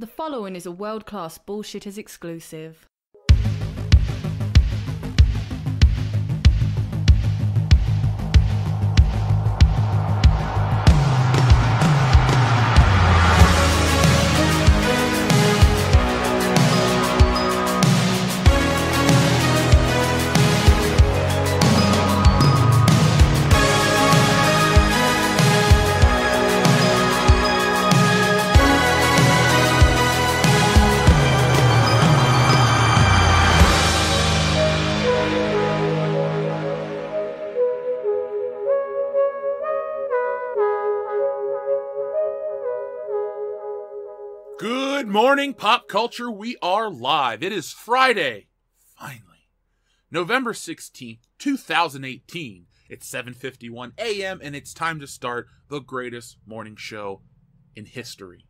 The following is a world-class Bullshitters exclusive. Good morning, pop culture. We are live. It is Friday, finally, November 16th, 2018. It's 7:51 a.m. and it's time to start the greatest morning show in history.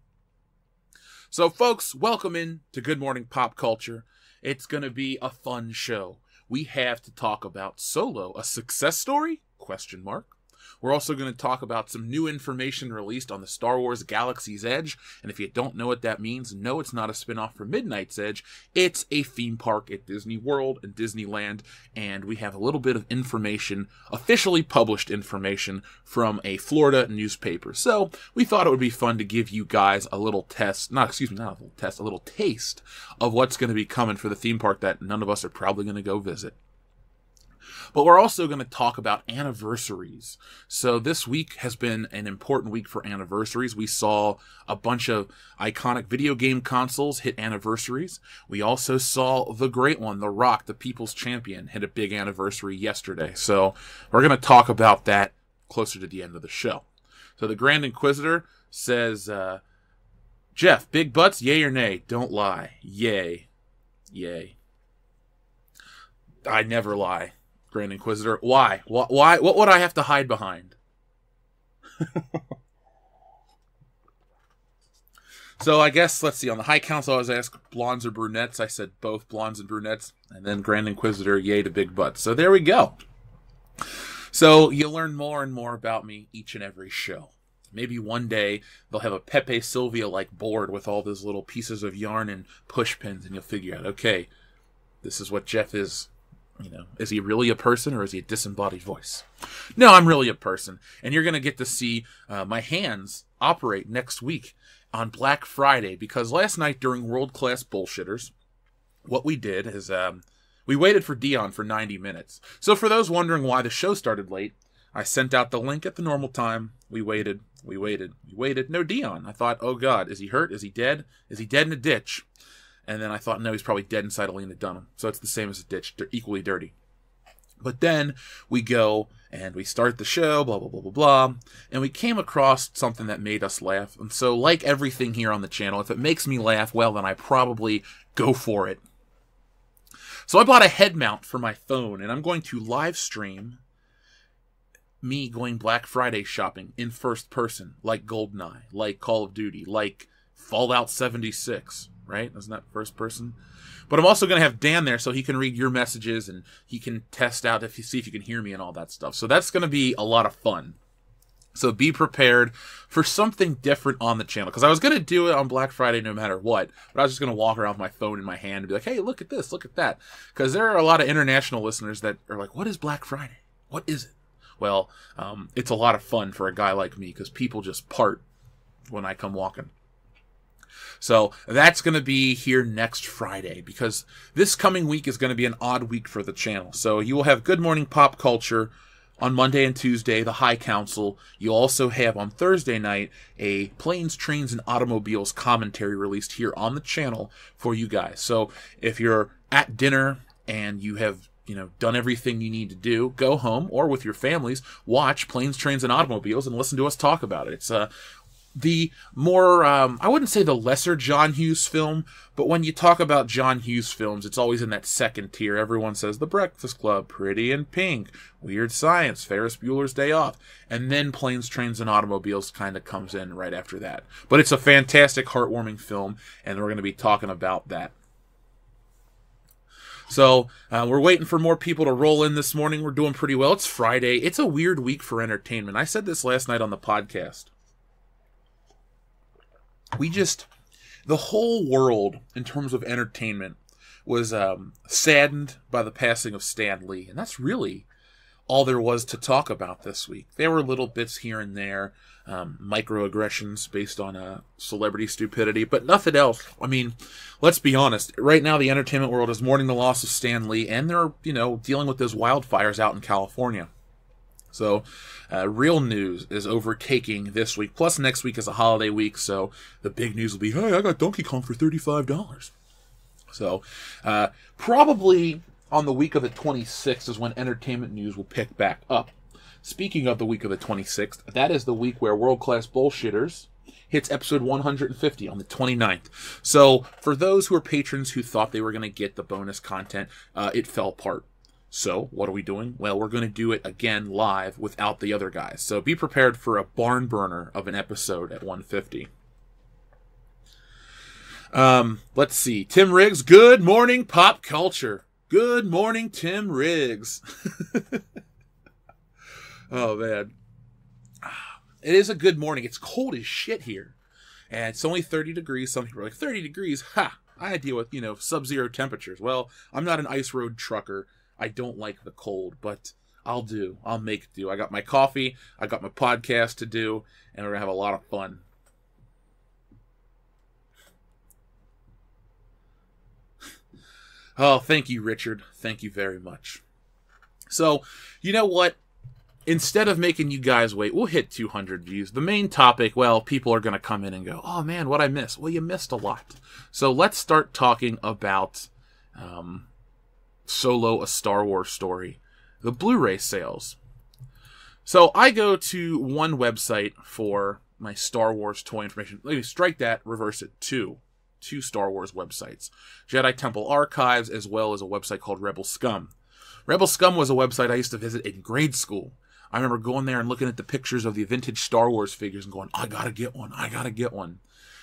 So, folks, welcome in to Good Morning Pop Culture. It's going to be a fun show. We have to talk about Solo, a success story? Question mark. We're also going to talk about some new information released on the Star Wars Galaxy's Edge. And if you don't know what that means, no, it's not a spinoff from Midnight's Edge. It's a theme park at Disney World and Disneyland. And we have a little bit of information, officially published information from a Florida newspaper. So we thought it would be fun to give you guys a little taste of what's going to be coming for the theme park that none of us are probably going to go visit. But we're also going to talk about anniversaries. So this week has been an important week for anniversaries. We saw a bunch of iconic video game consoles hit anniversaries. We also saw the great one, The Rock, the People's Champion, hit a big anniversary yesterday. So we're going to talk about that closer to the end of the show. So the Grand Inquisitor says, Jeff, big butts, yay or nay? Don't lie. Yay. Yay. I never lie. Grand Inquisitor. Why? Why? What would I have to hide behind? So I guess, let's see, on the High Council I was asked blondes or brunettes. I said both blondes and brunettes. And then Grand Inquisitor, yay to big butts. So there we go. So you learn more and more about me each and every show. Maybe one day they'll have a Pepe Sylvia-like board with all those little pieces of yarn and push pins, and you'll figure out, okay, this is what Jeff is. You know, is he really a person or is he a disembodied voice? No, I'm really a person. And you're going to get to see my hands operate next week on Black Friday. Because last night during World Class Bullshitters, what we did is we waited for Dion for 90 minutes. So for those wondering why the show started late, I sent out the link at the normal time. We waited. No Dion. I thought, oh God, is he hurt? Is he dead? Is he dead in a ditch? And then I thought, no, he's probably dead inside Alina Dunham. So it's the same as a ditch. They're equally dirty. But then we go and we start the show, blah, blah, blah, blah, blah. And we came across something that made us laugh. And so like everything here on the channel, if it makes me laugh, well, then I probably go for it. So I bought a head mount for my phone, and I'm going to live stream me going Black Friday shopping in first person, like GoldenEye, like Call of Duty, like Fallout 76. Right? Isn't that first person? But I'm also going to have Dan there so he can read your messages and he can test out see if you can hear me and all that stuff. So that's going to be a lot of fun. So be prepared for something different on the channel. Because I was going to do it on Black Friday no matter what. But I was just going to walk around with my phone in my hand and be like, hey, look at this, look at that. Because there are a lot of international listeners that are like, what is Black Friday? What is it? Well, it's a lot of fun for a guy like me because people just part when I come walking. So that's going to be here next Friday because this coming week is going to be an odd week for the channel. So you will have Good Morning Pop Culture on Monday and Tuesday, the High Council. You'll also have on Thursday night a Planes, Trains, and Automobiles commentary released here on the channel for you guys. So if you're at dinner and you have done everything you need to do, go home or with your families, watch Planes, Trains, and Automobiles and listen to us talk about it. It's the more, I wouldn't say the lesser John Hughes film, but when you talk about John Hughes films, it's always in that second tier. Everyone says The Breakfast Club, Pretty in Pink, Weird Science, Ferris Bueller's Day Off, and then Planes, Trains, and Automobiles kind of comes in right after that. But it's a fantastic, heartwarming film, and we're going to be talking about that. So we're waiting for more people to roll in this morning. We're doing pretty well. It's Friday. It's a weird week for entertainment. I said this last night on the podcast. the whole world, in terms of entertainment, was saddened by the passing of Stan Lee. And that's really all there was to talk about this week. There were little bits here and there, microaggressions based on celebrity stupidity, but nothing else. I mean, let's be honest. Right now, the entertainment world is mourning the loss of Stan Lee, and they're, dealing with those wildfires out in California. So, real news is overtaking this week. Plus, next week is a holiday week, so the big news will be, hey, I got Donkey Kong for $35. So, probably on the week of the 26th is when entertainment news will pick back up. Speaking of the week of the 26th, that is the week where World Class Bullshitters hits episode 150 on the 29th. So, for those who are patrons who thought they were going to get the bonus content, it fell apart. So, what are we doing? Well, we're going to do it again live without the other guys. So, be prepared for a barn burner of an episode at 150. Let's see. Tim Riggs, good morning, pop culture. Good morning, Tim Riggs. Oh, man. It is a good morning. It's cold as shit here. And it's only 30 degrees. Some people are like, 30 degrees? Ha! I deal with, sub-zero temperatures. Well, I'm not an ice road trucker. I don't like the cold, but I'll do. I'll make do. I got my coffee. I got my podcast to do. And we're going to have a lot of fun. Oh, thank you, Richard. Thank you very much. So, you know what? Instead of making you guys wait, we'll hit 200 views. The main topic, well, people are going to come in and go, oh, man, what'd I miss? Well, you missed a lot. So let's start talking about Solo, A Star Wars Story, the Blu-ray sales. So I go to one website for my Star Wars toy information. Let me strike that, reverse it, two Star Wars websites. Jedi Temple Archives, as well as a website called Rebel Scum. Rebel Scum was a website I used to visit in grade school. I remember going there and looking at the pictures of the vintage Star Wars figures and going, I gotta get one.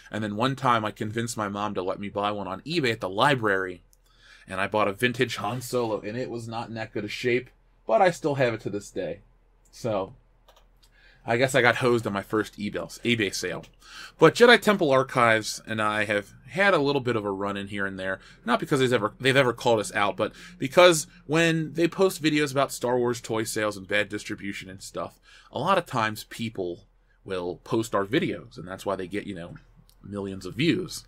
And then one time I convinced my mom to let me buy one on eBay at the library. And I bought a vintage Han Solo, and it was not in that good a shape, but I still have it to this day. So, I guess I got hosed on my first eBay sale. But Jedi Temple Archives and I have had a little bit of a run-in here and there. Not because they've ever called us out, but because when they post videos about Star Wars toy sales and bad distribution and stuff, a lot of times people will post our videos, and that's why they get, millions of views.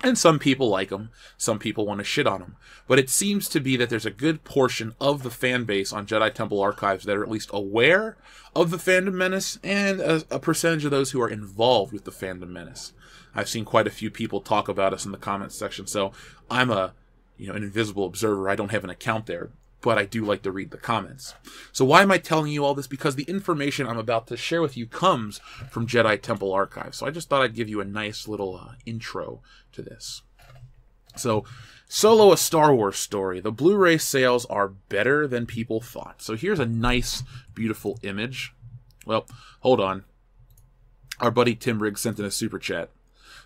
And some people like them. Some people want to shit on them. But it seems to be that there's a good portion of the fan base on Jedi Temple Archives that are at least aware of the fandom menace, and a percentage of those who are involved with the fandom menace. I've seen quite a few people talk about us in the comments section, so I'm an invisible observer. I don't have an account there, but I do like to read the comments. So why am I telling you all this? Because the information I'm about to share with you comes from Jedi Temple Archives. So I just thought I'd give you a nice little intro to this. So, Solo, A Star Wars Story. The Blu-ray sales are better than people thought. So here's a nice, beautiful image. Well, hold on. Our buddy Tim Riggs sent in a super chat.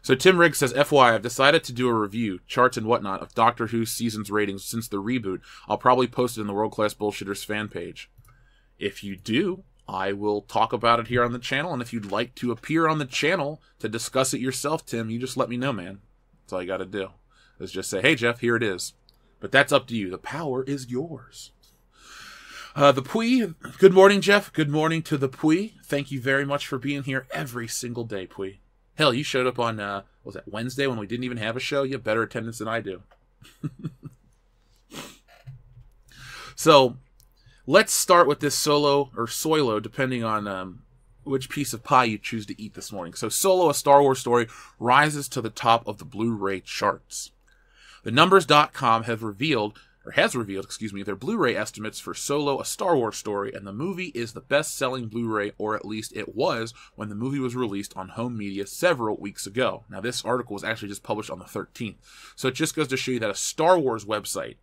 So Tim Riggs says, FYI, I've decided to do a review, charts and whatnot, of Doctor Who's seasons ratings since the reboot. I'll probably post it in the World Class Bullshitters fan page. If you do, I will talk about it here on the channel, and if you'd like to appear on the channel to discuss it yourself, Tim, you just let me know, man. That's all you gotta do. Is just say, hey, Jeff, here it is. But that's up to you. The power is yours. The Pui, good morning, Jeff. Good morning to the Pui. Thank you very much for being here every single day, Pui. Hell, you showed up on, was that Wednesday when we didn't even have a show? You have better attendance than I do. So, let's start with this Solo, or Soilo, depending on which piece of pie you choose to eat this morning. So, Solo, A Star Wars Story, rises to the top of the Blu-ray charts. The Numbers.com has revealed their Blu-ray estimates for Solo, A Star Wars Story, and the movie is the best-selling Blu-ray, or at least it was when the movie was released on home media several weeks ago. Now, this article was actually just published on the 13th, so it just goes to show you that a Star Wars website,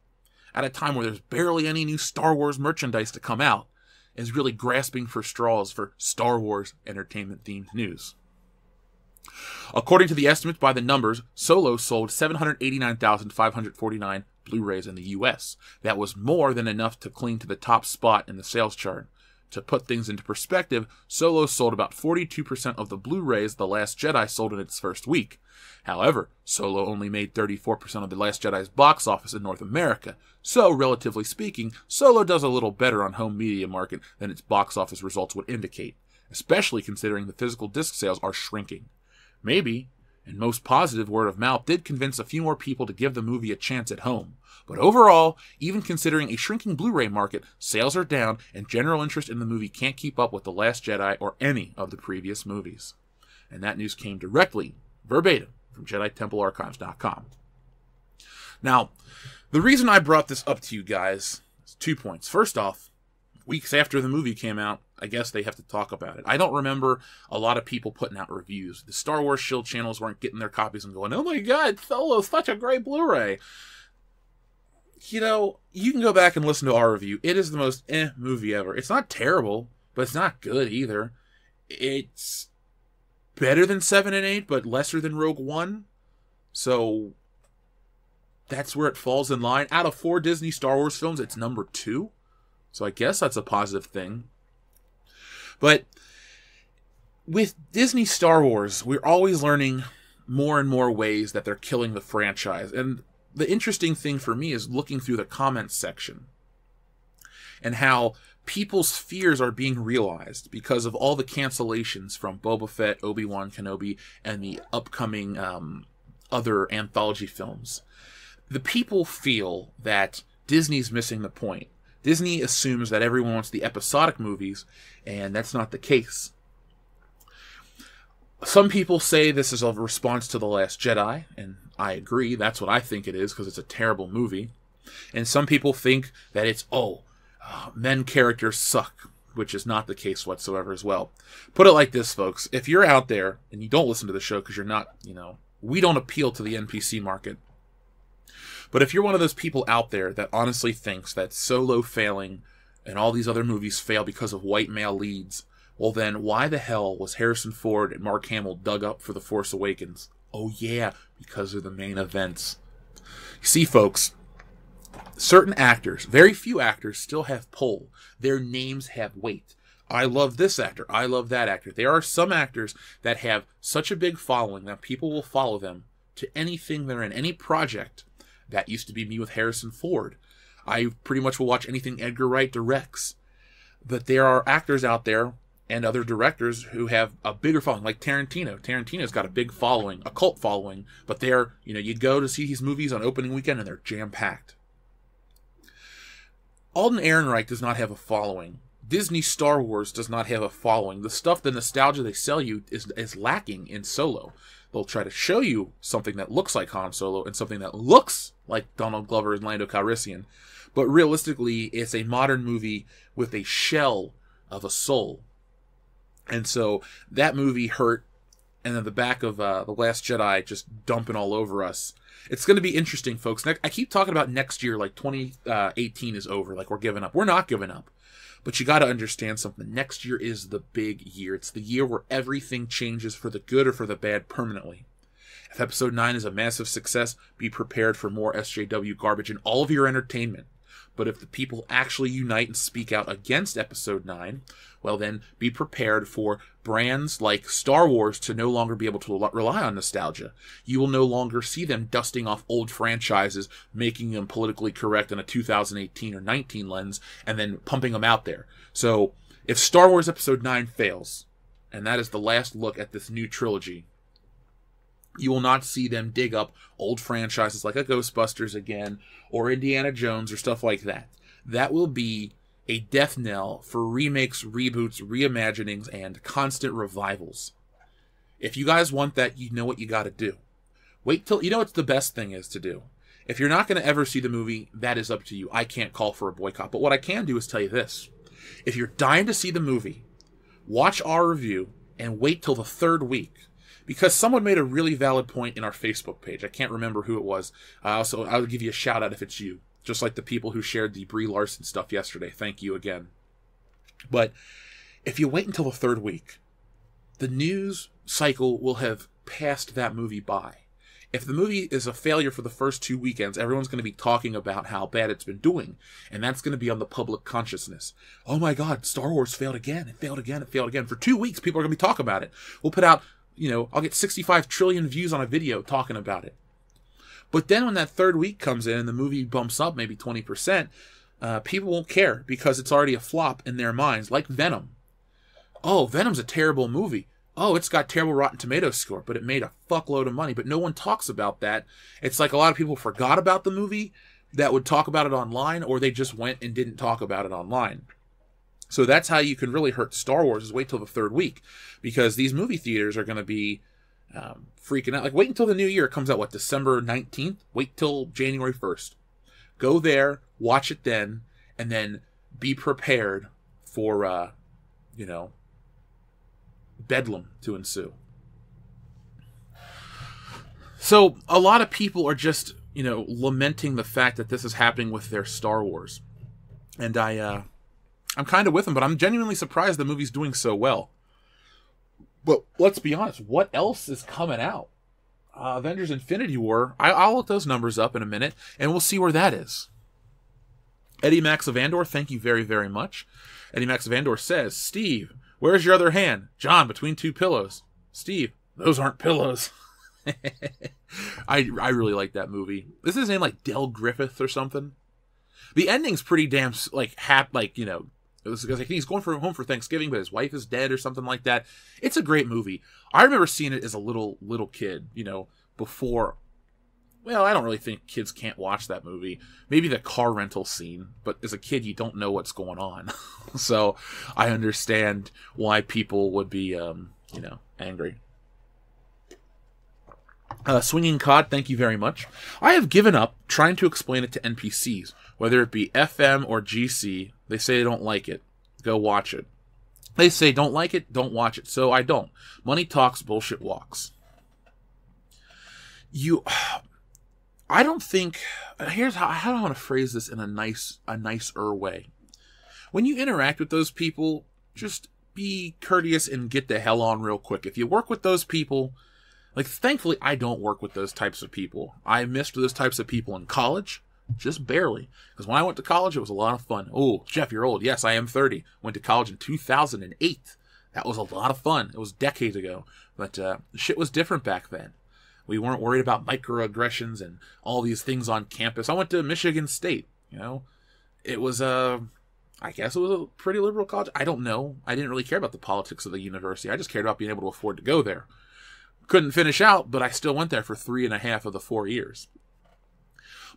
at a time where there's barely any new Star Wars merchandise to come out, is really grasping for straws for Star Wars entertainment-themed news. According to the estimates by the Numbers, Solo sold 789,549 Blu-rays in the U.S. That was more than enough to cling to the top spot in the sales chart. To put things into perspective, Solo sold about 42% of the Blu-rays The Last Jedi sold in its first week. However, Solo only made 34% of The Last Jedi's box office in North America, so relatively speaking, Solo does a little better on home media market than its box office results would indicate, especially considering the physical disc sales are shrinking. Maybe, and most positive, word of mouth did convince a few more people to give the movie a chance at home. But overall, even considering a shrinking Blu-ray market, sales are down and general interest in the movie can't keep up with The Last Jedi or any of the previous movies. And that news came directly, verbatim, from JediTempleArchives.com. Now, the reason I brought this up to you guys is 2 points. First off, weeks after the movie came out, I guess they have to talk about it. I don't remember a lot of people putting out reviews. The Star Wars Shield channels weren't getting their copies and going, "Oh my god, Solo's such a great Blu-ray." You know, you can go back and listen to our review. It is the most movie ever. It's not terrible, but it's not good either. It's better than 7 and 8, but lesser than Rogue One. So that's where it falls in line. Out of 4 Disney Star Wars films, it's number 2. So I guess that's a positive thing. But with Disney Star Wars, we're always learning more and more ways that they're killing the franchise. And the interesting thing for me is looking through the comments section and how people's fears are being realized because of all the cancellations from Boba Fett, Obi-Wan Kenobi, and the upcoming other anthology films. The people feel that Disney's missing the point. Disney assumes that everyone wants the episodic movies, and that's not the case. Some people say this is a response to The Last Jedi, and I agree. That's what I think it is, because it's a terrible movie. And some people think that it's, men characters suck, which is not the case whatsoever as well. Put it like this, folks. If you're out there, and you don't listen to the show because you're not, we don't appeal to the NPC market. But if you're one of those people out there that honestly thinks that Solo failing and all these other movies fail because of white male leads, well then, why the hell was Harrison Ford and Mark Hamill dug up for The Force Awakens? Oh yeah, because of the main events. You see, folks, certain actors, very few actors, still have pull. Their names have weight. I love this actor. I love that actor. There are some actors that have such a big following that people will follow them to anything they're in, any project. That used to be me with Harrison Ford. I pretty much will watch anything Edgar Wright directs. But there are actors out there and other directors who have a bigger following, like Tarantino. Tarantino's got a big following, a cult following, but they're, you go to see his movies on opening weekend and they're jam-packed. Alden Ehrenreich does not have a following. Disney Star Wars does not have a following. The stuff, the nostalgia they sell you is lacking in Solo. They'll try to show you something that looks like Han Solo and something that looks like Donald Glover and Lando Calrissian. But realistically, it's a modern movie with a shell of a soul. And so that movie hurt, and then the back of The Last Jedi just dumping all over us. It's going to be interesting, folks. I keep talking about next year like 2018 is over, like we're giving up. We're not giving up. But you got to understand something. Next year is the big year. It's the year where everything changes for the good or for the bad permanently. If Episode 9 is a massive success, be prepared for more SJW garbage in all of your entertainment. But if the people actually unite and speak out against Episode 9, well then, be prepared for brands like Star Wars to no longer be able to rely on nostalgia. You will no longer see them dusting off old franchises, making them politically correct in a 2018 or 19 lens, and then pumping them out there. So, if Star Wars Episode 9 fails, and that is the last look at this new trilogy, you will not see them dig up old franchises like a Ghostbusters again, or Indiana Jones, or stuff like that. That will be a death knell for remakes, reboots, reimaginings, and constant revivals. If you guys want that, you know what you gotta do. Wait till, you know what the best thing is to do. If you're not gonna ever see the movie, that is up to you. I can't call for a boycott, but what I can do is tell you this. If you're dying to see the movie, watch our review, and wait till the 3rd week. Because someone made a really valid point in our Facebook page. I can't remember who it was. I'll give you a shout out if it's you. Just like the people who shared the Brie Larson stuff yesterday. Thank you again. But if you wait until the 3rd week, the news cycle will have passed that movie by. If the movie is a failure for the first 2 weekends, everyone's going to be talking about how bad it's been doing. And that's going to be on the public consciousness. Oh my God, Star Wars failed again. It failed again. It failed again. For 2 weeks, people are going to be talking about it. We'll put out, I'll get 65 trillion views on a video talking about it. But then when that third week comes in and the movie bumps up maybe 20%, people won't care because it's already a flop in their minds, like Venom. Oh, Venom's a terrible movie. Oh, it's got terrible Rotten Tomatoes score, but it made a fuckload of money. But no one talks about that. It's like a lot of people forgot about the movie that would talk about it online, or they just went and didn't talk about it online. So that's how you can really hurt Star Wars, is wait till the third week. Because these movie theaters are going to be freaking out. Like, wait until the new year. It comes out, December 19th? Wait till January 1st. Go there, watch it then, and then be prepared for, bedlam to ensue. So a lot of people are just, lamenting the fact that this is happening with their Star Wars. And I'm kind of with them, but I'm genuinely surprised the movie's doing so well. But let's be honest, what else is coming out? Avengers Infinity War, I'll look those numbers up in a minute, and we'll see where that is. Eddie Max of Andor, thank you very, very much. Eddie Max of Andor says, Steve, where's your other hand? John, between two pillows. Steve, those aren't pillows. I really like that movie. Is his name like Del Griffith or something? The ending's pretty damn it was because he's going home for Thanksgiving, but his wife is dead or something like that. It's a great movie. I remember seeing it as a little kid, before. Well, I don't really think kids can't watch that movie. Maybe the car rental scene, but as a kid, you don't know what's going on. So I understand why people would be, angry. Swinging Cod, thank you very much. I have given up trying to explain it to NPCs, whether it be FM or GC. They say they don't like it. Go watch it. They say don't like it, don't watch it. So I don't. Money talks, bullshit walks. I don't think. Here's how do I want to phrase this in a nicer way. When you interact with those people, just be courteous and get the hell on real quick. If you work with those people, thankfully I don't work with those types of people. I missed those types of people in college, just barely. Because when I went to college, it was a lot of fun. Oh, Jeff, you're old. Yes, I am 30. Went to college in 2008. That was a lot of fun. It was decades ago. But shit was different back then. We weren't worried about microaggressions and all these things on campus. I went to Michigan State, It was I guess it was a pretty liberal college. I don't know. I didn't really care about the politics of the university. I just cared about being able to afford to go there. Couldn't finish out, but I still went there for 3.5 of the 4 years.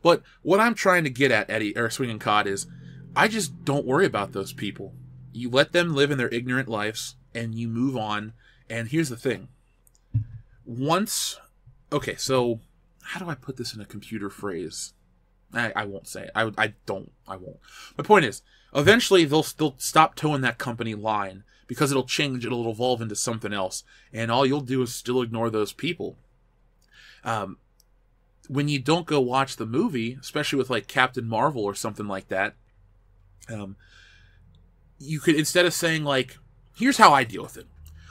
But what I'm trying to get at, Eddie, or Swinging Cod, is I just don't worry about those people. You let them live in their ignorant lives, and you move on. And here's the thing. Okay, so how do I put this in a computer phrase? I won't say it. I won't. My point is, eventually they'll stop towing that company line because it'll change, it'll evolve into something else, and all you'll do is still ignore those people. When you don't go watch the movie, especially with Captain Marvel or something like that, you could, instead of saying here's how I deal with it.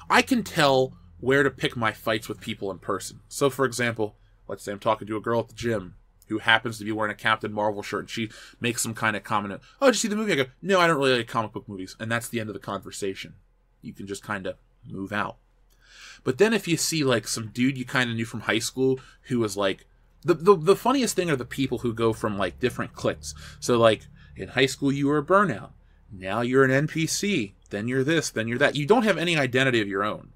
I can tell where to pick my fights with people in person. So, for example, let's say I'm talking to a girl at the gym who happens to be wearing a Captain Marvel shirt, and she makes some kind of comment. Oh, did you see the movie? I go, no, I don't really like comic book movies. And that's the end of the conversation. You can just kind of move out. But then if you see some dude you kind of knew from high school who was the funniest thing are the people who go from different cliques. So in high school you were a burnout. Now you're an NPC. Then you're this, then you're that. You don't have any identity of your own.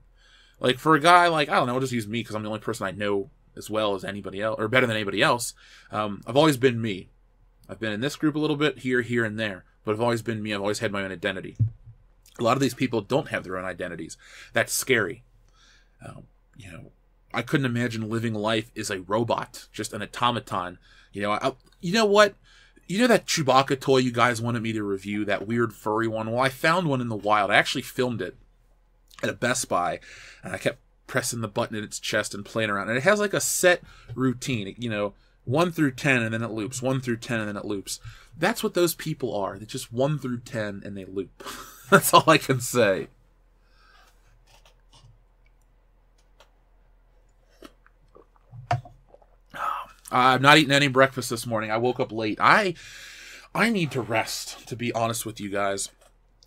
For a guy, I don't know, I'll just use me because I'm the only person I know as well as anybody else, or better than anybody else. I've always been me. I've been in this group a little bit, here, and there. But I've always been me. I've always had my own identity. A lot of these people don't have their own identities. That's scary. I couldn't imagine living life as a robot, just an automaton. You know what? You know that Chewbacca toy you guys wanted me to review, that weird furry one? Well, I found one in the wild. I actually filmed it at a Best Buy, and I kept pressing the button in its chest and playing around. And it has a set routine, 1 through 10, and then it loops. 1 through 10, and then it loops. That's what those people are. They're just 1 through 10, and they loop. That's all I can say. I've not eaten any breakfast this morning. I woke up late. I need to rest, to be honest with you guys.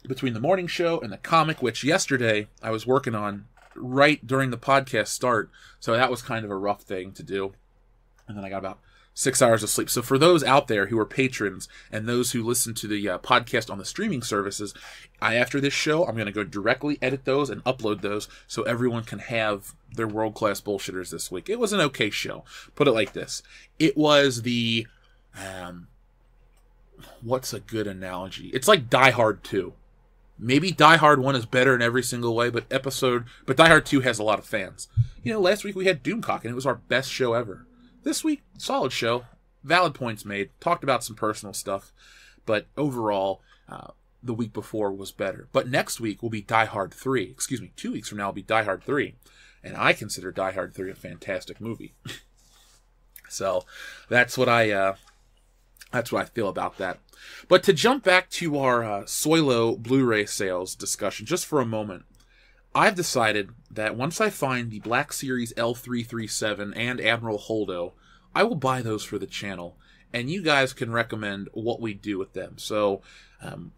Between the morning show and the comic, which yesterday I was working on right during the podcast start, so that was kind of a rough thing to do. And then I got about 6 hours of sleep. So for those out there who are patrons and those who listen to the podcast on the streaming services, after this show, I'm going to go directly edit those and upload those so everyone can have their world-class bullshitters this week. It was an okay show. Put it like this. It was the... what's a good analogy? It's like Die Hard 2. Maybe Die Hard 1 is better in every single way, but Die Hard 2 has a lot of fans. You know, last week we had Doomcock, and it was our best show ever. This week, solid show. Valid points made. Talked about some personal stuff. But overall, the week before was better. But next week will be Die Hard 3. Excuse me, 2 weeks from now will be Die Hard 3. And I consider Die Hard 3 a fantastic movie. So, that's what I feel about that. But to jump back to our Soilo Blu-ray sales discussion, just for a moment, I've decided that once I find the Black Series L337 and Admiral Holdo, I will buy those for the channel, and you guys can recommend what we do with them. So,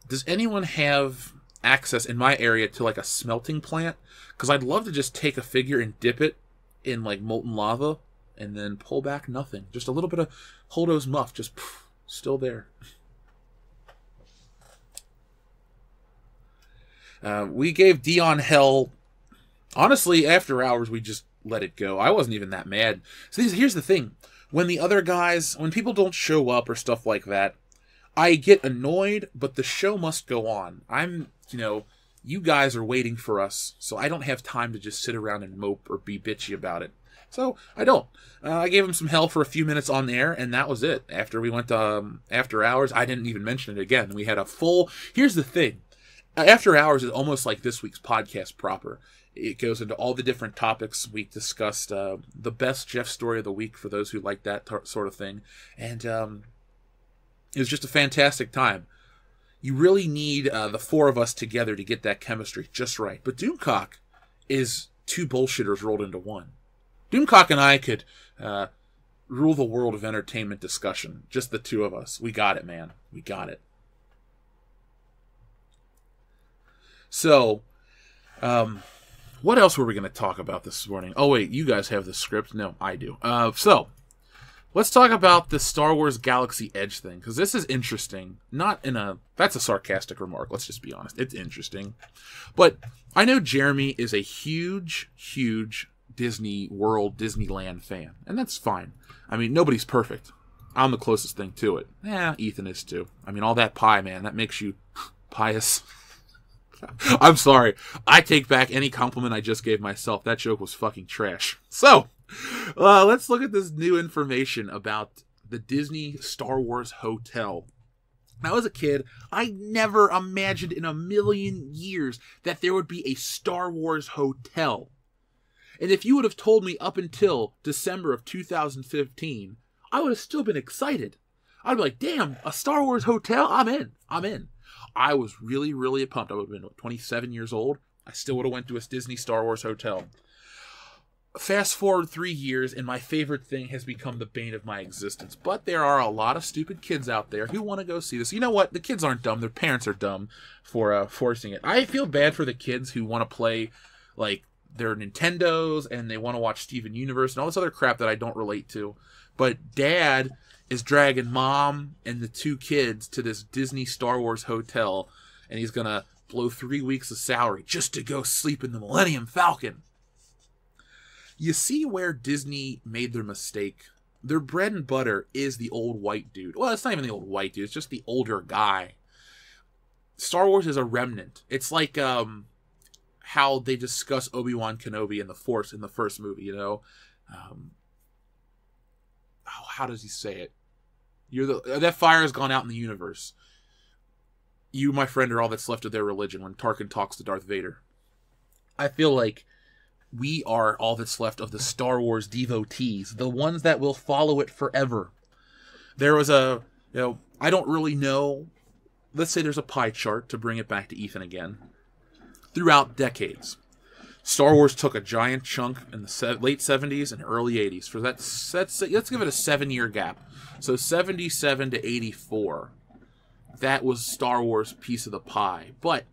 does anyone have access in my area to like a smelting plant? Because I'd love to just take a figure and dip it in like molten lava, and then pull back nothing. Just a little bit of Holdo's muff, just still there. We gave Dion hell. Honestly, after hours, we just let it go. I wasn't even that mad. So here's the thing. When the other guys, when people don't show up or stuff like that, I get annoyed, but the show must go on. You guys are waiting for us, so I don't have time to just sit around and mope or be bitchy about it. So I don't. I gave him some hell for a few minutes on air, and that was it. After we went to After Hours, I didn't even mention it again. We had a full... Here's the thing. After Hours is almost like this week's podcast proper. It goes into all the different topics. We discussed the best Jeff story of the week for those who like that sort of thing. And it was just a fantastic time. You really need the four of us together to get that chemistry just right. But Doomcock is two bullshitters rolled into one. Doomcock and I could rule the world of entertainment discussion. Just the two of us. We got it, man. We got it. So, what else were we going to talk about this morning? Oh, wait, you guys have the script? No, I do. So, let's talk about the Star Wars Galaxy Edge thing, because this is interesting. That's a sarcastic remark, let's just be honest. It's interesting. But I know Jeremy is a huge, huge Disney World, Disneyland fan, and that's fine. I mean, nobody's perfect. I'm the closest thing to it. Yeah, Ethan is too. I mean, all that pie, man, that makes you pious. I'm sorry. I take back any compliment I just gave myself. That joke was fucking trash. So, let's look at this new information about the Disney Star Wars Hotel. Now, as a kid, I never imagined in a million years that there would be a Star Wars Hotel. And if you would have told me up until December of 2015, I would have still been excited. I'd be like, damn, a Star Wars Hotel? I'm in. I was really, really pumped. I would have been 27 years old. I still would have went to a Disney Star Wars Hotel. Fast forward 3 years, and my favorite thing has become the bane of my existence. But there are a lot of stupid kids out there who want to go see this. You know what? The kids aren't dumb. Their parents are dumb for forcing it. I feel bad for the kids who want to play, like, their Nintendos, and they want to watch Steven Universe and all this other crap that I don't relate to. But Dad is dragging Mom and the two kids to this Disney Star Wars Hotel, and he's going to blow 3 weeks of salary just to go sleep in the Millennium Falcon. You see where Disney made their mistake? Their bread and butter is the old white dude. Well, it's not even the old white dude. It's just the older guy. Star Wars is a remnant. It's like how they discuss Obi-Wan Kenobi and the Force in the first movie, you know? How does he say it? That fire has gone out in the universe. You, my friend, are all that's left of their religion when Tarkin talks to Darth Vader. I feel like we are all that's left of the Star Wars devotees, the ones that will follow it forever. There was I don't really know, let's say there's a pie chart, to bring it back to Ethan again, throughout decades. Star Wars took a giant chunk in the late 70s and early 80s. For let's give it a 7-year gap. So 77 to 84. That was Star Wars' piece of the pie. But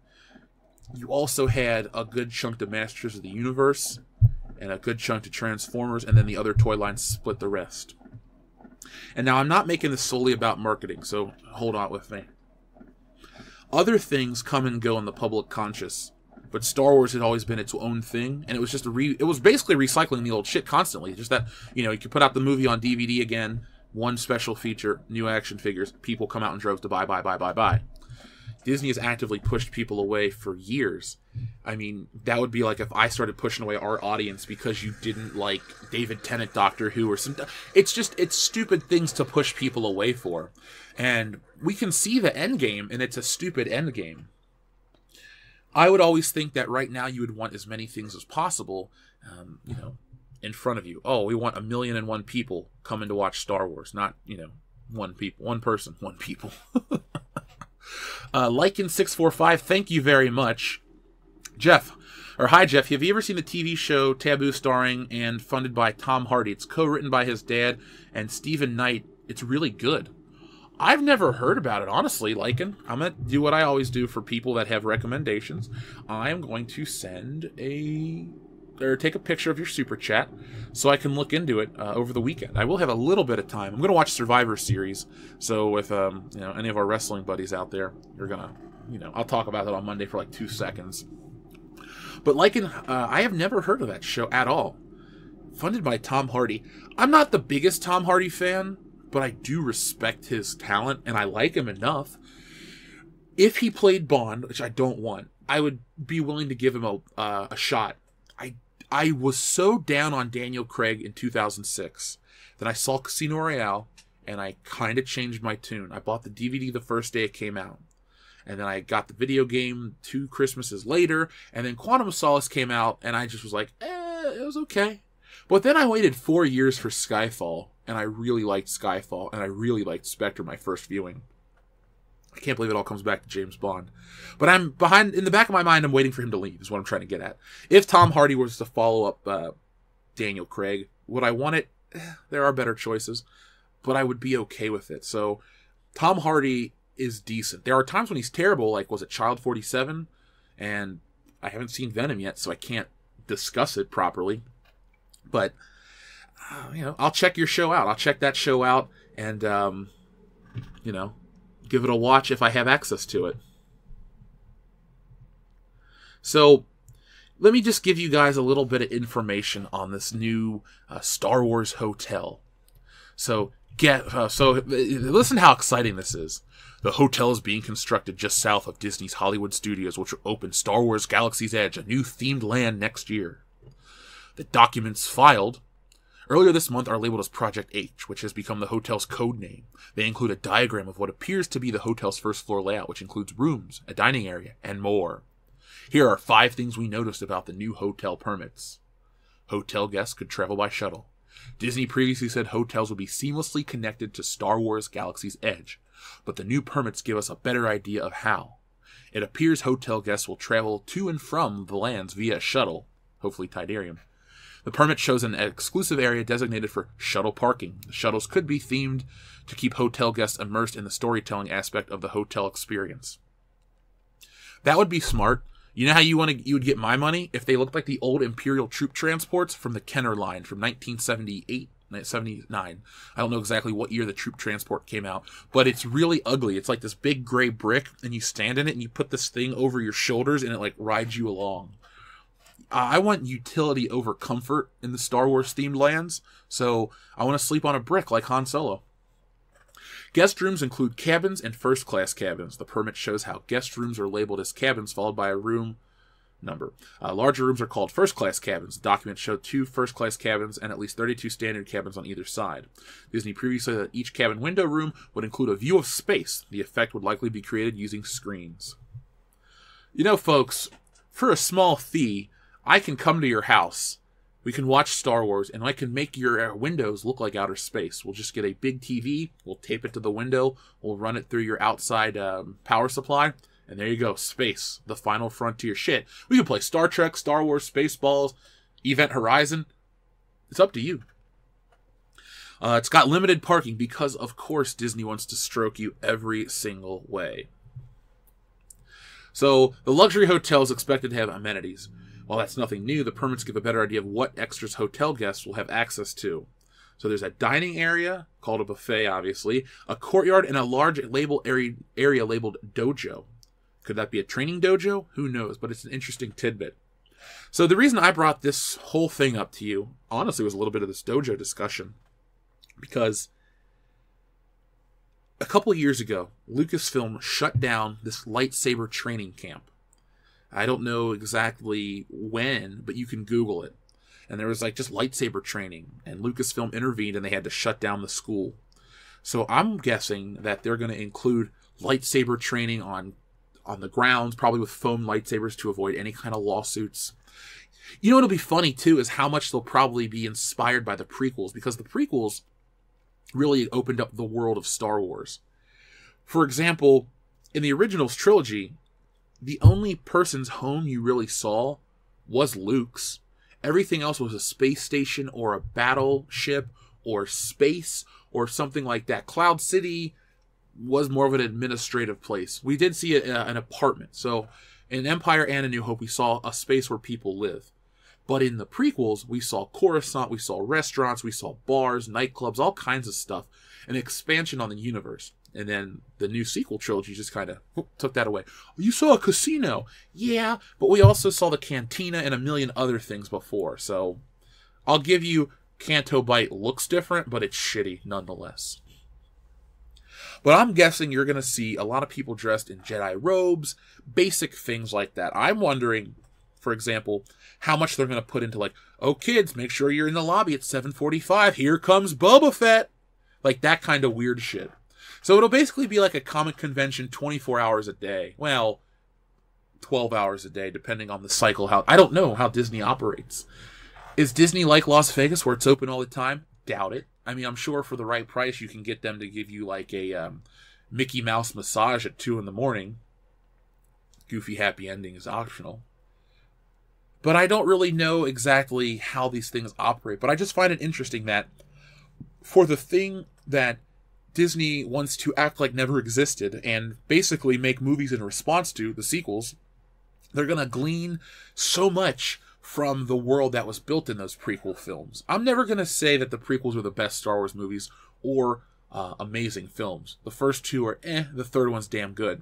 you also had a good chunk to Masters of the Universe and a good chunk to Transformers, and then the other toy lines split the rest. And now I'm not making this solely about marketing, so hold on with me. Other things come and go in the public conscious, but Star Wars had always been its own thing, and it was just it was basically recycling the old shit constantly. Just that, you know, you could put out the movie on DVD again, one special feature, new action figures, people come out in droves to buy. Disney has actively pushed people away for years. I mean, that would be like if I started pushing away our audience because you didn't like David Tennant Doctor Who or some... It's stupid things to push people away for. And we can see the end game, and it's a stupid end game. I would always think that right now you would want as many things as possible, you know, in front of you. Oh, we want 1,000,001 people coming to watch Star Wars, not, you know, one person, one people. Lycan645, thank you very much. Hi Jeff, have you ever seen the TV show Taboo starring and funded by Tom Hardy? It's co-written by his dad and Stephen Knight. It's really good. I've never heard about it, honestly, Lycan. I'm going to do what I always do for people that have recommendations. I am going to take a picture of your super chat so I can look into it over the weekend. I will have a little bit of time. I'm going to watch Survivor Series, so if you know, any of our wrestling buddies out there, you're going to, you know, I'll talk about it on Monday for like 2 seconds. But Lycan, I have never heard of that show at all. Funded by Tom Hardy. I'm not the biggest Tom Hardy fan, but I do respect his talent, and I like him enough. If he played Bond, which I don't want, I would be willing to give him a shot. I was so down on Daniel Craig in 2006 that I saw Casino Royale, and I kind of changed my tune. I bought the DVD the first day it came out, and then I got the video game 2 Christmases later, and then Quantum of Solace came out, and I just was like, it was okay. But then I waited 4 years for Skyfall, and I really liked Skyfall, and I really liked Spectre, my first viewing. I can't believe it all comes back to James Bond. But I'm behind, in the back of my mind, I'm waiting for him to leave, is what I'm trying to get at. If Tom Hardy was to follow up Daniel Craig, would I want it? There are better choices, but I would be okay with it. So, Tom Hardy is decent. There are times when he's terrible, like, was it Child 47? And I haven't seen Venom yet, so I can't discuss it properly. But, you know, I'll check your show out. I'll check that show out, and, you know, give it a watch if I have access to it. So, let me just give you guys a little bit of information on this new Star Wars hotel. So, listen how exciting this is. The hotel is being constructed just south of Disney's Hollywood Studios, which will open Star Wars Galaxy's Edge, a new themed land next year. The documents filed earlier this month are labeled as Project H, which has become the hotel's code name. They include a diagram of what appears to be the hotel's first floor layout, which includes rooms, a dining area, and more. Here are 5 things we noticed about the new hotel permits. Hotel guests could travel by shuttle. Disney previously said hotels would be seamlessly connected to Star Wars Galaxy's Edge, but the new permits give us a better idea of how. It appears hotel guests will travel to and from the lands via a shuttle, hopefully Tidarium. The permit shows an exclusive area designated for shuttle parking. The shuttles could be themed to keep hotel guests immersed in the storytelling aspect of the hotel experience. That would be smart. You know how you would get my money? If they looked like the old Imperial troop transports from the Kenner line from 1978, 79. I don't know exactly what year the troop transport came out, but it's really ugly. It's like this big gray brick, and you stand in it, and you put this thing over your shoulders, and it like rides you along. I want utility over comfort in the Star Wars themed lands, so I want to sleep on a brick like Han Solo. Guest rooms include cabins and first class cabins. The permit shows how guest rooms are labeled as cabins followed by a room number. Larger rooms are called first class cabins. The documents show 2 first class cabins and at least 32 standard cabins on either side. Disney previously said that each cabin window room would include a view of space. The effect would likely be created using screens. You know, folks, for a small fee, I can come to your house, we can watch Star Wars, and I can make your windows look like outer space. We'll just get a big TV, we'll tape it to the window, we'll run it through your outside power supply, And there you go, space, the final frontier. Shit, we could play Star Trek, Star Wars, Spaceballs, Event Horizon. It's up to you. It's got limited parking because, of course, Disney wants to stroke you every single way. So, the luxury hotel is expected to have amenities. While that's nothing new, the permits give a better idea of what extras hotel guests will have access to. So there's a dining area, called a buffet, obviously, a courtyard, and a large area labeled dojo. Could that be a training dojo? Who knows, but it's an interesting tidbit. So the reason I brought this whole thing up to you, honestly, was a little bit of this dojo discussion. Because a couple of years ago, Lucasfilm shut down this lightsaber training camp. I don't know exactly when, but you can Google it. And there was like just lightsaber training, and Lucasfilm intervened and they had to shut down the school. So I'm guessing that they're going to include lightsaber training on the grounds, probably with foam lightsabers to avoid any kind of lawsuits. You know what'll be funny too is how much they'll probably be inspired by the prequels, because the prequels really opened up the world of Star Wars. For example, in the originals trilogy, the only person's home you really saw was Luke's. Everything else was a space station or a battleship or space or something like that. Cloud City was more of an administrative place. We did see an apartment. So in Empire and A New Hope, we saw a space where people live. But in the prequels, we saw Coruscant, we saw restaurants, we saw bars, nightclubs, all kinds of stuff. An expansion on the universe. And then the new sequel trilogy just kind of took that away. You saw a casino. Yeah, but we also saw the cantina and a million other things before. So I'll give you Canto Bight looks different, but it's shitty nonetheless. But I'm guessing you're going to see a lot of people dressed in Jedi robes, basic things like that. I'm wondering, for example, how much they're going to put into like, oh kids, make sure you're in the lobby at 7:45. Here comes Boba Fett. Like that kind of weird shit. So it'll basically be like a comic convention 24 hours a day. Well, 12 hours a day, depending on the cycle. I don't know how Disney operates. Is Disney like Las Vegas where it's open all the time? Doubt it. I mean, I'm sure for the right price you can get them to give you like a Mickey Mouse massage at 2 in the morning. Goofy happy ending is optional. But I don't really know exactly how these things operate. But I just find it interesting that for the thing that Disney wants to act like never existed and basically make movies in response to the sequels, they're going to glean so much from the world that was built in those prequel films. I'm never going to say that the prequels are the best Star Wars movies or amazing films. The first two are the third one's damn good.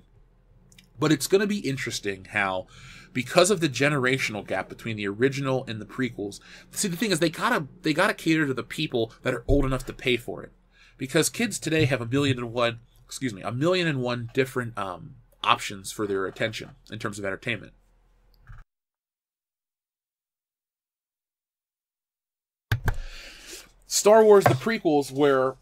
But it's going to be interesting how, because of the generational gap between the original and the prequels, see, the thing is they gotta cater to the people that are old enough to pay for it. Because kids today have a million and one different options for their attention in terms of entertainment. Star Wars, the prequels, where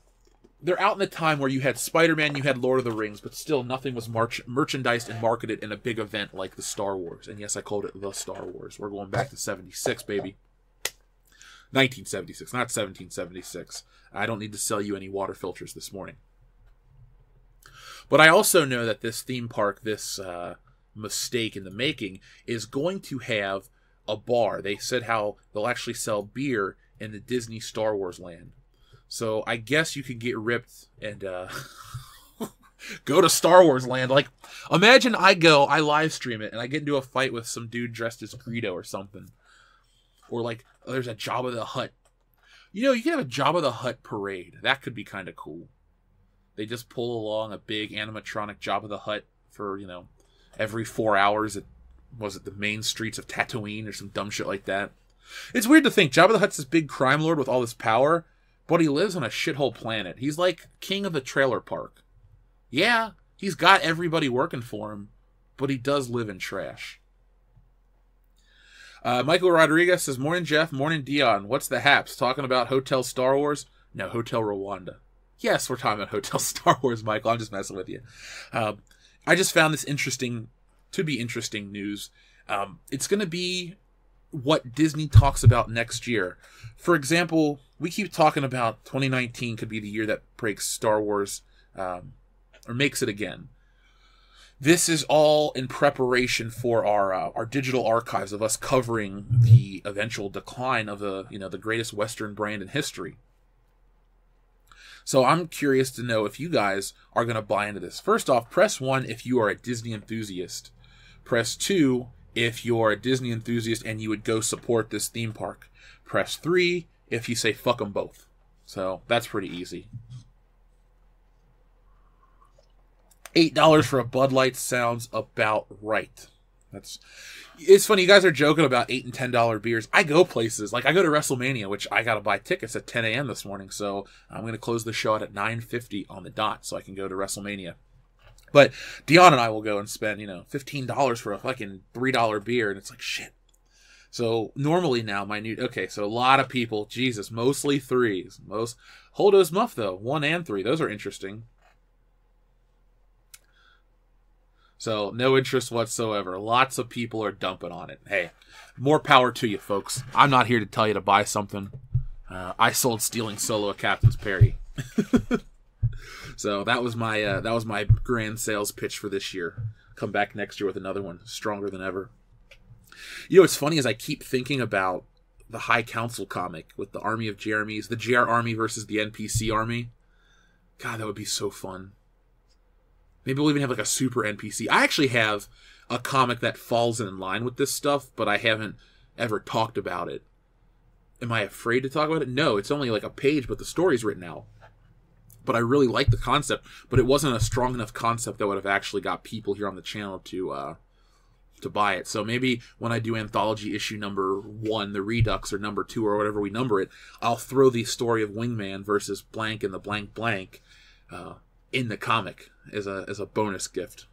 they're out in the time where you had Spider-Man, you had Lord of the Rings, but still nothing was merchandised and marketed in a big event like the Star Wars. And yes, I called it the Star Wars. We're going back to 76, baby. 1976, not 1776. I don't need to sell you any water filters this morning. But I also know that this theme park, this mistake in the making, is going to have a bar. They said how they'll actually sell beer in the Disney Star Wars land. So I guess you could get ripped and go to Star Wars land. Like, imagine I live stream it, and I get into a fight with some dude dressed as Greedo or something. Or like, there's a Jabba the Hutt. You know, you could have a Jabba the Hutt parade. That could be kind of cool. They just pull along a big animatronic Jabba the Hutt for, you know, every 4 hours at, was it the main streets of Tatooine or some dumb shit like that. It's weird to think Jabba the Hutt's this big crime lord with all this power, but he lives on a shithole planet. He's like king of the trailer park. Yeah, he's got everybody working for him, but he does live in trash. Michael Rodriguez says, morning Jeff, morning Dion. What's the haps? Talking about Hotel Star Wars? No, Hotel Rwanda. Yes, we're talking about Hotel Star Wars, Michael. I'm just messing with you. I just found this interesting news. It's going to be what Disney talks about next year. For example, we keep talking about 2019 could be the year that breaks Star Wars, or makes it again. This is all in preparation for our digital archives of us covering the eventual decline of the greatest Western brand in history. So I'm curious to know if you guys are going to buy into this. First off, press 1 if you are a Disney enthusiast. Press 2 if you're a Disney enthusiast and you would go support this theme park. Press 3 if you say fuck them both. So that's pretty easy. $8 for a Bud Light sounds about right. It's funny, you guys are joking about $8 and $10 beers. I go places, like I go to WrestleMania, which I gotta buy tickets at 10 a.m. this morning, so I'm gonna close the show out at 9:50 on the dot so I can go to WrestleMania. But Dion and I will go and spend, $15 for a fucking $3 beer, and it's like, shit. So normally now so a lot of people, Jesus, mostly 3s. Holdo's Muff though, 1 and 3, those are interesting. So, no interest whatsoever. Lots of people are dumping on it. Hey, more power to you, folks. I'm not here to tell you to buy something. I sold Stealing Solo at Captain's Parody. So, that was my grand sales pitch for this year. Come back next year with another one, stronger than ever. What's funny is I keep thinking about the High Council comic with the Army of Jeremys, the GR Army versus the NPC Army. God, that would be so fun. Maybe we'll even have like a super NPC. I actually have a comic that falls in line with this stuff, but I haven't ever talked about it. Am I afraid to talk about it? No, it's only like a page, but the story's written out. But I really like the concept, but it wasn't a strong enough concept that would have actually got people here on the channel to buy it. So maybe when I do anthology issue number 1, the Redux, or number 2, or whatever we number it, I'll throw the story of Wingman versus blank and the blank blank in the comic as a bonus gift.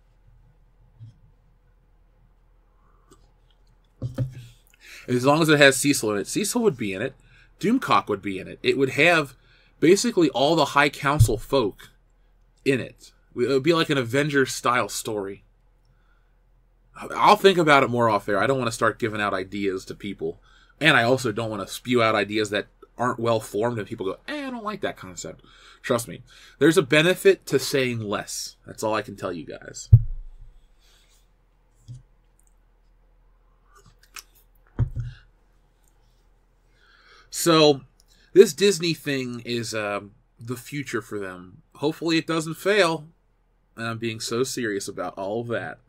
As long as it has Cecil in it. Cecil would be in it. Doomcock would be in it. It would have basically all the High Council folk in it. It would be like an Avengers-style story. I'll think about it more off air. I don't want to start giving out ideas to people. And I also don't want to spew out ideas that aren't well formed and people go, I don't like that concept. Trust me, there's a benefit to saying less. That's all I can tell you guys. So, this Disney thing is the future for them. Hopefully it doesn't fail. And I'm being so serious about all of that.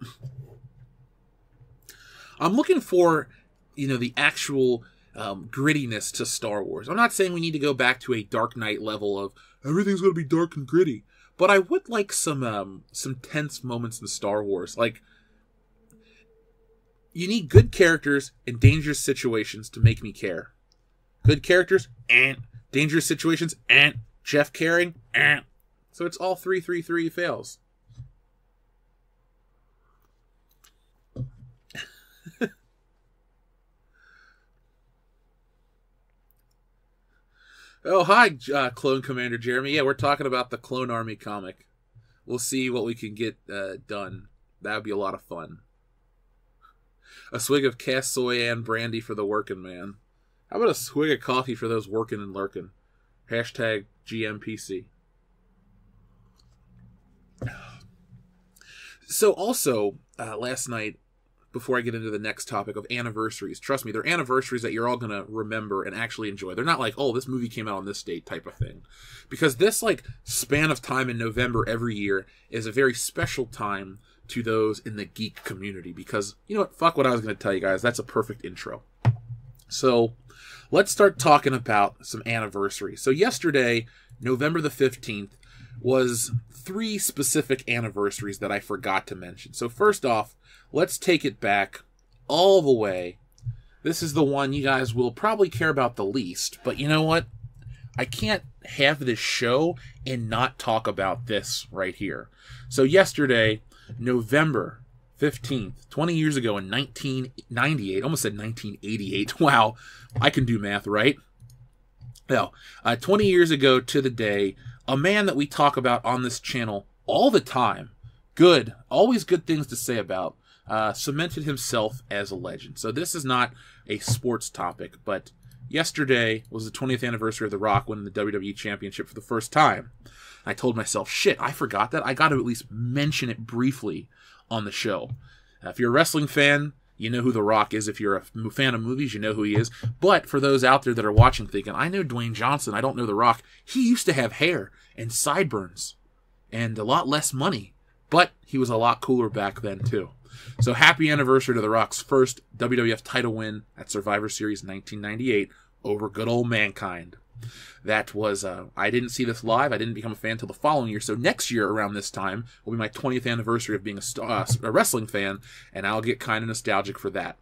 I'm looking for, the actual grittiness to Star Wars. I'm not saying we need to go back to a Dark Knight level of everything's going to be dark and gritty, but I would like some tense moments in Star Wars. Like, you need good characters in dangerous situations to make me care. Good characters and dangerous situations and Jeff caring and so it's all 3-3-3 fails. Oh, hi, Clone Commander Jeremy. Yeah, we're talking about the Clone Army comic. We'll see what we can get done. That would be a lot of fun. A swig of cast soy and brandy for the working man. How about a swig of coffee for those working and lurking? Hashtag G.M.P.C. So also, last night, before I get into the next topic of anniversaries, trust me, they're anniversaries that you're all going to remember and actually enjoy. They're not like, oh, this movie came out on this date type of thing. Because this, span of time in November every year is a very special time to those in the geek community. Because, you know what, fuck what I was going to tell you guys. That's a perfect intro. So, let's start talking about some anniversaries. So yesterday, November the 15th, was 3 specific anniversaries that I forgot to mention. So first off, let's take it back all the way. This is the one you guys will probably care about the least, but you know what? I can't have this show and not talk about this right here. So yesterday, November 15th, 20 years ago in 1998, almost said 1988. Wow, I can do math, right? Now, 20 years ago to the day, a man that we talk about on this channel all the time, always good things to say about, cemented himself as a legend. So this is not a sports topic, but yesterday was the 20th anniversary of The Rock winning the WWE Championship for the first time. I told myself, shit, I forgot that. I got to at least mention it briefly on the show. If you're a wrestling fan, you know who The Rock is. If you're a fan of movies, you know who he is. But for those out there that are watching thinking, I know Dwayne Johnson, I don't know The Rock, he used to have hair and sideburns and a lot less money. But he was a lot cooler back then, too. So happy anniversary to The Rock's first WWF title win at Survivor Series 1998 over good old Mankind. That was, I didn't see this live. I didn't become a fan until the following year. So next year around this time will be my 20th anniversary of being a wrestling fan, and I'll get kind of nostalgic for that.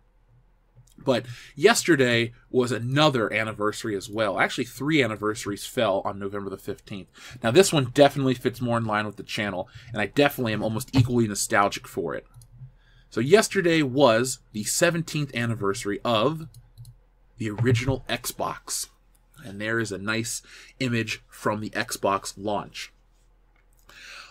But yesterday was another anniversary as well. Actually, 3 anniversaries fell on November the 15th. Now, this one definitely fits more in line with the channel, and I definitely am almost equally nostalgic for it. So yesterday was the 17th anniversary of the original Xbox. And there is a nice image from the Xbox launch.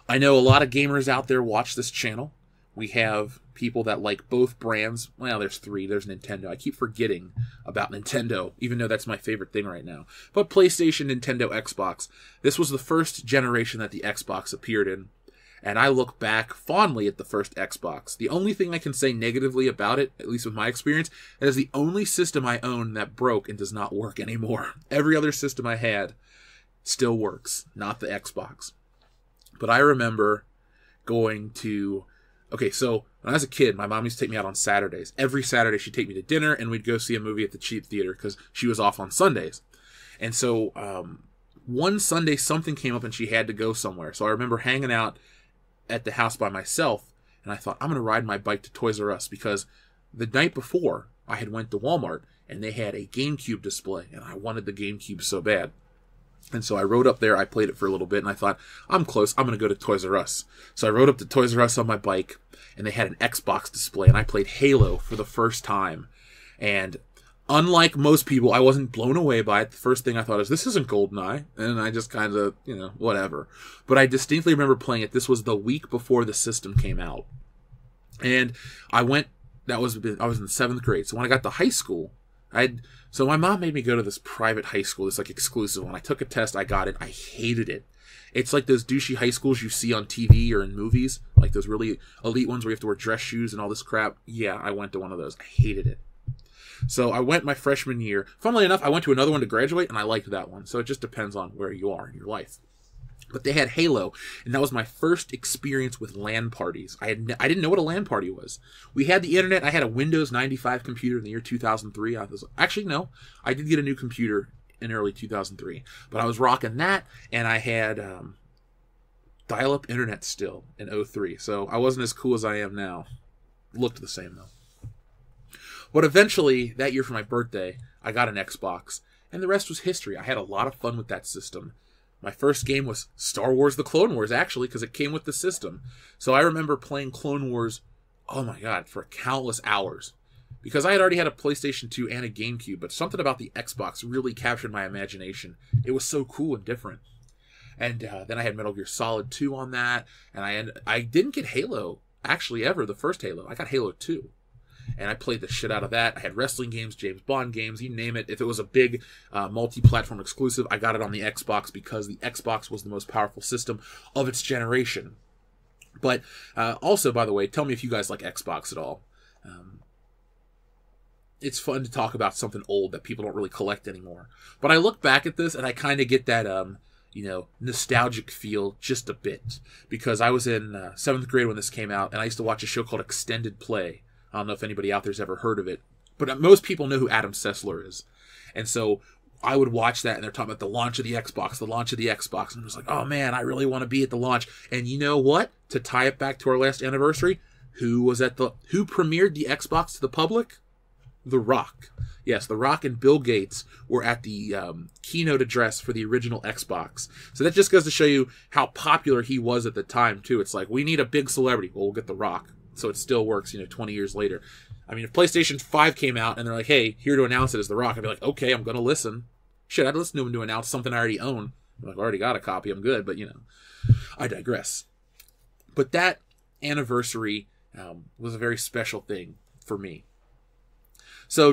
I know a lot of gamers out there watch this channel. We have people that like both brands. Well, there's 3. There's Nintendo. I keep forgetting about Nintendo, even though that's my favorite thing right now. But PlayStation, Nintendo, Xbox. This was the first generation that the Xbox appeared in. And I look back fondly at the first Xbox. The only thing I can say negatively about it, at least with my experience, it is the only system I own that broke and does not work anymore. Every other system I had still works, not the Xbox. But I remember going to... Okay, so when I was a kid, my mom used to take me out on Saturdays. Every Saturday she'd take me to dinner and we'd go see a movie at the cheap theater because she was off on Sundays. And so one Sunday something came up and she had to go somewhere. So I remember hanging out at the house by myself, and I thought, I'm going to ride my bike to Toys R Us, because the night before I had went to Walmart and they had a GameCube display, and I wanted the GameCube so bad. And so I rode up there, I played it for a little bit, and I thought, I'm close, I'm going to go to Toys R Us. So I rode up to Toys R Us on my bike, and they had an Xbox display, and I played Halo for the first time. And unlike most people, I wasn't blown away by it. The first thing I thought is, this isn't GoldenEye. And I just kind of, whatever. But I distinctly remember playing it. This was the week before the system came out. And I was in 7th grade. So when I got to high school, so my mom made me go to this private high school, this exclusive one. I took a test, I got it, I hated it. It's like those douchey high schools you see on TV or in movies, like those really elite ones where you have to wear dress shoes and all this crap. Yeah, I went to one of those. I hated it. So I went my freshman year. Funnily enough, I went to another one to graduate, and I liked that one. So it just depends on where you are in your life. But they had Halo, and that was my first experience with LAN parties. I didn't know what a LAN party was. We had the internet. I had a Windows 95 computer in the year 2003. Actually, no. I did get a new computer in early 2003. But I was rocking that, and I had dial-up internet still in 03. So I wasn't as cool as I am now. Looked the same, though. But eventually, that year for my birthday, I got an Xbox, and the rest was history. I had a lot of fun with that system. My first game was Star Wars The Clone Wars, actually, because it came with the system. So I remember playing Clone Wars, oh my god, for countless hours. Because I had already had a PlayStation 2 and a GameCube, but something about the Xbox really captured my imagination. It was so cool and different. And then I had Metal Gear Solid 2 on that, and I didn't get Halo, actually, ever, the first Halo. I got Halo 2. And I played the shit out of that. I had wrestling games, James Bond games, you name it. If it was a big multi-platform exclusive, I got it on the Xbox because the Xbox was the most powerful system of its generation. But also, by the way, tell me if you guys like Xbox at all. It's fun to talk about something old that people don't really collect anymore. But I look back at this and I kind of get that, nostalgic feel just a bit. Because I was in 7th grade when this came out, and I used to watch a show called Extended Play. I don't know if anybody out there's ever heard of it, but most people know who Adam Sessler is. And so I would watch that, and they're talking about the launch of the Xbox, and I was like, oh man, I really want to be at the launch. And you know what? To tie it back to our last anniversary, who premiered the Xbox to the public? The Rock. Yes, The Rock and Bill Gates were at the keynote address for the original Xbox. So that just goes to show you how popular he was at the time, too. It's like, we need a big celebrity. Well, we'll get The Rock. So it still works, 20 years later. I mean, if PlayStation 5 came out and they're like, hey, here to announce it is The Rock, I'd be like, okay, I'm going to listen. Shit, I'd listen to him to announce something I already own. I'm like, I already got a copy, I'm good, but, I digress. But that anniversary was a very special thing for me. So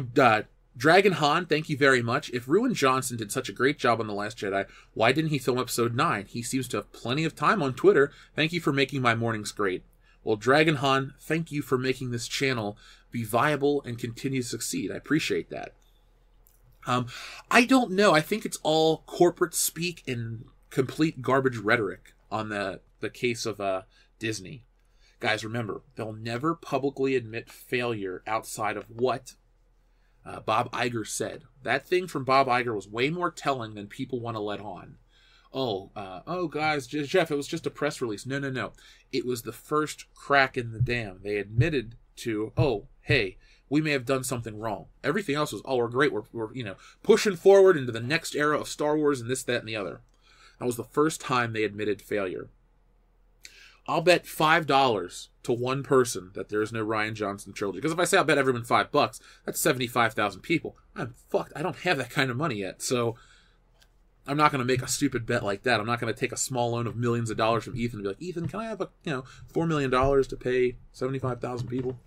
Dragon Han, thank you very much. If Ruin Johnson did such a great job on The Last Jedi, why didn't he film episode 9? He seems to have plenty of time on Twitter. Thank you for making my mornings great. Well, Dragon Han, thank you for making this channel be viable and continue to succeed. I appreciate that. I don't know. I think it's all corporate speak and complete garbage rhetoric on the case of Disney. Guys, remember, they'll never publicly admit failure outside of what Bob Iger said. That thing from Bob Iger was way more telling than people want to let on. Guys, Jeff, it was just a press release. No. It was the first crack in the dam. They admitted to, hey, we may have done something wrong. Everything else was, we're great. We're pushing forward into the next era of Star Wars and this, that, and the other. That was the first time they admitted failure. I'll bet $5 to one person that there is no Rian Johnson trilogy. Because if I say I'll bet everyone $5, that's 75,000 people. I'm fucked. I don't have that kind of money yet. So I'm not going to make a stupid bet like that. I'm not going to take a small loan of millions of dollars from Ethan and be like, Ethan, can I have $4 million to pay 75,000 people?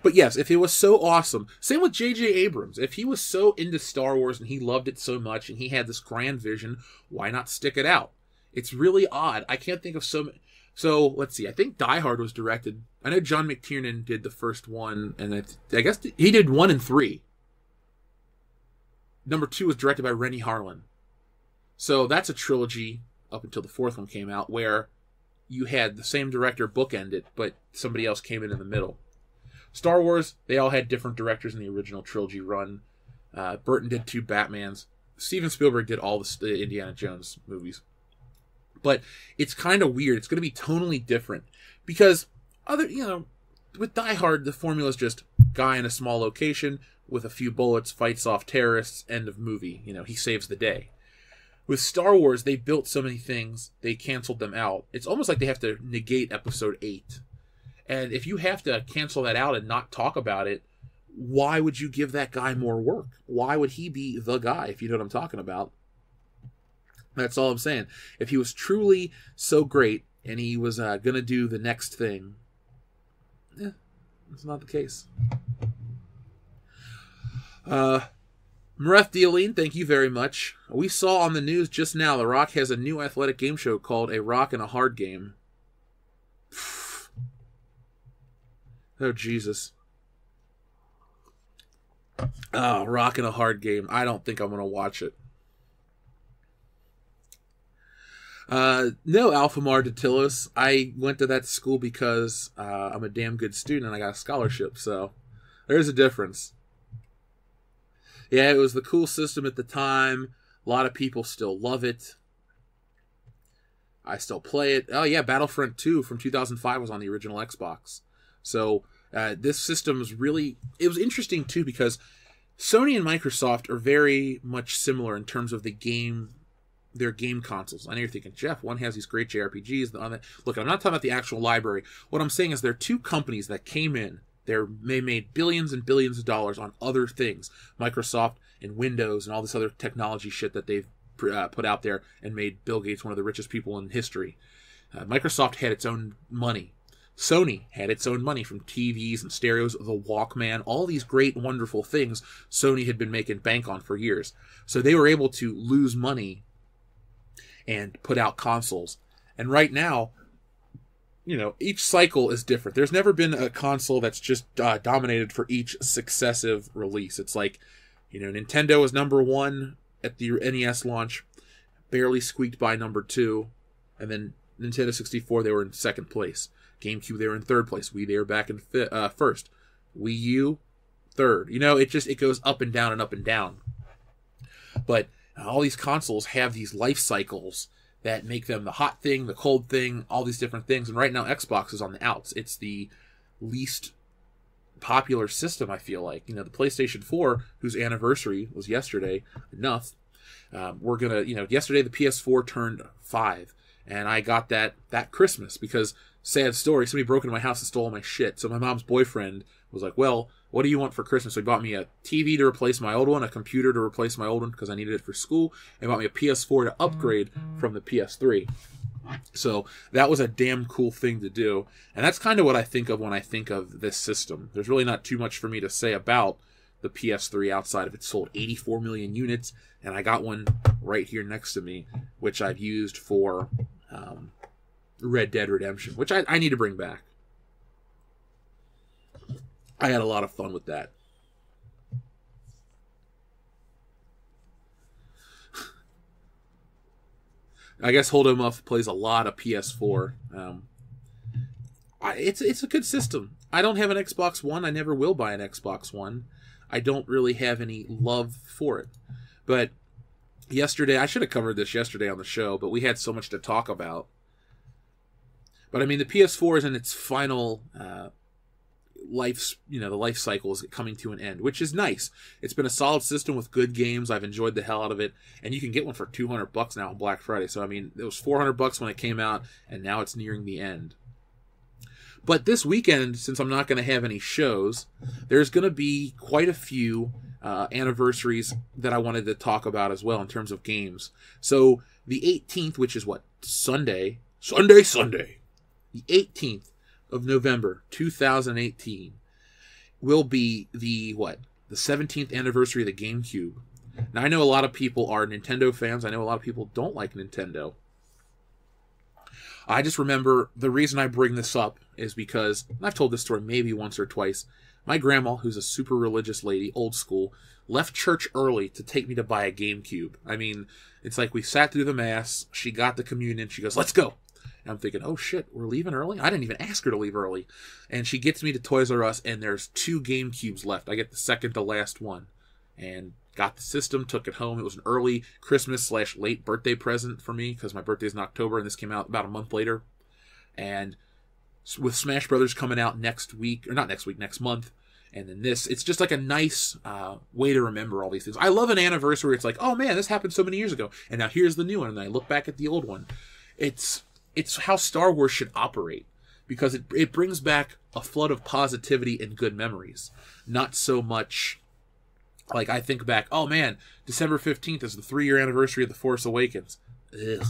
But yes, if it was so awesome, same with J.J. Abrams. If he was so into Star Wars and he loved it so much and he had this grand vision, why not stick it out? It's really odd. I can't think of so let's see. I think Die Hard was directed. I know John McTiernan did the first one, and I guess he did 1 and 3. Number 2 was directed by Rennie Harlan. So that's a trilogy up until the 4th one came out, where you had the same director bookend it, but somebody else came in the middle. Star Wars, they all had different directors in the original trilogy run. Burton did 2 Batmans. Steven Spielberg did all the Indiana Jones movies. But it's kind of weird. It's going to be tonally different. Because, with Die Hard, the formula is just guy in a small location with a few bullets, fights off terrorists, end of movie. He saves the day. With Star Wars, they built so many things, they canceled them out. It's almost like they have to negate Episode 8. And if you have to cancel that out and not talk about it, why would you give that guy more work? Why would he be the guy, if you know what I'm talking about? That's all I'm saying. If he was truly so great and he was going to do the next thing, that's not the case. Mareth Dealine, thank you very much. We saw on the news just now The Rock has a new athletic game show called A Rock and a Hard Game. Oh, Jesus. Rock and a Hard Game. I don't think I'm going to watch it. No, Alphamar Datilis. I went to that school because I'm a damn good student and I got a scholarship, so there's a difference. Yeah, it was the cool system at the time. A lot of people still love it. I still play it. Oh yeah, Battlefront 2 from 2005 was on the original Xbox. So this system was really... It was interesting too because Sony and Microsoft are very much similar in terms of their game consoles. I know you're thinking, Jeff, one has these great JRPGs, the other... Look, I'm not talking about the actual library. What I'm saying is there are two companies that came in. They made billions and billions of dollars on other things. Microsoft and Windows and all this other technology shit that they've put out there and made Bill Gates one of the richest people in history. Microsoft had its own money. Sony had its own money from TVs and stereos, the Walkman, all these great, wonderful things Sony had been making bank on for years. So they were able to lose money and put out consoles. And right now, each cycle is different. There's never been a console that's just dominated for each successive release. It's like, Nintendo was number 1 at the NES launch, barely squeaked by number 2, and then Nintendo 64, they were in second place. GameCube, they were in third place. Wii, they were back in first. Wii U, third. It goes up and down and up and down. But all these consoles have these life cycles that make them the hot thing, the cold thing, all these different things. And right now, Xbox is on the outs. It's the least popular system, I feel like. The PlayStation 4, whose anniversary was yesterday, yesterday the PS4 turned 5. And I got that Christmas because, sad story, somebody broke into my house and stole all my shit. So my mom's boyfriend was like, well, what do you want for Christmas? So he bought me a TV to replace my old one, a computer to replace my old one because I needed it for school, and bought me a PS4 to upgrade from the PS3. So that was a damn cool thing to do. And that's kind of what I think of when I think of this system. There's really not too much for me to say about the PS3 outside of it. Sold 84 million units, and I got one right here next to me, which I've used for Red Dead Redemption, which I need to bring back. I had a lot of fun with that. I guess Holdo Muff plays a lot of PS4. It's a good system. I don't have an Xbox One. I never will buy an Xbox One. I don't really have any love for it. But yesterday, I should have covered this yesterday on the show, but we had so much to talk about. But I mean, the PS4 is in its final the life cycle is coming to an end, which is nice. It's been a solid system with good games. I've enjoyed the hell out of it, and you can get one for $200 now on Black Friday. So I mean, it was $400 when it came out, and now it's nearing the end. But this weekend, since I'm not going to have any shows, there's going to be quite a few anniversaries that I wanted to talk about as well in terms of games. So the 18th, which is what? Sunday. The 18th of November 2018 will be the 17th anniversary of the GameCube. Now, I know a lot of people are Nintendo fans. I know a lot of people don't like Nintendo. I just remember the reason I bring this up is because I've told this story maybe once or twice. My grandma, who's a super religious lady, old school, left church early to take me to buy a GameCube. I mean, it's like we sat through the Mass, she got the communion, she goes, "Let's go." And I'm thinking, oh shit, we're leaving early? I didn't even ask her to leave early. And she gets me to Toys R Us, and there's 2 GameCubes left. I get the second to last one. And got the system, took it home. It was an early Christmas/late birthday present for me, because my birthday's in October, and this came out about a month later. And with Smash Brothers coming out next month, and then this, it's just like a nice way to remember all these things. I love an anniversary where it's like, oh man, this happened so many years ago, and now here's the new one, and I look back at the old one. It's how Star Wars should operate, because it brings back a flood of positivity and good memories. Not so much like I think back, oh man, December 15th is the 3-year anniversary of The Force Awakens. Ugh.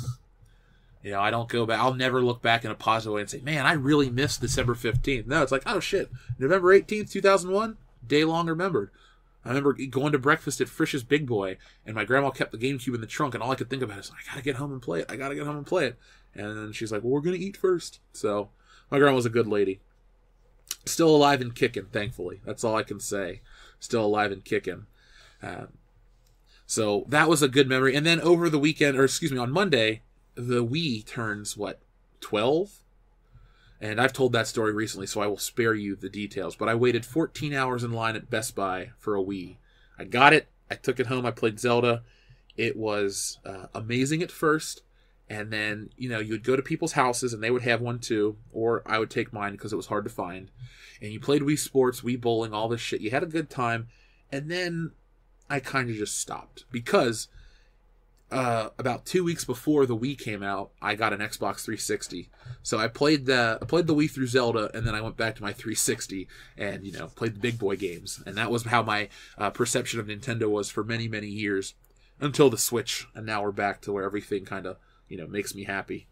You know, I don't go back. I'll never look back in a positive way and say, man, I really missed December 15th. No, it's like, oh shit, November 18th, 2001, day long remembered. I remember going to breakfast at Frisch's Big Boy, and my grandma kept the GameCube in the trunk, and all I could think about is, I gotta get home and play it. And then she's like, well, we're going to eat first. So my grandma was a good lady. Still alive and kicking, thankfully. That's all I can say. Still alive and kicking. So that was a good memory. And then over the weekend, on Monday, the Wii turns, 12? And I've told that story recently, so I will spare you the details. But I waited 14 hours in line at Best Buy for a Wii. I got it. I took it home. I played Zelda. It was amazing at first. And then, you would go to people's houses and they would have one too. Or I would take mine because it was hard to find. And you played Wii Sports, Wii Bowling, all this shit. You had a good time. And then I kind of just stopped. Because about 2 weeks before the Wii came out, I got an Xbox 360. So I played the Wii through Zelda, and then I went back to my 360 and, played the big boy games. And that was how my perception of Nintendo was for many, many years. Until the Switch. And now we're back to where everything kind of, makes me happy.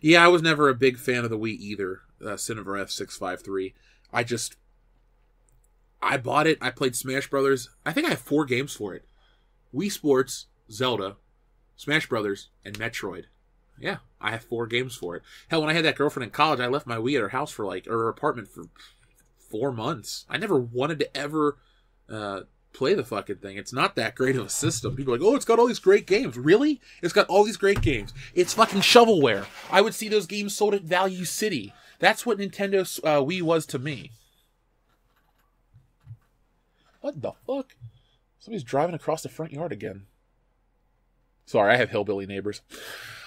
Yeah, I was never a big fan of the Wii either, Cinever F653. I bought it, I played Smash Brothers. I think I have 4 games for it. Wii Sports, Zelda, Smash Brothers, and Metroid. Yeah, I have 4 games for it. Hell, when I had that girlfriend in college, I left my Wii at her house or her apartment for 4 months. I never wanted to ever play the fucking thing. It's not that great of a system. People are like, oh, it's got all these great games. Really? It's got all these great games. It's fucking shovelware. I would see those games sold at Value City. That's what Nintendo's Wii was to me. What the fuck? Somebody's driving across the front yard again. Sorry, I have hillbilly neighbors.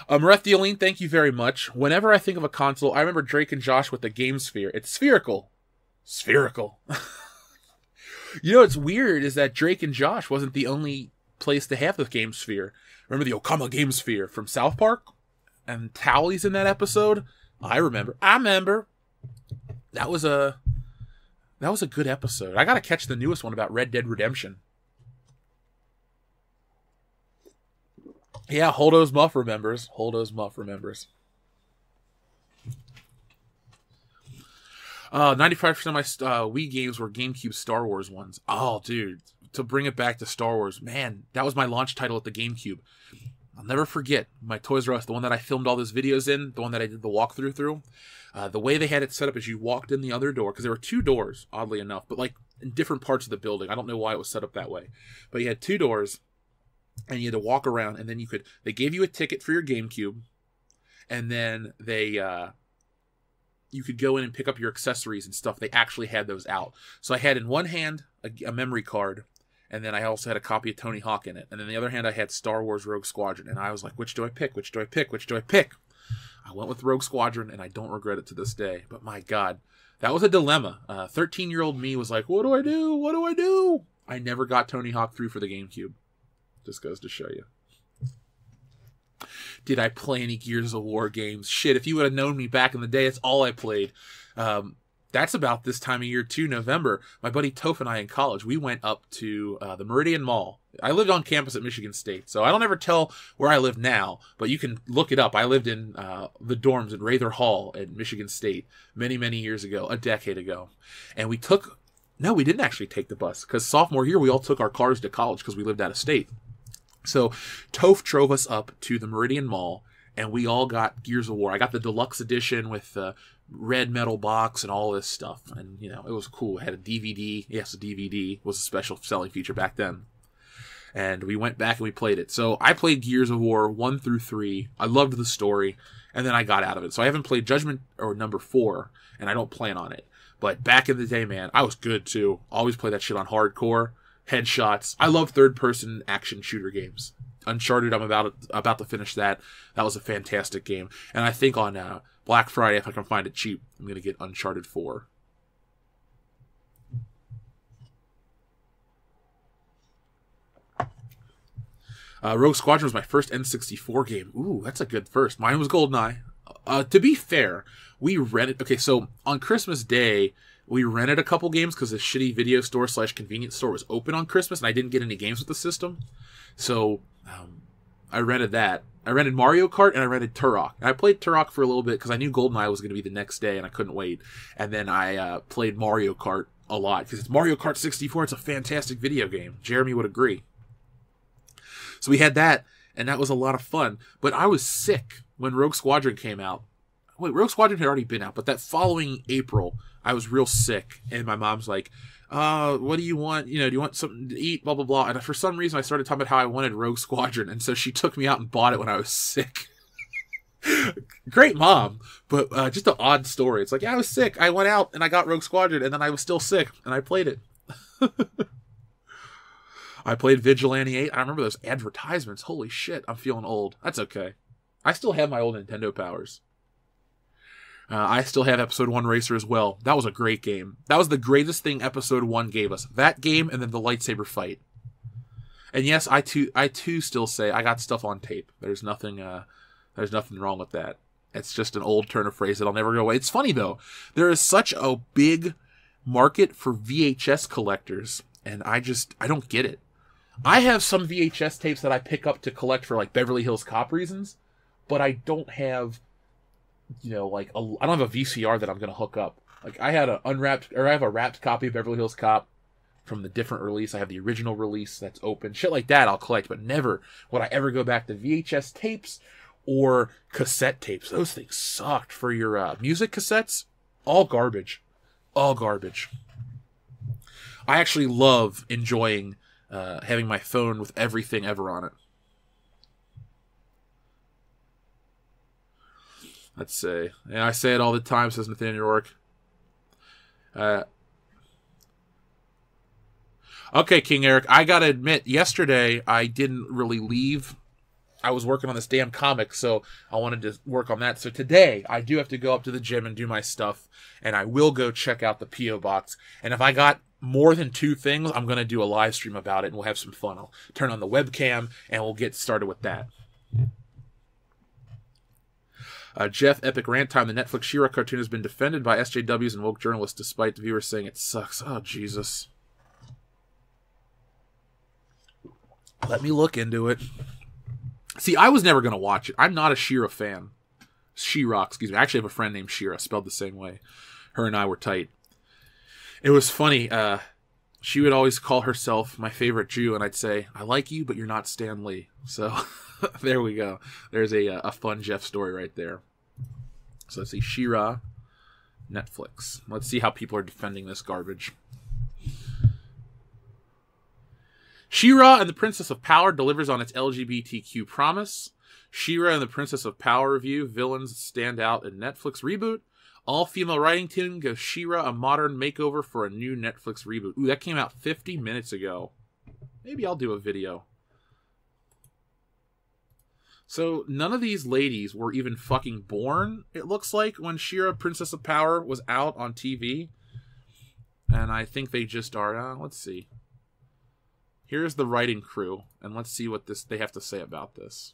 Rethiolene, thank you very much. Whenever I think of a console, I remember Drake and Josh with the Game Sphere. It's spherical. Spherical. What's weird is that Drake and Josh wasn't the only place to have the Game Sphere. Remember the Okama Game Sphere from South Park? And Towley's in that episode? I remember. That was a good episode. I gotta catch the newest one about Red Dead Redemption. Yeah, Holdo's Muff remembers. 95% of my Wii games were GameCube Star Wars ones. Oh, dude. To bring it back to Star Wars, man, that was my launch title at the GameCube. I'll never forget my Toys R Us, the one that I filmed all those videos in, the one that I did the walkthrough through. The way they had it set up is you walked in the other door, because there were 2 doors, oddly enough, but like in different parts of the building. I don't know why it was set up that way. But you had 2 doors, and you had to walk around, and then they gave you a ticket for your GameCube, and then you could go in and pick up your accessories and stuff. They actually had those out. So I had in one hand a memory card, and then I also had a copy of Tony Hawk in it. And in the other hand, I had Star Wars Rogue Squadron. And I was like, which do I pick? Which do I pick? Which do I pick? I went with Rogue Squadron, and I don't regret it to this day. But my God, that was a dilemma. 13-year-old me was like, what do I do? What do I do? I never got Tony Hawk 3 for the GameCube. Just goes to show you. Did I play any Gears of War games? Shit, if you would have known me back in the day, it's all I played. That's about this time of year too, November. My buddy Toph and I in college, we went up to the Meridian Mall. I lived on campus at Michigan State, so I don't ever tell where I live now, but you can look it up. I lived in the dorms in Rather Hall at Michigan State many, many years ago, a decade ago. And we didn't actually take the bus, because sophomore year we all took our cars to college because we lived out of state. So Toph drove us up to the Meridian Mall, and we all got Gears of War. I got the deluxe edition with the red metal box and all this stuff. And, it was cool. It had a DVD. Yes, a DVD was a special selling feature back then. And we went back and we played it. So I played Gears of War 1 through 3. I loved the story. And then I got out of it. So I haven't played Judgment or number 4, and I don't plan on it. But back in the day, man, I was good too. Always play that shit on hardcore. Headshots. I love third-person action shooter games. Uncharted, I'm about to finish that. That was a fantastic game. And I think on Black Friday, if I can find it cheap, I'm going to get Uncharted 4. Rogue Squadron was my first N64 game. Ooh, that's a good first. Mine was GoldenEye. To be fair, we rented... Okay, so on Christmas Day, we rented a couple games because the shitty video store / convenience store was open on Christmas, and I didn't get any games with the system. So I rented that. I rented Mario Kart, and I rented Turok. And I played Turok for a little bit because I knew GoldenEye was going to be the next day, and I couldn't wait. And then I played Mario Kart a lot because it's Mario Kart 64. It's a fantastic video game. Jeremy would agree. So we had that, and that was a lot of fun. But I was sick when Rogue Squadron came out. Wait, Rogue Squadron had already been out, but that following April, I was real sick, and my mom's like, what do you want? Do you want something to eat? Blah, blah, blah. And for some reason, I started talking about how I wanted Rogue Squadron, and so she took me out and bought it when I was sick. Great mom, but just an odd story. It's like, yeah, I was sick. I went out, and I got Rogue Squadron, and then I was still sick, and I played it. I played Vigilante 8. I remember those advertisements. Holy shit, I'm feeling old. That's okay. I still have my old Nintendo powers. I still have Episode 1 Racer as well. That was a great game. That was the greatest thing Episode 1 gave us. That game and then the lightsaber fight. And yes, I too still say I got stuff on tape. There's nothing wrong with that. It's just an old turn of phrase that'll never go away. It's funny though. There is such a big market for VHS collectors, and I don't get it. I have some VHS tapes that I pick up to collect for like Beverly Hills Cop reasons, but I don't have, I don't have a VCR that I'm going to hook up. Like I have a wrapped copy of Beverly Hills Cop from the different release. I have the original release that's open. Shit like that I'll collect, but never would I ever go back to VHS tapes or cassette tapes. Those things sucked for your music cassettes. All garbage. All garbage. I actually love enjoying having my phone with everything ever on it. Let's see. Yeah, I say it all the time, says Nathaniel Rourke. Okay, King Eric, I gotta admit, yesterday I didn't really leave. I was working on this damn comic, so I wanted to work on that. So today, I do have to go up to the gym and do my stuff, and I will go check out the P.O. Box. And if I got more than 2 things, I'm going to do a live stream about it, and we'll have some fun. I'll turn on the webcam, and we'll get started with that. Jeff, Epic Rant Time. The Netflix She-Ra cartoon has been defended by SJWs and woke journalists, despite the viewers saying it sucks. Oh, Jesus. Let me look into it. See, I was never going to watch it. I'm not a She-Ra fan. She-Ra, excuse me. I actually have a friend named She-Ra, spelled the same way. Her and I were tight. It was funny. She would always call herself my favorite Jew, and I'd say, I like you, but you're not Stan Lee. So there we go. There's a fun Jeff story right there. So let's see, She-Ra, Netflix. Let's see how people are defending this garbage. She-Ra and the Princess of Power delivers on its LGBTQ promise. She-Ra and the Princess of Power review. Villains stand out in Netflix reboot. All-female writing team gives She-Ra a modern makeover for a new Netflix reboot. Ooh, that came out 50 minutes ago. Maybe I'll do a video. So, none of these ladies were even fucking born, it looks like, when She-Ra, Princess of Power was out on TV. And I think they just are. Let's see. Here's the writing crew, and let's see what they have to say about this.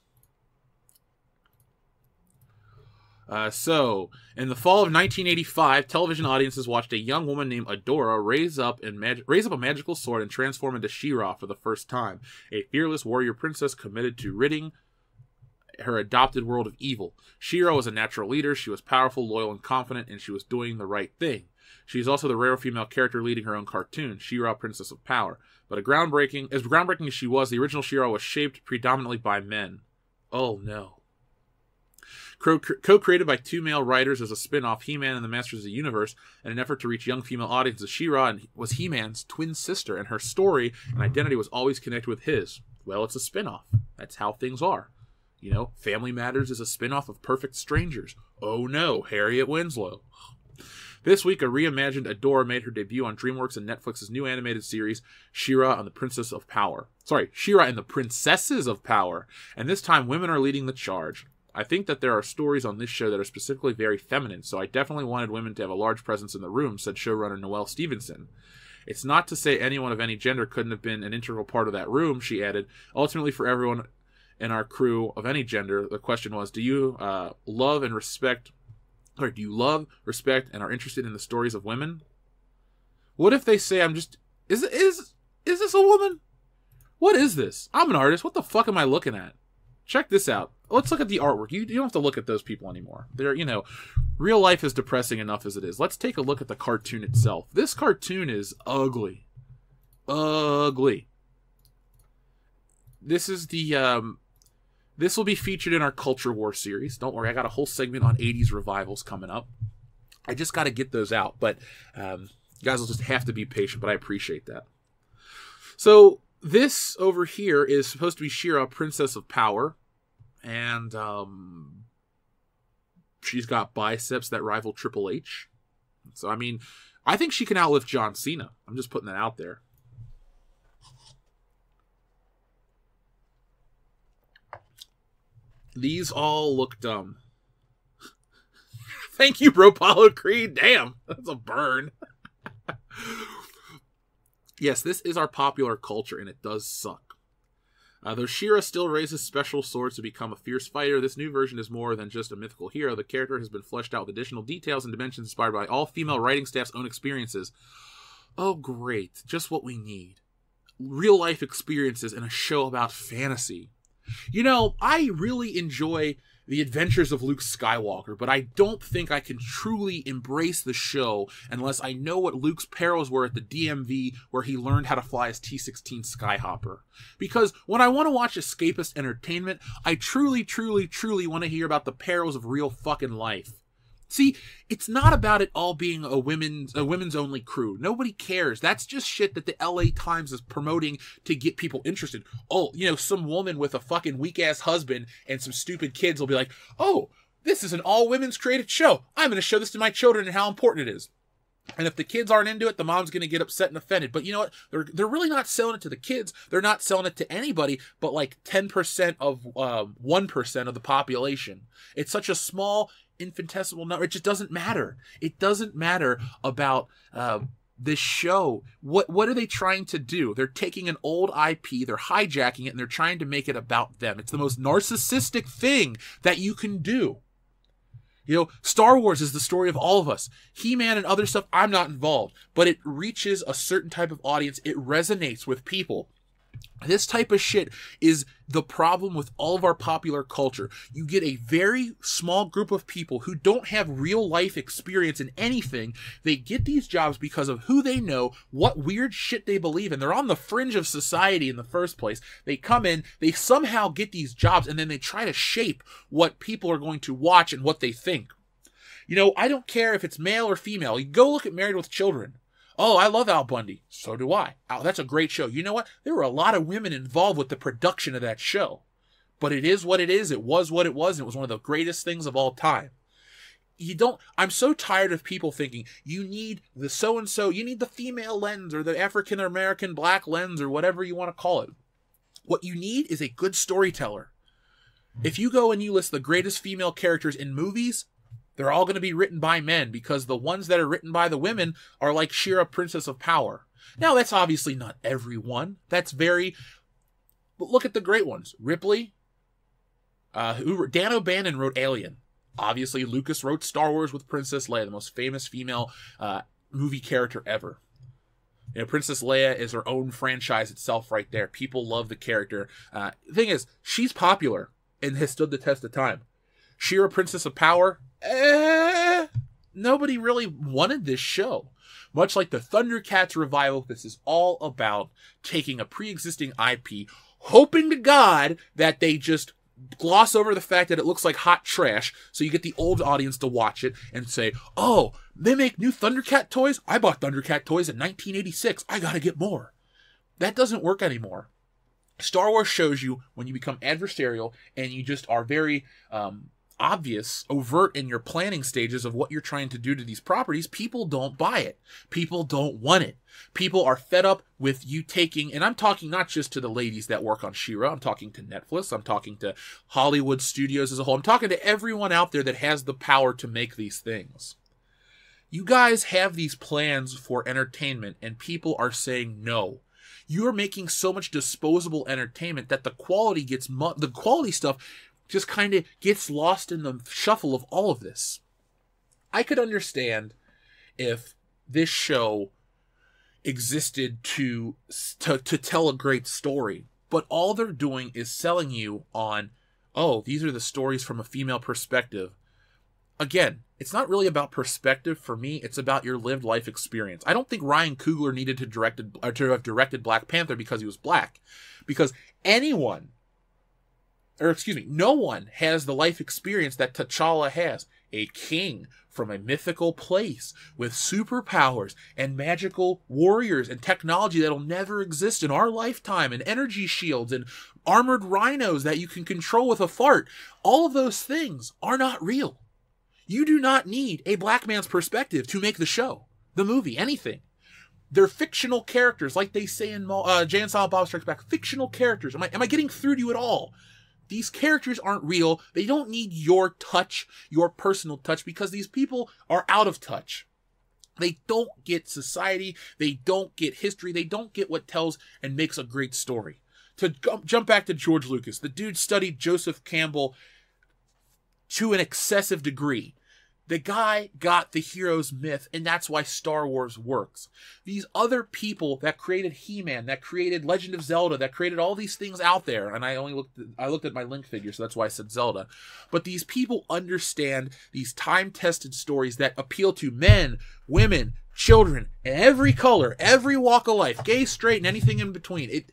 So, in the fall of 1985, television audiences watched a young woman named Adora raise up a magical sword and transform into She-Ra for the first time, a fearless warrior princess committed to ridding her adopted world of evil. She-Ra was a natural leader. She was powerful, loyal, and confident, and she was doing the right thing. She is also the rare female character leading her own cartoon, She-Ra, Princess of Power. But as groundbreaking as she was, the original She-Ra was shaped predominantly by men. Oh no. Co-created by two male writers as a spin-off, He-Man and the Masters of the Universe, in an effort to reach young female audiences, She-Ra was He-Man's twin sister, and her story and identity was always connected with his. Well, it's a spin-off. That's how things are. You know, Family Matters is a spin-off of Perfect Strangers. Oh no, Harriet Winslow. This week, a reimagined Adora made her debut on DreamWorks and Netflix's new animated series, She-Ra and the Princess of Power. She-Ra and the Princesses of Power. And this time, women are leading the charge. I think that there are stories on this show that are specifically very feminine, so I definitely wanted women to have a large presence in the room, said showrunner Noelle Stevenson. It's not to say anyone of any gender couldn't have been an integral part of that room, she added. Ultimately, for everyone in our crew of any gender, the question was, do you love, respect, and are interested in the stories of women? What if they say I'm just... Is this a woman? What is this? I'm an artist. What the fuck am I looking at? Check this out. Let's look at the artwork. You don't have to look at those people anymore. They're, real life is depressing enough as it is. Let's take a look at the cartoon itself. This cartoon is ugly. Ugly. This is the, this will be featured in our Culture War series. Don't worry, I got a whole segment on 80s revivals coming up. I just got to get those out, but you guys will just have to be patient, but I appreciate that. So, this over here is supposed to be She-Ra, Princess of Power. And she's got biceps that rival Triple H. So, I mean, I think she can outlift John Cena. I'm just putting that out there. These all look dumb. Thank you, Bro Paulo Creed. Damn, that's a burn. Yes, this is our popular culture, and it does suck. Though She-Ra still raises special swords to become a fierce fighter, this new version is more than just a mythical hero. The character has been fleshed out with additional details and dimensions inspired by all female writing staff's own experiences. Oh, great. Just what we need. Real-life experiences in a show about fantasy. I really enjoy the adventures of Luke Skywalker, but I don't think I can truly embrace the show unless I know what Luke's perils were at the DMV where he learned how to fly his T-16 Skyhopper. Because when I want to watch escapist entertainment, I truly, truly, truly want to hear about the perils of real fucking life. See, it's not about it all being a women's only crew. Nobody cares. That's just shit that the LA Times is promoting to get people interested. Oh, some woman with a fucking weak-ass husband and some stupid kids will be like, oh, this is an all-women's created show. I'm going to show this to my children and how important it is. And if the kids aren't into it, the mom's going to get upset and offended. But you know what? They're really not selling it to the kids. They're not selling it to anybody but like 10% of 1% of the population. It's such a small, infinitesimal number. It just doesn't matter. It doesn't matter about this show. What are they trying to do? They're taking an old IP, they're hijacking it, and they're trying to make it about them. It's the most narcissistic thing that you can do. Star Wars is the story of all of us. He-Man and other stuff, I'm not involved. But it reaches a certain type of audience. It resonates with people. This type of shit is the problem with all of our popular culture. You get a very small group of people who don't have real life experience in anything. They get these jobs because of who they know, what weird shit they believe in. They're on the fringe of society in the first place. They come in, they somehow get these jobs, and then they try to shape what people are going to watch and what they think. You know, I don't care if it's male or female. You go look at Married with Children. Oh, I love Al Bundy. So do I. Oh, that's a great show. You know what? There were a lot of women involved with the production of that show. But it is what it is. It was what it was. And it was one of the greatest things of all time. I'm so tired of people thinking you need the so-and-so, you need the female lens or the African-American black lens or whatever you want to call it. What you need is a good storyteller. If you go and you list the greatest female characters in movies, they're all going to be written by men, because the ones that are written by the women are like She-Ra, Princess of Power. Now, that's obviously not everyone. But look at the great ones. Ripley, Dan O'Bannon wrote Alien. Obviously, Lucas wrote Star Wars with Princess Leia, the most famous female movie character ever. You know, Princess Leia is her own franchise itself right there. People love the character. The thing is, she's popular and has stood the test of time. She-Ra, Princess of Power, nobody really wanted this show. Much like the Thundercats revival, this is all about taking a pre-existing IP, hoping to God that they just gloss over the fact that it looks like hot trash, so you get the old audience to watch it and say, oh, they make new Thundercat toys? I bought Thundercat toys in 1986. I gotta get more. That doesn't work anymore. Star Wars shows you when you become adversarial and you just are very overt in your planning stages of what you're trying to do to these properties, people don't buy it. People don't want it. People are fed up with you taking, and I'm talking not just to the ladies that work on She-Ra, I'm talking to Netflix, I'm talking to Hollywood studios as a whole, I'm talking to everyone out there that has the power to make these things. You guys have these plans for entertainment, and people are saying no. You're making so much disposable entertainment that the quality stuff just kind of gets lost in the shuffle of all of this. I could understand if this show existed to tell a great story, but all they're doing is selling you on, oh, these are the stories from a female perspective. Again, it's not really about perspective for me. It's about your lived life experience. I don't think Ryan Coogler needed to have directed Black Panther because he was black, because no one has the life experience that T'Challa has. A king from a mythical place with superpowers and magical warriors and technology that'll never exist in our lifetime, and energy shields and armored rhinos that you can control with a fart. All of those things are not real. You do not need a black man's perspective to make the show, the movie, anything. They're fictional characters, like they say in Jay and Silent Bob Strikes Back. Fictional characters. Am I getting through to you at all? These characters aren't real. They don't need your touch, your personal touch, because these people are out of touch. They don't get society. They don't get history. They don't get what tells and makes a great story. To jump back to George Lucas, the dude studied Joseph Campbell to an excessive degree. The guy got the hero's myth, and that's why Star Wars works. These other people that created He-Man, that created Legend of Zelda, that created all these things out there, and I looked at my Link figure, so that's why I said Zelda. But these people understand these time-tested stories that appeal to men, women, children, every color, every walk of life, gay, straight, and anything in between.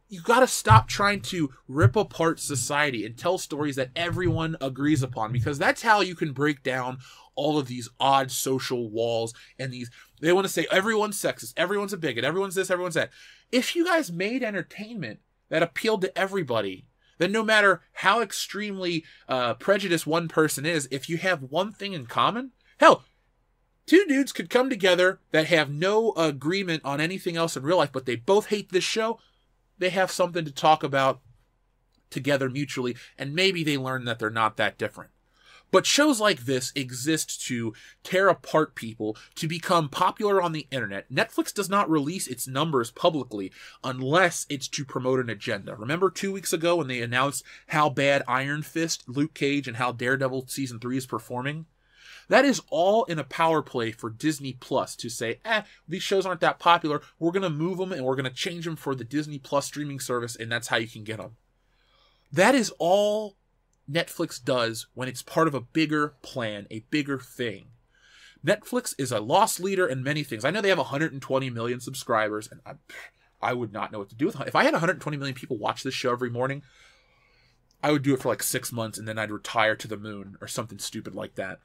You gotta stop trying to rip apart society and tell stories that everyone agrees upon, because that's how you can break down all of these odd social walls and they want to say everyone's sexist, everyone's a bigot, everyone's this, everyone's that. If you guys made entertainment that appealed to everybody, then no matter how extremely prejudiced one person is, if you have one thing in common, hell, two dudes could come together that have no agreement on anything else in real life, but they both hate this show. They have something to talk about together mutually, and maybe they learn that they're not that different. But shows like this exist to tear apart people, to become popular on the internet. Netflix does not release its numbers publicly unless it's to promote an agenda. Remember 2 weeks ago when they announced how bad Iron Fist, Luke Cage, and how Daredevil Season 3 is performing? That is all in a power play for Disney Plus to say, these shows aren't that popular. We're going to move them and we're going to change them for the Disney Plus streaming service, and that's how you can get them. That is all Netflix does when it's part of a bigger plan, a bigger thing. Netflix is a loss leader in many things. I know they have 120 million subscribers, and I would not know what to do with it. If I had 120 million people watch this show every morning, I would do it for like 6 months, and then I'd retire to the moon or something stupid like that.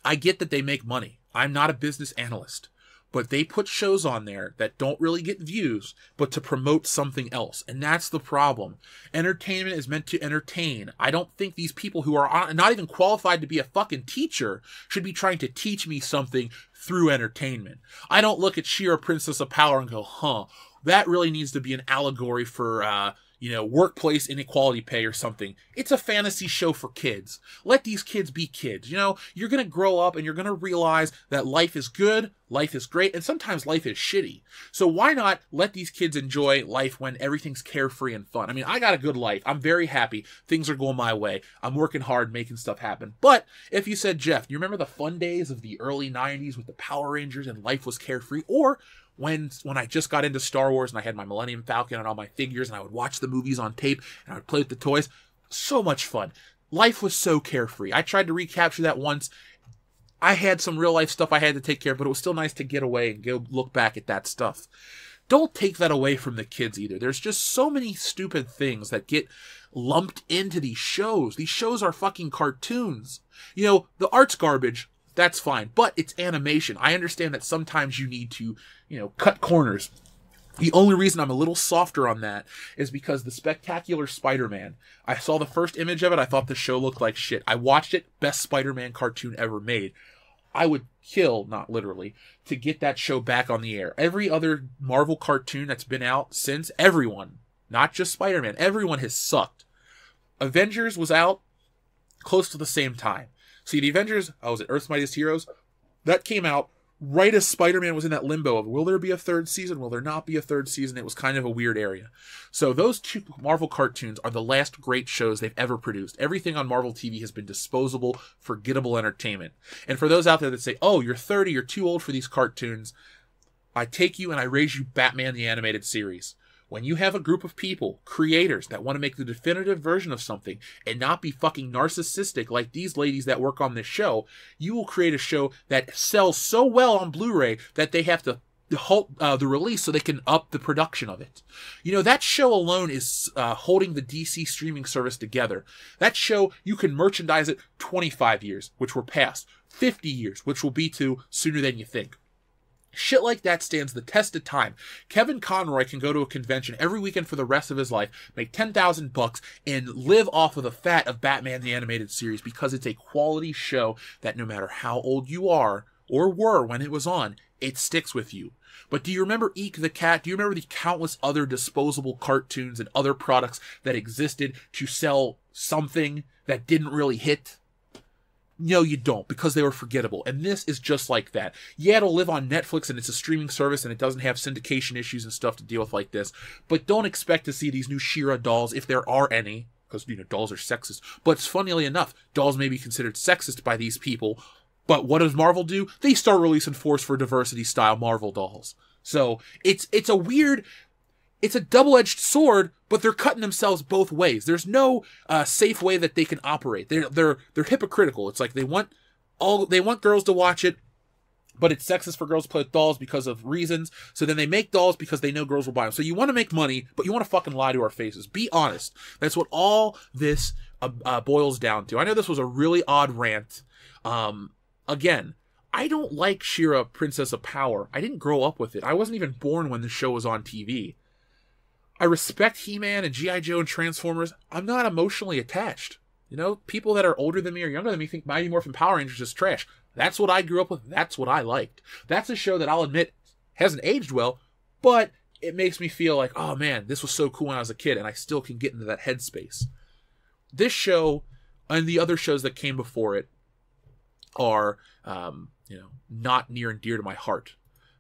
I get that they make money. I'm not a business analyst. But they put shows on there that don't really get views, but to promote something else. And that's the problem. Entertainment is meant to entertain. I don't think these people who are not even qualified to be a fucking teacher should be trying to teach me something through entertainment. I don't look at She-Ra, Princess of Power and go, that really needs to be an allegory for, workplace inequality pay or something. It's a fantasy show for kids. Let these kids be kids. You're going to grow up and you're going to realize that life is good, life is great, and sometimes life is shitty. So why not let these kids enjoy life when everything's carefree and fun? I mean, I got a good life. I'm very happy. Things are going my way. I'm working hard, making stuff happen. But if you said, Jeff, do you remember the fun days of the early 90s with the Power Rangers and life was carefree? Or when I just got into Star Wars and I had my Millennium Falcon and all my figures and I would watch the movies on tape and I would play with the toys. So much fun. Life was so carefree. I tried to recapture that once. I had some real life stuff I had to take care of, but it was still nice to get away and go look back at that stuff. Don't take that away from the kids either. There's just so many stupid things that get lumped into these shows. These shows are fucking cartoons. The art's garbage. That's fine, but it's animation. I understand that sometimes you need to, cut corners. The only reason I'm a little softer on that is because the Spectacular Spider-Man, I saw the first image of it, I thought the show looked like shit. I watched it, best Spider-Man cartoon ever made. I would kill, not literally, to get that show back on the air. Every other Marvel cartoon that's been out since, everyone, not just Spider-Man, everyone has sucked. Avengers was out close to the same time. See, the Avengers, was it Earth's Mightiest Heroes? That came out right as Spider-Man was in that limbo of, will there be a third season? Will there not be a third season? It was kind of a weird area. So those two Marvel cartoons are the last great shows they've ever produced. Everything on Marvel TV has been disposable, forgettable entertainment. And for those out there that say, you're 30, you're too old for these cartoons, I take you and I raise you Batman the Animated Series. When you have a group of people, creators, that want to make the definitive version of something and not be fucking narcissistic like these ladies that work on this show, you will create a show that sells so well on Blu-ray that they have to halt the release so they can up the production of it. That show alone is holding the DC streaming service together. That show, you can merchandise it 25 years, which we're past, 50 years, which will be to sooner than you think. Shit like that stands the test of time. Kevin Conroy can go to a convention every weekend for the rest of his life, make $10,000 and live off of the fat of Batman the Animated Series because it's a quality show that no matter how old you are or were when it was on, it sticks with you. But do you remember Eek the Cat? Do you remember the countless other disposable cartoons and other products that existed to sell something that didn't really hit? No, you don't, because they were forgettable. And this is just like that. Yeah, it'll live on Netflix and it's a streaming service and it doesn't have syndication issues and stuff to deal with like this. But don't expect to see these new She-Ra dolls, if there are any, because, dolls are sexist. But funnily enough, dolls may be considered sexist by these people. But what does Marvel do? They start releasing Force for Diversity style Marvel dolls. So it's a weird... It's a double-edged sword, but they're cutting themselves both ways. There's no safe way that they can operate. They're hypocritical. It's like they want girls to watch it, but it's sexist for girls to play with dolls because of reasons. So then they make dolls because they know girls will buy them. So you want to make money, but you want to fucking lie to our faces. Be honest. That's what all this boils down to. I know this was a really odd rant. Again, I don't like She-Ra, Princess of Power. I didn't grow up with it. I wasn't even born when the show was on TV. I respect He-Man and G.I. Joe and Transformers. I'm not emotionally attached. People that are older than me or younger than me think Mighty Morphin Power Rangers is trash. That's what I grew up with. That's what I liked. That's a show that I'll admit hasn't aged well, but it makes me feel like, oh man, this was so cool when I was a kid, and I still can get into that headspace. This show and the other shows that came before it are, not near and dear to my heart.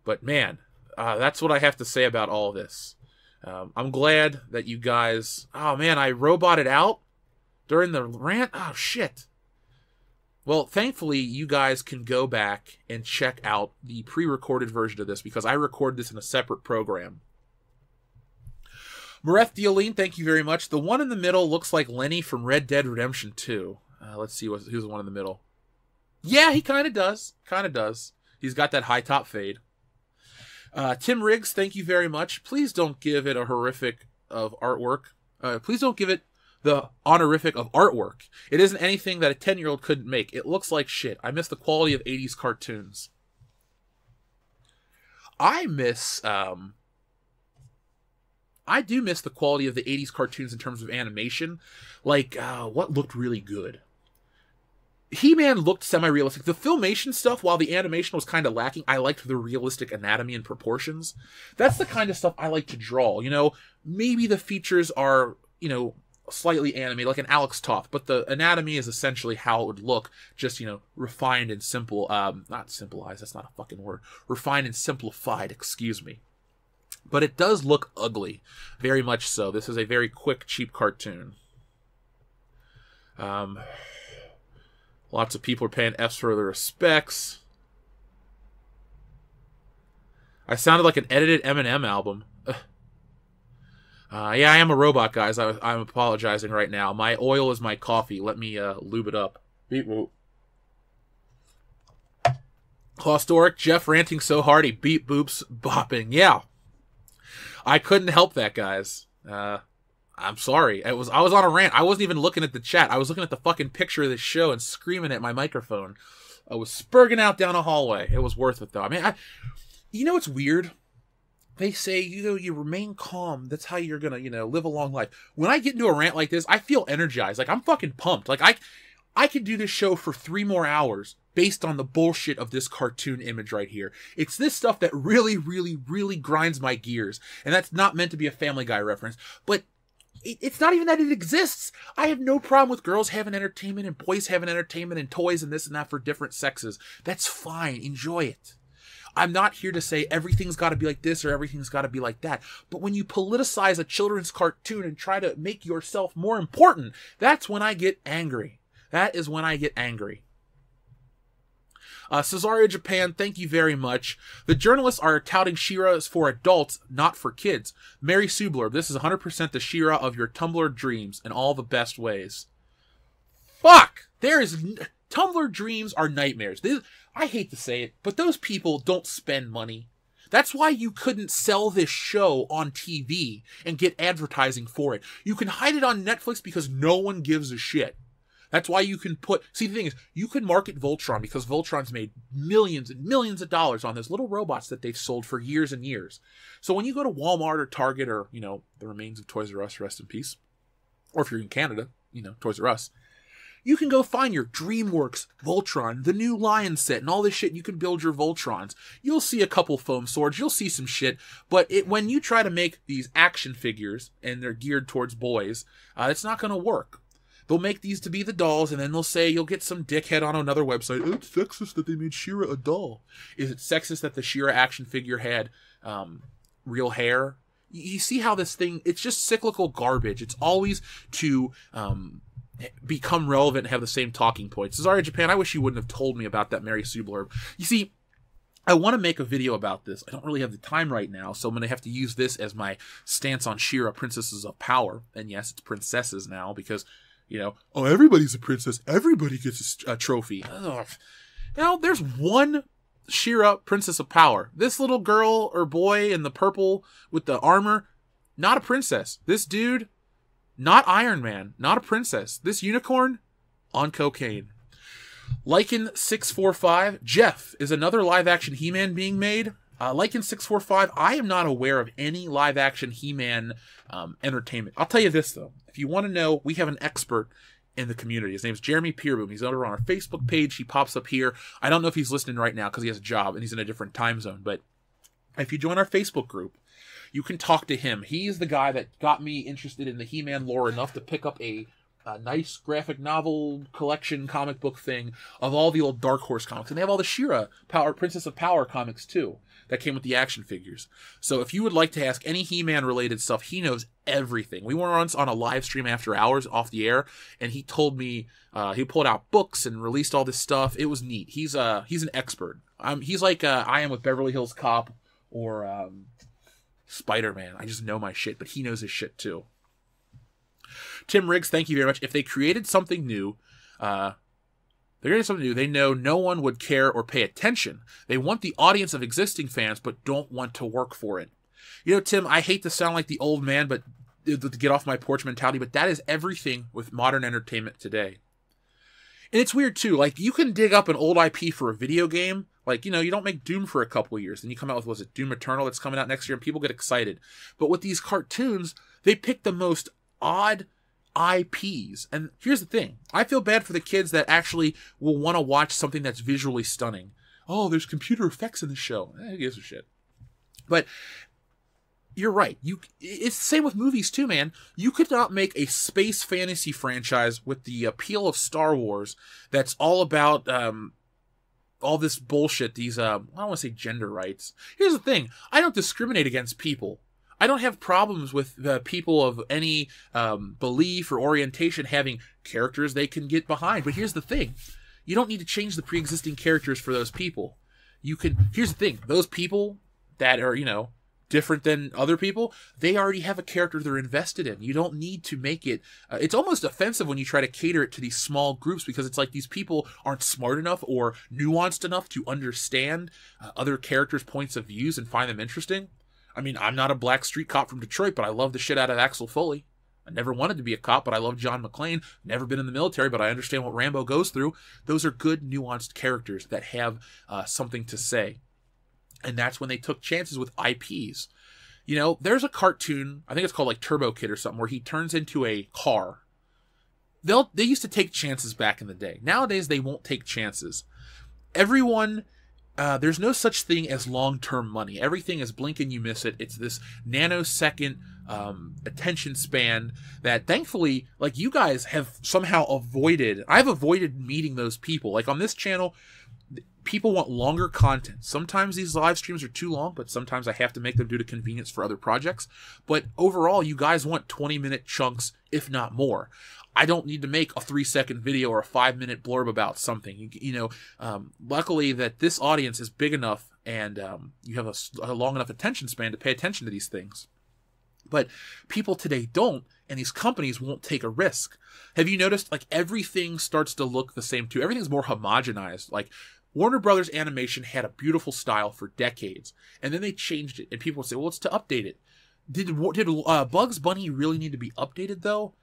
But man, that's what I have to say about all this. I'm glad that you guys... Oh, man, I roboted out during the rant? Oh, shit. Well, thankfully, you guys can go back and check out the pre-recorded version of this because I recorded this in a separate program. Mareth Dioline, thank you very much. The one in the middle looks like Lenny from Red Dead Redemption 2. Let's see who's the one in the middle. Yeah, he kind of does. Kind of does. He's got that high top fade. Tim Riggs, thank you very much. Please don't give it a horrific of artwork. Please don't give it the honorific of artwork. It isn't anything that a 10-year-old couldn't make. It looks like shit. I miss the quality of 80s cartoons. I do miss the quality of the 80s cartoons in terms of animation. Like, what looked really good? He-Man looked semi-realistic. The Filmation stuff, while the animation was kind of lacking, I liked the realistic anatomy and proportions. That's the kind of stuff I like to draw. You know, maybe the features are, you know, slightly animated, like an Alex Toth, but the anatomy is essentially how it would look, just, you know, refined and simple, not simplified, that's not a fucking word, refined and simplified, excuse me. But it does look ugly, very much so. This is a very quick, cheap cartoon. Lots of people are paying F's for their respects. I sounded like an edited Eminem album. Yeah, I am a robot, guys. I'm apologizing right now. My oil is my coffee. Let me lube it up. Beep boop. Claustoric, Jeff ranting so hard he beep boops bopping. Yeah. I couldn't help that, guys. I'm sorry. I was on a rant. I wasn't even looking at the chat. I was looking at the fucking picture of this show and screaming at my microphone. I was spurging out down a hallway. It was worth it, though. I mean, you know what's weird? They say, you know, you remain calm. That's how you're gonna, you know, live a long life. When I get into a rant like this, I feel energized. Like, I'm fucking pumped. Like, I could do this show for 3 more hours based on the bullshit of this cartoon image right here. It's this stuff that really, really, really grinds my gears. And that's not meant to be a Family Guy reference. But it's not even that it exists. I have no problem with girls having entertainment and boys having entertainment and toys and this and that for different sexes. That's fine. Enjoy it. I'm not here to say everything's got to be like this or everything's got to be like that. But when you politicize a children's cartoon and try to make yourself more important, that's when I get angry. That is when I get angry. Cesario Japan, thank you very much. The journalists are touting She-Ra as for adults, not for kids. Mary Subler, this is 100% the She-Ra of your Tumblr dreams in all the best ways. Fuck! Tumblr dreams are nightmares. I hate to say it, but those people don't spend money. That's why you couldn't sell this show on TV and get advertising for it. You can hide it on Netflix because no one gives a shit. That's why you can see, the thing is, you can market Voltron because Voltron's made millions and millions of dollars on those little robots that they've sold for years and years. So when you go to Walmart or Target or, you know, the remains of Toys R Us, rest in peace, or if you're in Canada, you know, Toys R Us, you can go find your DreamWorks Voltron, the new Lion set, and all this shit. You can build your Voltrons. You'll see a couple foam swords. You'll see some shit. But when you try to make these action figures, and they're geared towards boys, it's not going to work. They'll make these to be the dolls, and then they'll say, you'll get some dickhead on another website, oh, it's sexist that they made She-Ra a doll. Is it sexist that the She-Ra action figure had real hair? You see how this thing, it's just cyclical garbage. It's always to become relevant and have the same talking points. Cesario Japan, I wish you wouldn't have told me about that Mary Sue blurb. You see, I want to make a video about this. I don't really have the time right now, so I'm going to have to use this as my stance on She-Ra Princesses of Power. And yes, it's princesses now because, you know, oh, everybody's a princess. Everybody gets a trophy. Ugh. Now, there's one She-Ra Princess of Power. This little girl or boy in the purple with the armor, not a princess. This dude, not Iron Man, not a princess. This unicorn, on cocaine. Lycan645, Jeff, is another live-action He-Man being made? Lycan645, I am not aware of any live-action He-Man entertainment. I'll tell you this, though. If you want to know, we have an expert in the community. His name's Jeremy Peerboom. He's over on our Facebook page. He pops up here. I don't know if he's listening right now because he has a job and he's in a different time zone, but if you join our Facebook group, you can talk to him. He's the guy that got me interested in the He-Man lore enough to pick up a nice graphic novel collection comic book thing of all the old Dark Horse comics. And they have all the She-Ra, Princess of Power comics too, that came with the action figures. So if you would like to ask any He-Man related stuff, he knows everything. We were once on a live stream after hours off the air, and he told me he pulled out books and released all this stuff. It was neat. He's an expert. He's like I am with Beverly Hills Cop or Spider-Man. I just know my shit, but he knows his shit too. Tim Riggs, thank you very much. If they created something new, they know no one would care or pay attention. They want the audience of existing fans, but don't want to work for it. You know, Tim, I hate to sound like the old man, but to get off my porch mentality, but that is everything with modern entertainment today. And it's weird too. Like, you can dig up an old IP for a video game. Like, you know, you don't make Doom for a couple of years, then you come out with, was it Doom Eternal that's coming out next year, and people get excited. But with these cartoons, they pick the most odd IPs. And here's the thing. I feel bad for the kids that actually will want to watch something that's visually stunning. Oh, there's computer effects in the show. Who gives a shit? But you're right. It's the same with movies too, man. You could not make a space fantasy franchise with the appeal of Star Wars that's all about all this bullshit, these, I don't want to say gender rights. Here's the thing. I don't discriminate against people. I don't have problems with people of any belief or orientation having characters they can get behind. But here's the thing. You don't need to change the pre-existing characters for those people. Here's the thing. Those people that are, you know, different than other people, they already have a character they're invested in. You don't need to make it... it's almost offensive when you try to cater it to these small groups, because it's like these people aren't smart enough or nuanced enough to understand other characters' points of views and find them interesting. I mean, I'm not a black street cop from Detroit, but I love the shit out of Axel Foley. I never wanted to be a cop, but I love John McClane. Never been in the military, but I understand what Rambo goes through. Those are good, nuanced characters that have something to say. And that's when they took chances with IPs. You know, there's a cartoon, I think it's called like Turbo Kid or something, where he turns into a car. They used to take chances back in the day. Nowadays, they won't take chances. Everyone... there's no such thing as long-term money. Everything is blink and you miss it. It's this nanosecond attention span that thankfully, like, you guys have somehow avoided. I've avoided meeting those people. Like, on this channel, people want longer content. Sometimes these live streams are too long, but sometimes I have to make them due to convenience for other projects. But overall, you guys want 20-minute chunks, if not more. I don't need to make a 3-second video or a 5-minute blurb about something. Luckily that this audience is big enough and you have a long enough attention span to pay attention to these things. But people today don't, and these companies won't take a risk. Have you noticed, like, everything starts to look the same too? Everything's more homogenized. Like, Warner Brothers Animation had a beautiful style for decades, and then they changed it, and people would say, well, it's to update it. Did Bugs Bunny really need to be updated, though?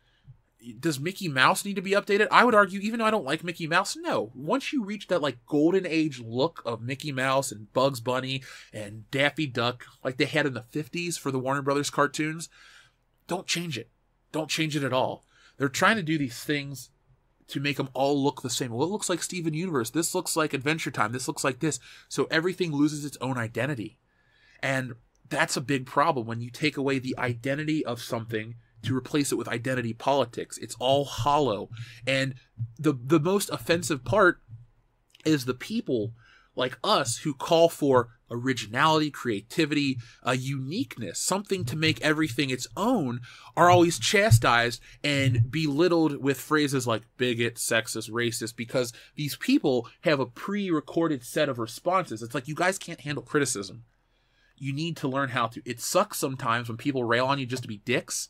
Does Mickey Mouse need to be updated? I would argue, even though I don't like Mickey Mouse, no. Once you reach that, like, golden age look of Mickey Mouse and Bugs Bunny and Daffy Duck, like they had in the 50s for the Warner Brothers cartoons, don't change it. Don't change it at all. They're trying to do these things to make them all look the same. Well, it looks like Steven Universe. This looks like Adventure Time. This looks like this. So everything loses its own identity. And that's a big problem when you take away the identity of something to replace it with identity politics. It's all hollow. And the most offensive part is the people like us who call for originality, creativity, a uniqueness, something to make everything its own, are always chastised and belittled with phrases like bigot, sexist, racist, because these people have a pre-recorded set of responses. It's like, you guys can't handle criticism. You need to learn how to. It sucks sometimes when people rail on you just to be dicks,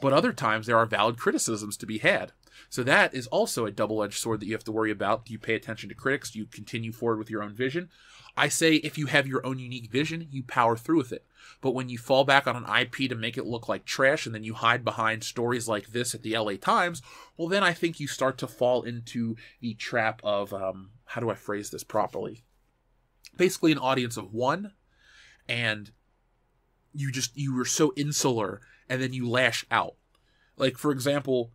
but other times there are valid criticisms to be had. So that is also a double-edged sword that you have to worry about. Do you pay attention to critics? Do you continue forward with your own vision? I say if you have your own unique vision, you power through with it. But when you fall back on an IP to make it look like trash and then you hide behind stories like this at the LA Times, well, then I think you start to fall into the trap of, how do I phrase this properly? Basically an audience of one, and you were so insular, and then you lash out. Like, for example,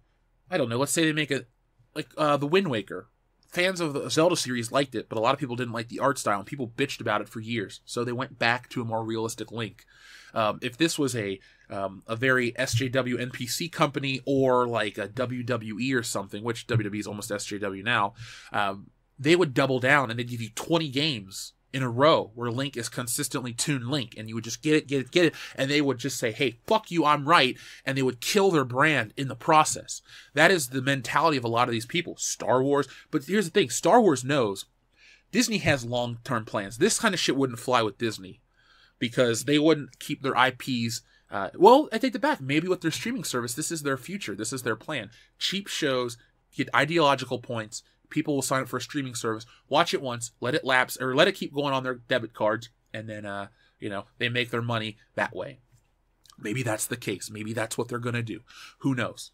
I don't know, let's say they make the Wind Waker. Fans of the Zelda series liked it, but a lot of people didn't like the art style, and people bitched about it for years. So they went back to a more realistic Link. If this was a a very SJW NPC company or like a WWE or something, which WWE is almost SJW now, they would double down and they'd give you 20 games in a row where Link is consistently tuned Link, and you would just get it, and they would just say, hey, fuck you, I'm right, and they would kill their brand in the process. That is the mentality of a lot of these people. Star Wars, but here's the thing, Star Wars knows Disney has long-term plans. This kind of shit wouldn't fly with Disney, because they wouldn't keep their IPs, well, I take it back, maybe with their streaming service, this is their future, this is their plan. Cheap shows, get ideological points, people will sign up for a streaming service, watch it once, let it lapse, or let it keep going on their debit cards, and then, they make their money that way. Maybe that's the case. Maybe that's what they're going to do. Who knows?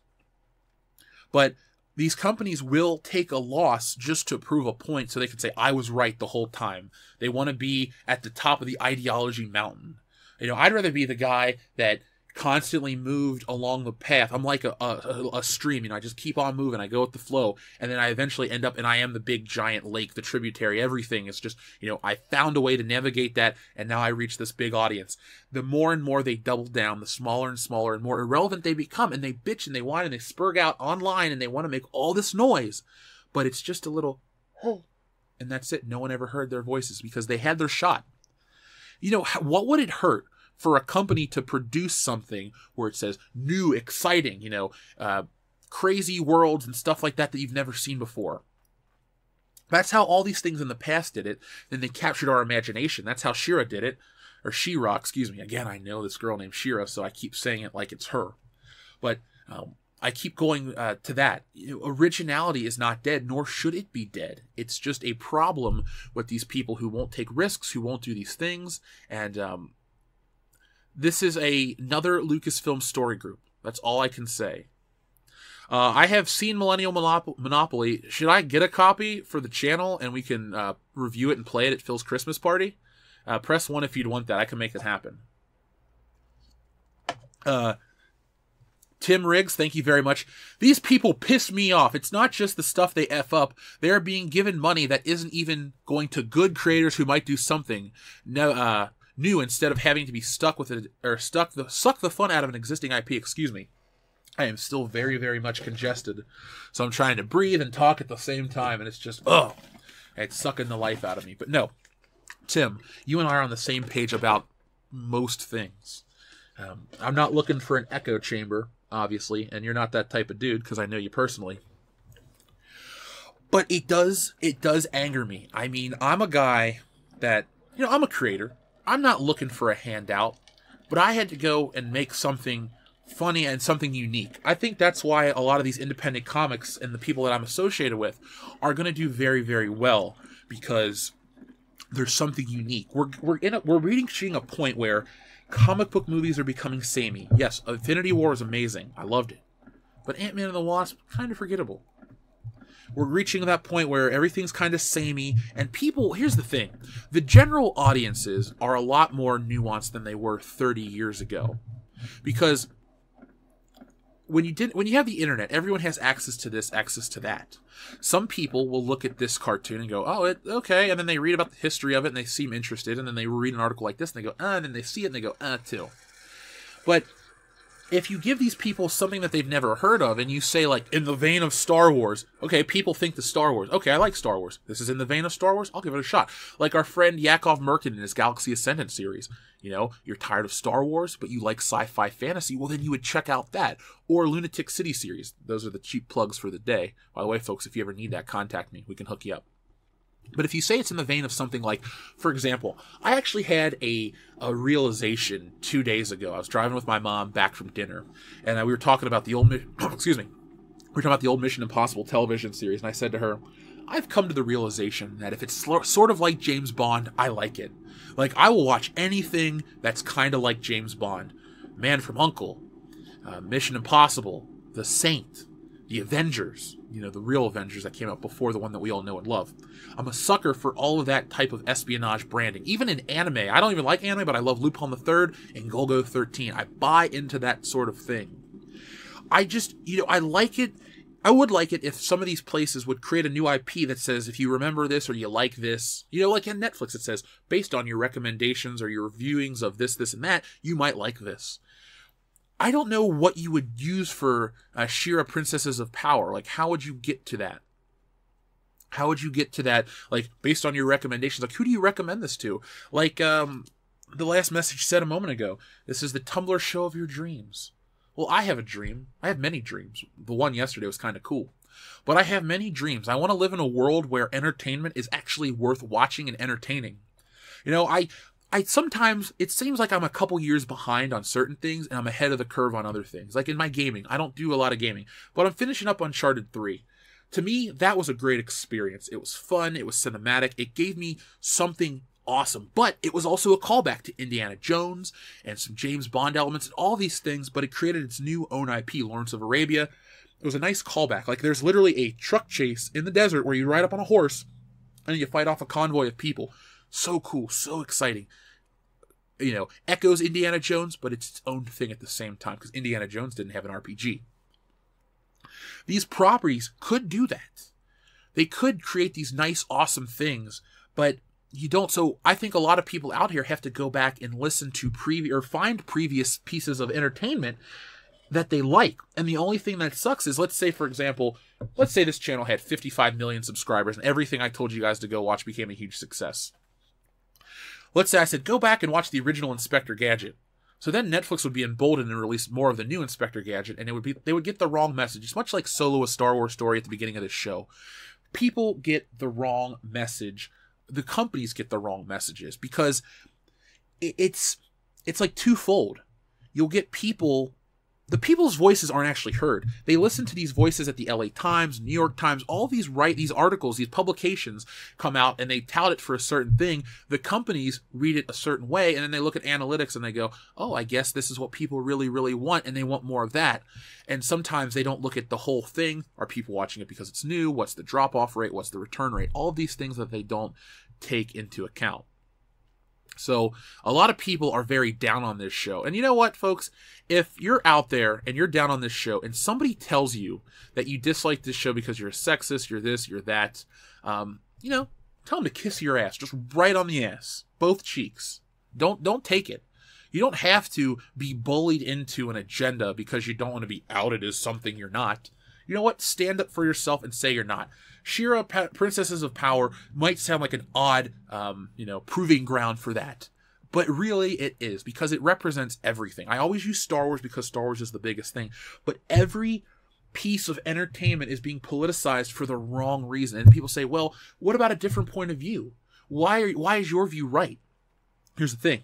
But these companies will take a loss just to prove a point so they can say, I was right the whole time. They want to be at the top of the ideology mountain. I'd rather be the guy that constantly moved along the path. I'm like a stream, I just keep on moving. I go with the flow, and then I eventually end up, and I am the big giant lake, the tributary. Everything is just, I found a way to navigate that, and now I reach this big audience. The more and more they double down, the smaller and smaller and more irrelevant they become, and they bitch and they whine and they spurg out online and they want to make all this noise, but it's just a little, and that's it. No one ever heard their voices because they had their shot. What would it hurt for a company to produce something where it says new, exciting, crazy worlds and stuff like that you've never seen before? That's how all these things in the past did it. Then they captured our imagination. That's how She-Ra did it. Or She-Ra, excuse me. Again, I know this girl named She-Ra, so I keep saying it like it's her. But I keep going to that. Originality is not dead, nor should it be dead. It's just a problem with these people who won't take risks, who won't do these things, and this is another Lucasfilm story group. That's all I can say. I have seen Millennial Monopoly. Should I get a copy for the channel and we can review it and play it at Phil's Christmas party? Press 1 if you'd want that. I can make it happen. Tim Riggs, thank you very much. These people piss me off. It's not just the stuff they F up. They're being given money that isn't even going to good creators who might do something new instead of having to be stuck with it, or suck the fun out of an existing IP. Excuse me. I am still very, very much congested, so I'm trying to breathe and talk at the same time, and it's just, it's sucking the life out of me. But no, Tim, you and I are on the same page about most things. I'm not looking for an echo chamber, obviously, and you're not that type of dude, because I know you personally. But it does anger me. I mean, I'm a guy that, I'm a creator. I'm not looking for a handout, but I had to go and make something funny and something unique. I think that's why a lot of these independent comics and the people that I'm associated with are going to do very, very well, because there's something unique. We're reaching a point where comic book movies are becoming samey. Yes, Infinity War is amazing. I loved it. But Ant-Man and the Wasp, kind of forgettable. We're reaching that point where everything's kind of samey, and people, here's the thing, the general audiences are a lot more nuanced than they were 30 years ago. Because when you have the internet, everyone has access to this, access to that. Some people will look at this cartoon and go, okay, and then they read about the history of it and they seem interested, and then they read an article like this and they go, and then they see it and they go, too. But if you give these people something that they've never heard of, and you say, like, in the vein of Star Wars, okay, people think the Star Wars. Okay, I like Star Wars. This is in the vein of Star Wars? I'll give it a shot. Like our friend Yakov Merkin in his Galaxy Ascendant series. You're tired of Star Wars, but you like sci-fi fantasy, well, then you would check out that. Or Lunatic City series. Those are the cheap plugs for the day. By the way, folks, if you ever need that, contact me. We can hook you up. But if you say it's in the vein of something like, for example, I actually had a realization 2 days ago. I was driving with my mom back from dinner, and we were talking about the old, excuse me, we were talking about the old Mission Impossible television series, and I said to her, I've come to the realization that if it's sort of like James Bond, I like it. Like, I will watch anything that's kind of like James Bond. Man from U.N.C.L.E., Mission Impossible, The Saint, The Avengers, the real Avengers that came out before the one that we all know and love. I'm a sucker for all of that type of espionage branding. Even in anime. I don't even like anime, but I love Lupin the Third and Golgo 13. I buy into that sort of thing. I just, I like it. I would like it if some of these places would create a new IP that says, if you remember this or you like this, like in Netflix, it says, based on your recommendations or your viewings of this, this, and that, you might like this. I don't know what you would use for She-Ra Princesses of Power. Like, how would you get to that? How would you get to that, like, based on your recommendations? Like, who do you recommend this to? Like, the last message said a moment ago, this is the Tumblr show of your dreams. Well, I have a dream. I have many dreams. The one yesterday was kind of cool. But I have many dreams. I want to live in a world where entertainment is actually worth watching and entertaining. You know, I sometimes, it seems like I'm a couple years behind on certain things, and I'm ahead of the curve on other things. Like in my gaming, I don't do a lot of gaming, but I'm finishing up Uncharted 3. To me, that was a great experience. It was fun. It was cinematic. It gave me something awesome. But it was also a callback to Indiana Jones and some James Bond elements and all these things, but it created its new own IP, Lawrence of Arabia. It was a nice callback. Like, there's literally a truck chase in the desert where you ride up on a horse and you fight off a convoy of people. So cool. So exciting. You know, echoes Indiana Jones, but it's its own thing at the same time, because Indiana Jones didn't have an RPG. These properties could do that. They could create these nice, awesome things, but you don't. So I think a lot of people out here have to go back and listen to or find previous pieces of entertainment that they like. And the only thing that sucks is, let's say, for example, let's say this channel had 55 million subscribers and everything I told you guys to go watch became a huge success. Let's say I said, go back and watch the original Inspector Gadget. So then Netflix would be emboldened and release more of the new Inspector Gadget, and they would get the wrong message. It's much like Solo, a Star Wars story at the beginning of this show. People get the wrong message. The companies get the wrong messages, because it's like twofold. You'll get people. The people's voices aren't actually heard. They listen to these voices at the LA Times, New York Times, all these articles, these publications come out and they tout it for a certain thing. The companies read it a certain way, and then they look at analytics and they go, oh, I guess this is what people really, really want, and they want more of that. And sometimes they don't look at the whole thing. Are people watching it because it's new? What's the drop-off rate? What's the return rate? All of these things that they don't take into account. So a lot of people are very down on this show. And you know what, folks? If you're out there and you're down on this show and somebody tells you that you dislike this show because you're a sexist, you're this, you're that, you know, tell them to kiss your ass. Just right on the ass. Both cheeks. Don't take it. You don't have to be bullied into an agenda because you don't want to be outed as something you're not. You know what? Stand up for yourself and say you're not. She-Ra Princesses of Power might sound like an odd, proving ground for that. But really it is, because it represents everything. I always use Star Wars because Star Wars is the biggest thing. But every piece of entertainment is being politicized for the wrong reason. And people say, well, what about a different point of view? Why is your view right? Here's the thing.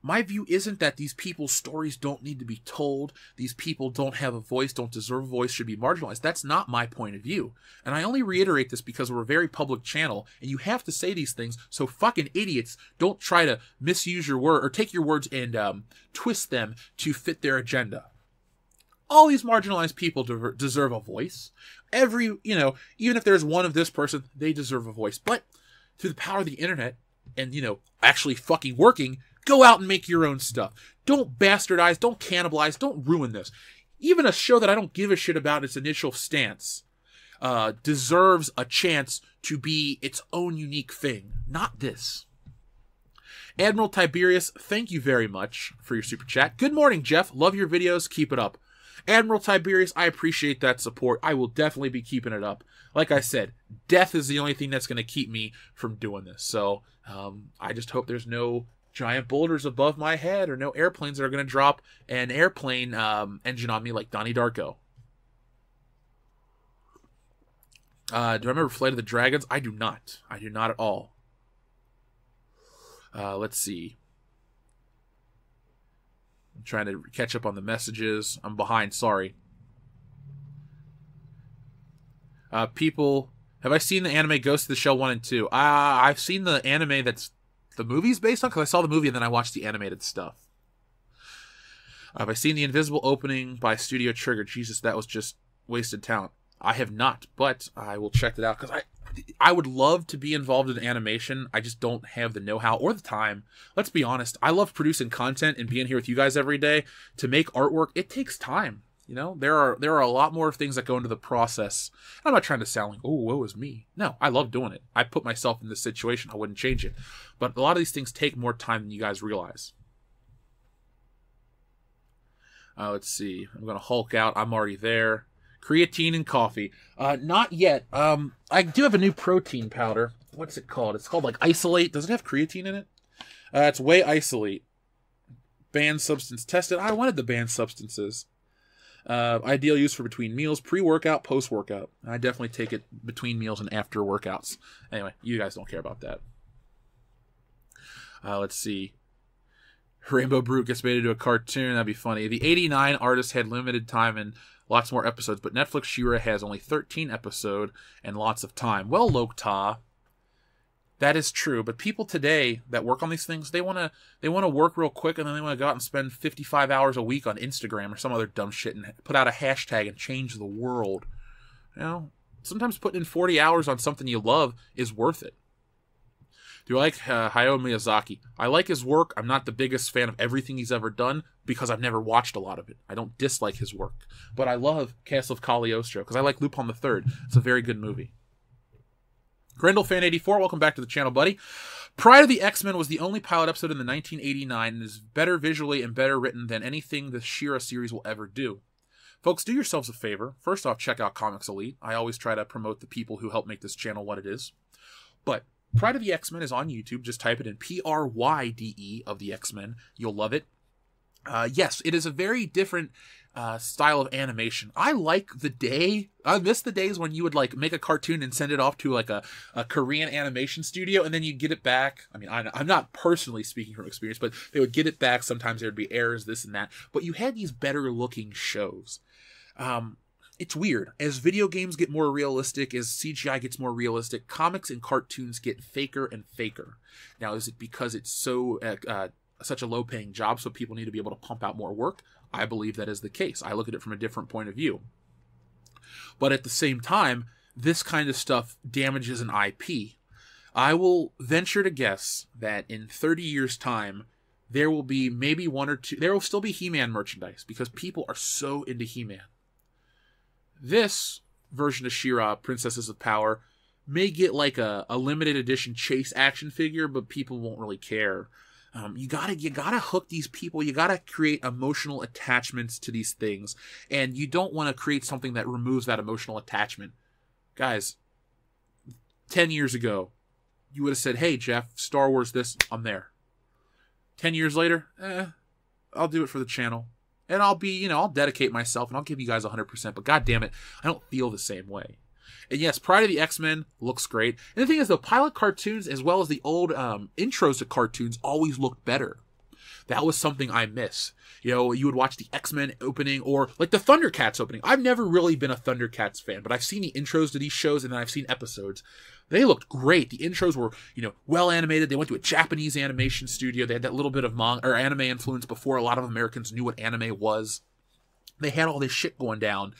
My view isn't that these people's stories don't need to be told, these people don't have a voice, don't deserve a voice, should be marginalized. That's not my point of view. And I only reiterate this because we're a very public channel, and you have to say these things so fucking idiots don't try to misuse your word, or take your words and twist them to fit their agenda. All these marginalized people deserve a voice. Even if there's one of this person, they deserve a voice. But through the power of the internet, and, actually fucking working, go out and make your own stuff. Don't bastardize, don't cannibalize, don't ruin this. Even a show that I don't give a shit about its initial stance deserves a chance to be its own unique thing. Not this. Admiral Tiberius, thank you very much for your super chat. Good morning, Jeff. Love your videos. Keep it up. Admiral Tiberius, I appreciate that support. I will definitely be keeping it up. Like I said, death is the only thing that's going to keep me from doing this. So I just hope there's no giant boulders above my head or no airplanes that are going to drop an airplane engine on me like Donnie Darko. Do I remember Flight of the Dragons? I do not. I do not at all. Let's see. I'm trying to catch up on the messages. I'm behind, sorry. People, have I seen the anime Ghost of the Shell 1 and 2? I've seen the anime that's the movie's based on, because I saw the movie and then I watched the animated stuff. Have I seen the Invisible opening by Studio Trigger? Jesus, that was just wasted talent. I have not, but I will check it out, because I would love to be involved in animation. I just don't have the know-how or the time. Let's be honest. I love producing content and being here with you guys every day. To make artwork, it takes time. There are a lot more things that go into the process. I'm not trying to sound like, oh, woe is me. No, I love doing it. I put myself in this situation. I wouldn't change it. But a lot of these things take more time than you guys realize. Let's see. I'm going to Hulk out. I'm already there. Creatine and coffee. Not yet. I do have a new protein powder. What's it called? It's called like Isolate. Does it have creatine in it? It's Whey Isolate. Banned substance tested. I wanted the banned substances. Ideal use for between meals, pre-workout, post-workout. I definitely take it between meals and after workouts. Anyway, you guys don't care about that. Let's see. Rainbow Brute gets made into a cartoon. That'd be funny. The 89 artist had limited time and lots more episodes, but Netflix She-Ra has only 13 episodes and lots of time. Well, Lokta, that is true. But people today that work on these things, they want to work real quick, and then they want to go out and spend 55 hours a week on Instagram or some other dumb shit and put out a hashtag and change the world. You know, sometimes putting in 40 hours on something you love is worth it. Do you like Hayao Miyazaki? I like his work. I'm not the biggest fan of everything he's ever done because I've never watched a lot of it. I don't dislike his work. But I love Castle of Cagliostro because I like Lupin III. It's a very good movie. GrendelFan84, welcome back to the channel, buddy. Pride of the X-Men was the only pilot episode in the 1989 and is better visually and better written than anything the She-Ra series will ever do. Folks, do yourselves a favor. First off, check out Comics Elite. I always try to promote the people who help make this channel what it is. But Pride of the X-Men is on YouTube. Just type it in Pryde of the X-Men. You'll love it. Yes, it is a very different style of animation. I like the day. I miss the days when you would like make a cartoon and send it off to like a Korean animation studio and then you'd get it back. I mean, I'm not personally speaking from experience, but they would get it back. Sometimes there would be errors, this and that. But you had these better looking shows. It's weird. As video games get more realistic, as CGI gets more realistic, comics and cartoons get faker and faker. Now, is it because it's so such a low-paying job, so people need to be able to pump out more work? I believe that is the case. I look at it from a different point of view. But at the same time, this kind of stuff damages an IP. I will venture to guess that in 30 years' time, there will be maybe one or two... There will still be He-Man merchandise, because people are so into He-Man. This version of She-Ra, Princesses of Power, may get like a limited edition Chase action figure, but people won't really care. You gotta hook these people. You gotta create emotional attachments to these things, and you don't want to create something that removes that emotional attachment. Guys, 10 years ago, you would have said, "Hey, Jeff, Star Wars this, I'm there." 10 years later, I'll do it for the channel. And I'll be, I'll dedicate myself and I'll give you guys 100%. But God damn it, I don't feel the same way. And yes, Pride of the X-Men looks great. And the thing is, the pilot cartoons as well as the old intros to cartoons always look better. That was something I miss. You would watch the X-Men opening or like the Thundercats opening. I've never really been a Thundercats fan, but I've seen the intros to these shows and then I've seen episodes. They looked great. The intros were, well animated. They went to a Japanese animation studio. They had that little bit of manga or anime influence before a lot of Americans knew what anime was. They had all this shit going down,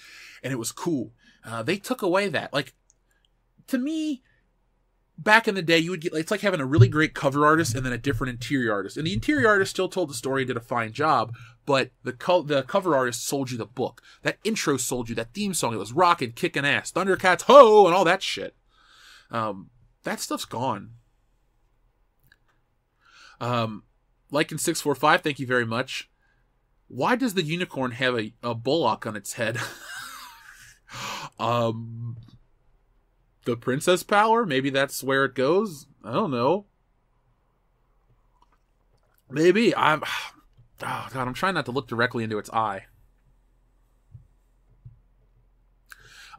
and it was cool. They took away that. Like, to me, back in the day, you would get, it's like having a really great cover artist and then a different interior artist. And the interior artist still told the story and did a fine job, but the cover artist sold you the book. That intro sold you that theme song. It was rockin', kicking ass, Thundercats, ho, and all that shit. That stuff's gone. Lycan 645, thank you very much. Why does the unicorn have a bullock on its head? The princess power? Maybe that's where it goes? I don't know. Maybe. Oh God, I'm trying not to look directly into its eye.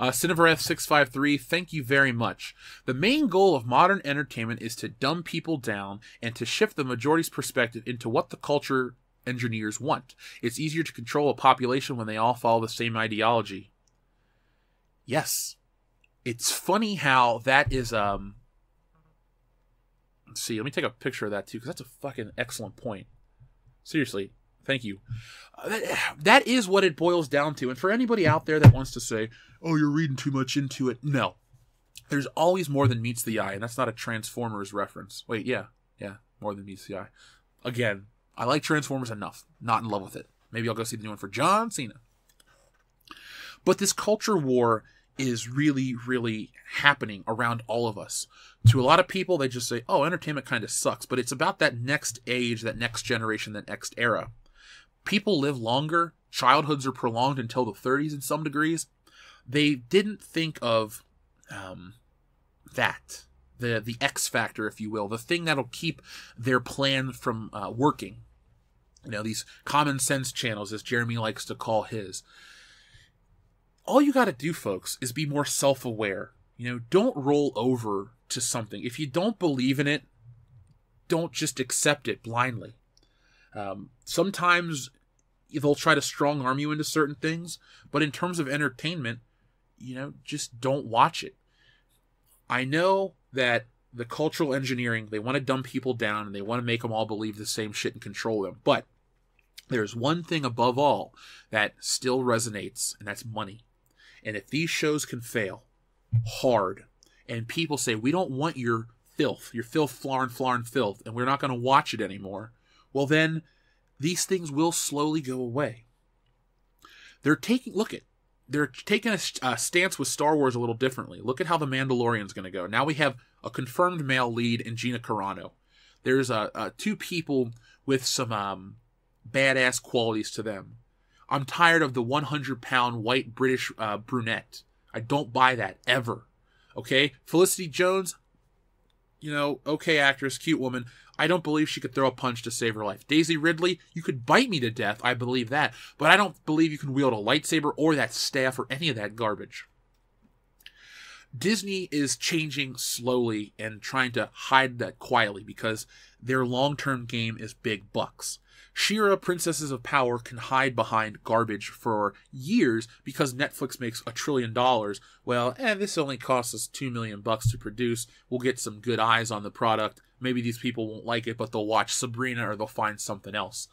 Cinevarath653, thank you very much. The main goal of modern entertainment is to dumb people down and to shift the majority's perspective into what the culture engineers want. It's easier to control a population when they all follow the same ideology. Yes. It's funny how that is, let's see, let me take a picture of that too, because that's a fucking excellent point. Seriously. Thank you. That is what it boils down to. And for anybody out there that wants to say, oh, you're reading too much into it. No. There's always more than meets the eye. And that's not a Transformers reference. Wait, yeah. More than meets the eye. Again, I like Transformers enough. Not in love with it. Maybe I'll go see the new one for John Cena. But this culture war is really, really happening around all of us. To a lot of people, they just say, oh, entertainment kind of sucks. But it's about that next age, that next generation, that next era. people live longer. Childhoods are prolonged until the 30s in some degrees. They didn't think of that. The X factor, if you will. The thing that'll keep their plan from working. You know, these common sense channels, as Jeremy likes to call his. All you got to do, folks, is be more self-aware. You know, don't roll over to something. If you don't believe in it, don't just accept it blindly. Sometimes they'll try to strong-arm you into certain things, but in terms of entertainment, you know, just don't watch it. I know that the cultural engineering, they want to dumb people down and they want to make them all believe the same shit and control them, but there's one thing above all that still resonates, and that's money. And if these shows can fail hard, and people say, we don't want your filth, florin, filth, and we're not going to watch it anymore, well then, these things will slowly go away. They're taking a stance with Star Wars a little differently. Look at how The Mandalorian's going to go. Now we have a confirmed male lead in Gina Carano. There's two people with some badass qualities to them. I'm tired of the 100-pound white British brunette. I don't buy that, ever. Okay? Felicity Jones, you know, okay actress, cute woman. I don't believe she could throw a punch to save her life. Daisy Ridley, you could bite me to death, I believe that. But I don't believe you can wield a lightsaber or that staff or any of that garbage. Disney is changing slowly and trying to hide that quietly because their long-term game is big bucks. She-Ra, Princesses of Power can hide behind garbage for years because Netflix makes $1 trillion. Well, this only costs us $2 million to produce. We'll get some good eyes on the product. Maybe these people won't like it, but they'll watch Sabrina or they'll find something else.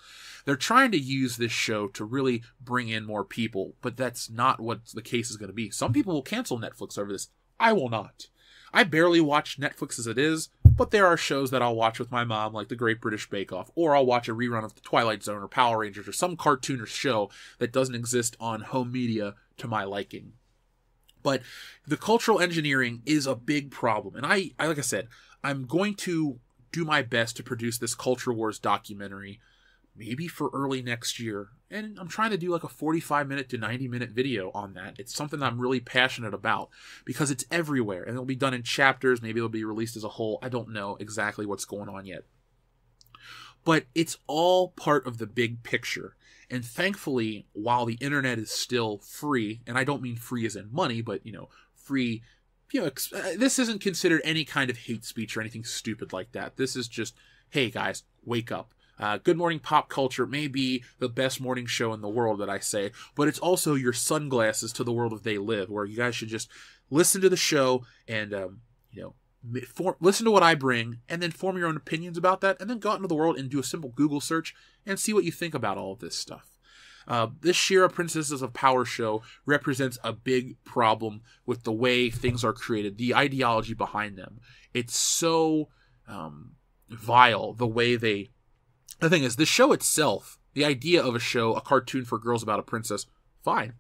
They're trying to use this show to really bring in more people, but that's not what the case is going to be. Some people will cancel Netflix over this. I will not. I barely watch Netflix as it is, but there are shows that I'll watch with my mom, like The Great British Bake Off, or I'll watch a rerun of The Twilight Zone or Power Rangers or some cartoon or show that doesn't exist on home media to my liking. But the cultural engineering is a big problem. And I like I said, I'm going to do my best to produce this Culture Wars documentary, maybe for early next year. And I'm trying to do like a 45-minute to 90-minute video on that. It's something I'm really passionate about because it's everywhere. And it'll be done in chapters. Maybe it'll be released as a whole. I don't know exactly what's going on yet. But it's all part of the big picture. And thankfully, while the internet is still free, and I don't mean free as in money, but, you know, free, you know, this isn't considered any kind of hate speech or anything stupid like that. This is just, hey guys, wake up. Good Morning Pop Culture may be the best morning show in the world that I say, but it's also your sunglasses to the world of They Live, where you guys should just listen to the show and, you know, listen to what I bring and then form your own opinions about that and then go out into the world and do a simple Google search and see what you think about all of this stuff. This She-Ra Princesses of Power show represents a big problem with the way things are created, the ideology behind them. It's so vile the way they... The thing is, the show itself, the idea of a show, a cartoon for girls about a princess, fine.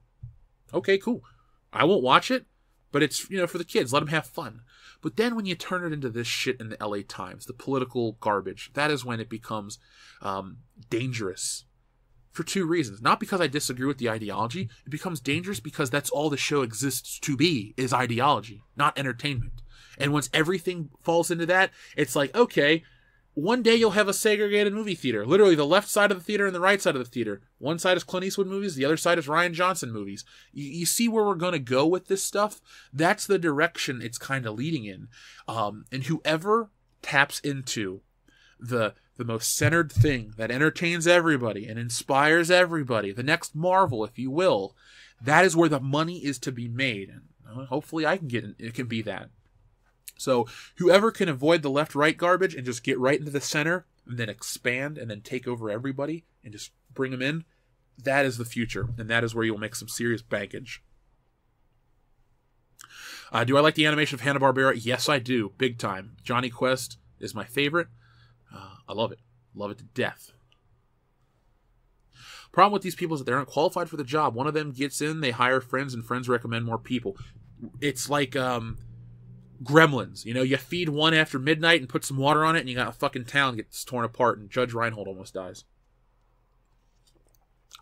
Okay, cool. I won't watch it, but it's, you know, for the kids. Let them have fun. But then when you turn it into this shit in the LA Times, the political garbage, that is when it becomes dangerous. For two reasons. Not because I disagree with the ideology. It becomes dangerous because that's all the show exists to be, is ideology, not entertainment. And once everything falls into that, it's like, okay, one day you'll have a segregated movie theater. Literally the left side of the theater and the right side of the theater. One side is Clint Eastwood movies, the other side is Rian Johnson movies. You see where we're going to go with this stuff? That's the direction it's kind of leading in. And whoever taps into the most centered thing that entertains everybody and inspires everybody, the next Marvel, if you will, that is where the money is to be made. And hopefully I can get it can be that. So whoever can avoid the left-right garbage and just get right into the center and then expand and then take over everybody and just bring them in, that is the future. And that is where you'll make some serious baggage. Do I like the animation of Hanna-Barbera? Yes, I do. Big time. Johnny Quest is my favorite. I love it. Love it to death. Problem with these people is that they aren't qualified for the job. One of them gets in, they hire friends, and friends recommend more people. It's like... Gremlins, you know, you feed one after midnight and put some water on it and you got a fucking town gets torn apart and Judge Reinhold almost dies.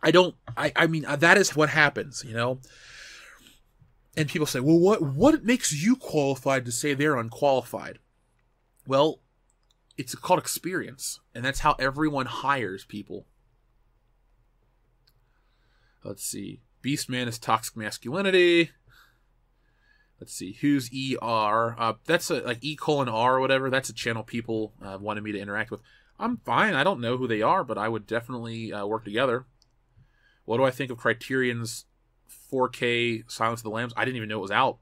I mean, that is what happens, you know? And people say, well, what makes you qualified to say they're unqualified? Well, it's called experience, and that's how everyone hires people. Let's see. Beastman is toxic masculinity. Let's see. Who's ER? That's like E:R or whatever. That's a channel people wanted me to interact with. I'm fine. I don't know who they are, but I would definitely work together. What do I think of Criterion's 4K Silence of the Lambs? I didn't even know it was out.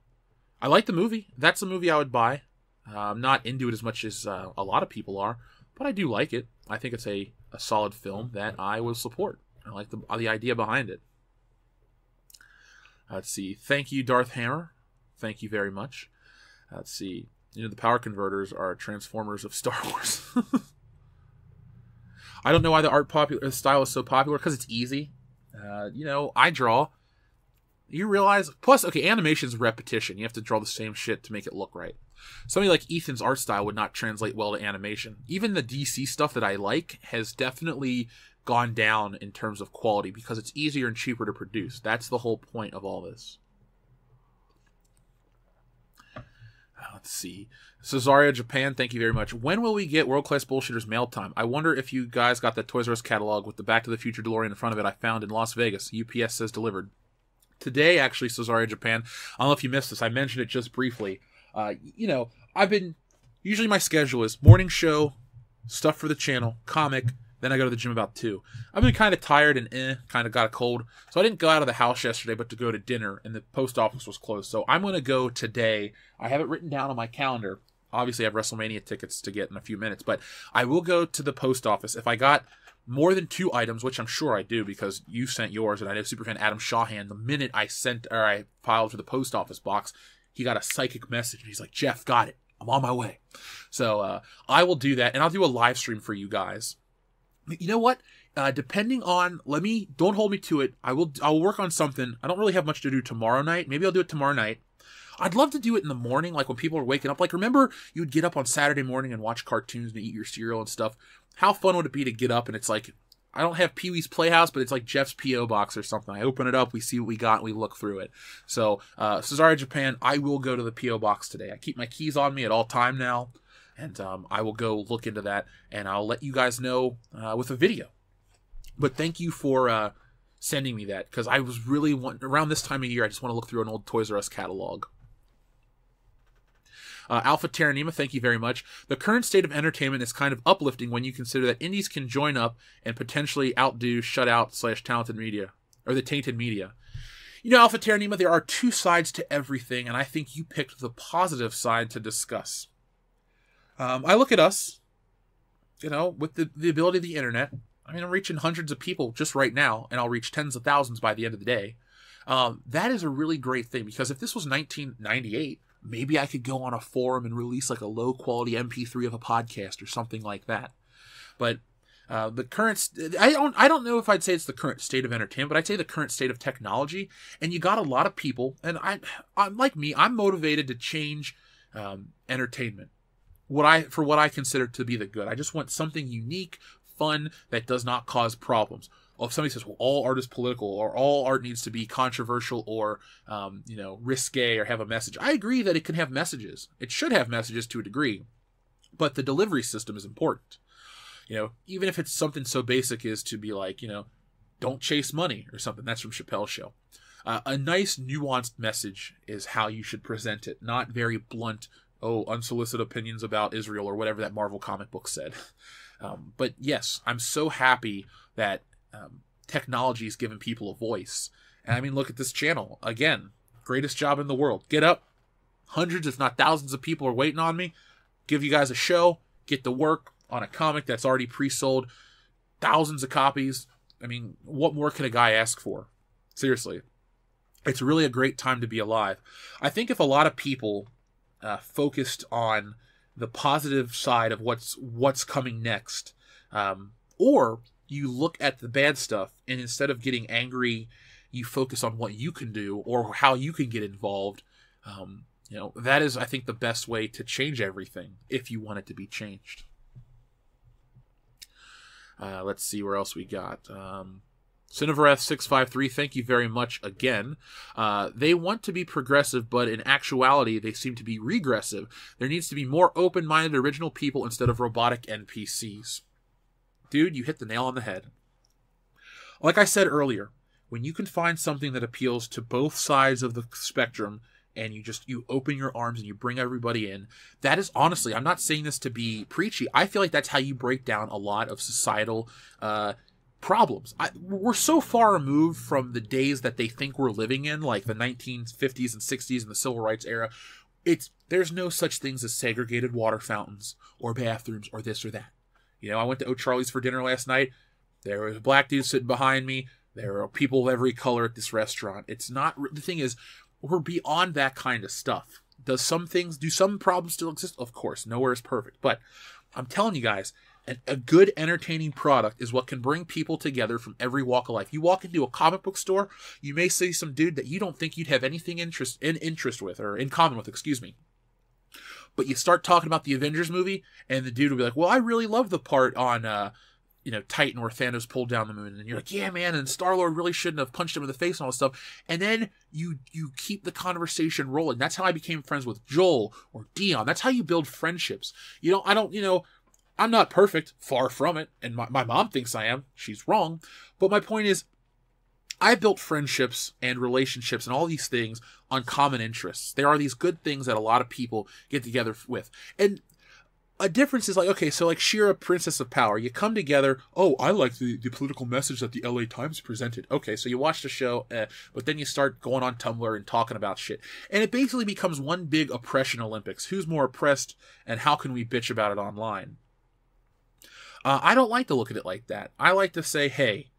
I like the movie. That's a movie I would buy. I'm not into it as much as a lot of people are, but I do like it. I think it's a solid film that I will support. I like the idea behind it. Let's see. Thank you, Darth Hammer. Thank you very much. Let's see. You know, the power converters are Transformers of Star Wars. I don't know why the style is so popular, because it's easy. You know, I draw. You realize, plus, okay, animation's repetition. You have to draw the same shit to make it look right. Somebody like Ethan's art style would not translate well to animation. Even the DC stuff that I like has definitely gone down in terms of quality because it's easier and cheaper to produce. That's the whole point of all this. Let's see. Cesaria Japan, thank you very much. When will we get World Class Bullshitters mail time? I wonder if you guys got that Toys R Us catalog with the Back to the Future DeLorean in front of it I found in Las Vegas. UPS says delivered. Today, actually, Cesaria Japan. I don't know if you missed this. I mentioned it just briefly. You know, usually my schedule is morning show, stuff for the channel, comic, then I go to the gym about 2. I've been kind of tired and kind of got a cold. So I didn't go out of the house yesterday, but to go to dinner, and the post office was closed. So I'm going to go today. I have it written down on my calendar. Obviously, I have WrestleMania tickets to get in a few minutes, but I will go to the post office. If I got more than 2 items, which I'm sure I do because you sent yours, and I know Superfan Adam Shawhan, the minute I filed for the post office box, he got a psychic message. He's like, Jeff, got it. I'm on my way. So I will do that, and I'll do a live stream for you guys. You know what? Depending on, don't hold me to it. I'll work on something. I don't really have much to do tomorrow night. Maybe I'll do it tomorrow night. I'd love to do it in the morning, like when people are waking up. Like, remember you'd get up on Saturday morning and watch cartoons and eat your cereal and stuff? How fun would it be to get up and it's like, I don't have Pee-wee's Playhouse, but it's like Jeff's P.O. Box or something. I open it up, we see what we got, and we look through it. So, Cesaria Japan, I will go to the P.O. Box today. I keep my keys on me at all time now, and I will go look into that, and I'll let you guys know with a video. But thank you for sending me that, because I was really around this time of year, I just want to look through an old Toys R Us catalog. Alpha Terranima, thank you very much. The current state of entertainment is kind of uplifting when you consider that indies can join up and potentially outdo shutout/talented media, or the tainted media. You know, Alpha Terranima, there are 2 sides to everything, and I think you picked the positive side to discuss. I look at us, you know, with the ability of the internet. I mean, I'm reaching hundreds of people just right now, and I'll reach tens of thousands by the end of the day. That is a really great thing, because if this was 1998, maybe I could go on a forum and release like a low-quality MP3 of a podcast or something like that. But the current, I don't know if I'd say it's the current state of entertainment, but I'd say the current state of technology. And you got a lot of people, and I'm like me, I'm motivated to change entertainment. For what I consider to be the good. I just want something unique, fun, that does not cause problems. Well, if somebody says, well, all art is political, or all art needs to be controversial, or, you know, risque, or have a message. I agree that it can have messages. It should have messages to a degree, but the delivery system is important. You know, even if it's something so basic as to be like, you know, don't chase money or something. That's from Chappelle's Show. A nice, nuanced message is how you should present it, not very blunt, unsolicited opinions about Israel or whatever that Marvel comic book said. But yes, I'm so happy that technology is giving people a voice. And I mean, look at this channel. Again, greatest job in the world. Get up. Hundreds, if not thousands of people are waiting on me. Give you guys a show. Get to work on a comic that's already pre-sold. Thousands of copies. I mean, what more could a guy ask for? Seriously. It's really a great time to be alive. I think if a lot of people focused on the positive side of what's coming next, or you look at the bad stuff, and instead of getting angry, you focus on what you can do or how you can get involved. You know, that is, I think, the best way to change everything if you want it to be changed. Let's see where else we got. Cinevareth653, thank you very much again. They want to be progressive, but in actuality, they seem to be regressive. There needs to be more open-minded original people instead of robotic NPCs. Dude, you hit the nail on the head. Like I said earlier, when you can find something that appeals to both sides of the spectrum, and you open your arms and you bring everybody in, that is honestly, I'm not saying this to be preachy, I feel like that's how you break down a lot of societal problems. We're so far removed from the days that they think we're living in, like the 1950s and 60s and the civil rights era. There's no such things as segregated water fountains or bathrooms or this or that. I went to O'Charlie's for dinner last night. There was a black dude sitting behind me. There are people of every color at this restaurant. The thing is, we're beyond that kind of stuff. Do some problems still exist? Of course, nowhere is perfect. But I'm telling you guys, a good, entertaining product is what can bring people together from every walk of life. You walk into a comic book store, you may see some dude that you don't think you'd have anything in common with, excuse me. But you start talking about the Avengers movie, and the dude will be like, well, I really love the part on, Titan where Thanos pulled down the moon. And you're like, yeah, man, and Star-Lord really shouldn't have punched him in the face and all this stuff. And then you keep the conversation rolling. That's how I became friends with Joel or Dion. That's how you build friendships. I'm not perfect, far from it, and my mom thinks I am. She's wrong. But my point is, I built friendships and relationships and all these things on common interests. There are these good things that a lot of people get together with. And a difference is like She-Ra, Princess of Power. You come together, oh, I like the political message that the LA Times presented. Okay, so you watch the show, but then you start going on Tumblr and talking about shit. And it basically becomes one big oppression Olympics. Who's more oppressed, and how can we bitch about it online? I don't like to look at it like that. I like to say, hey,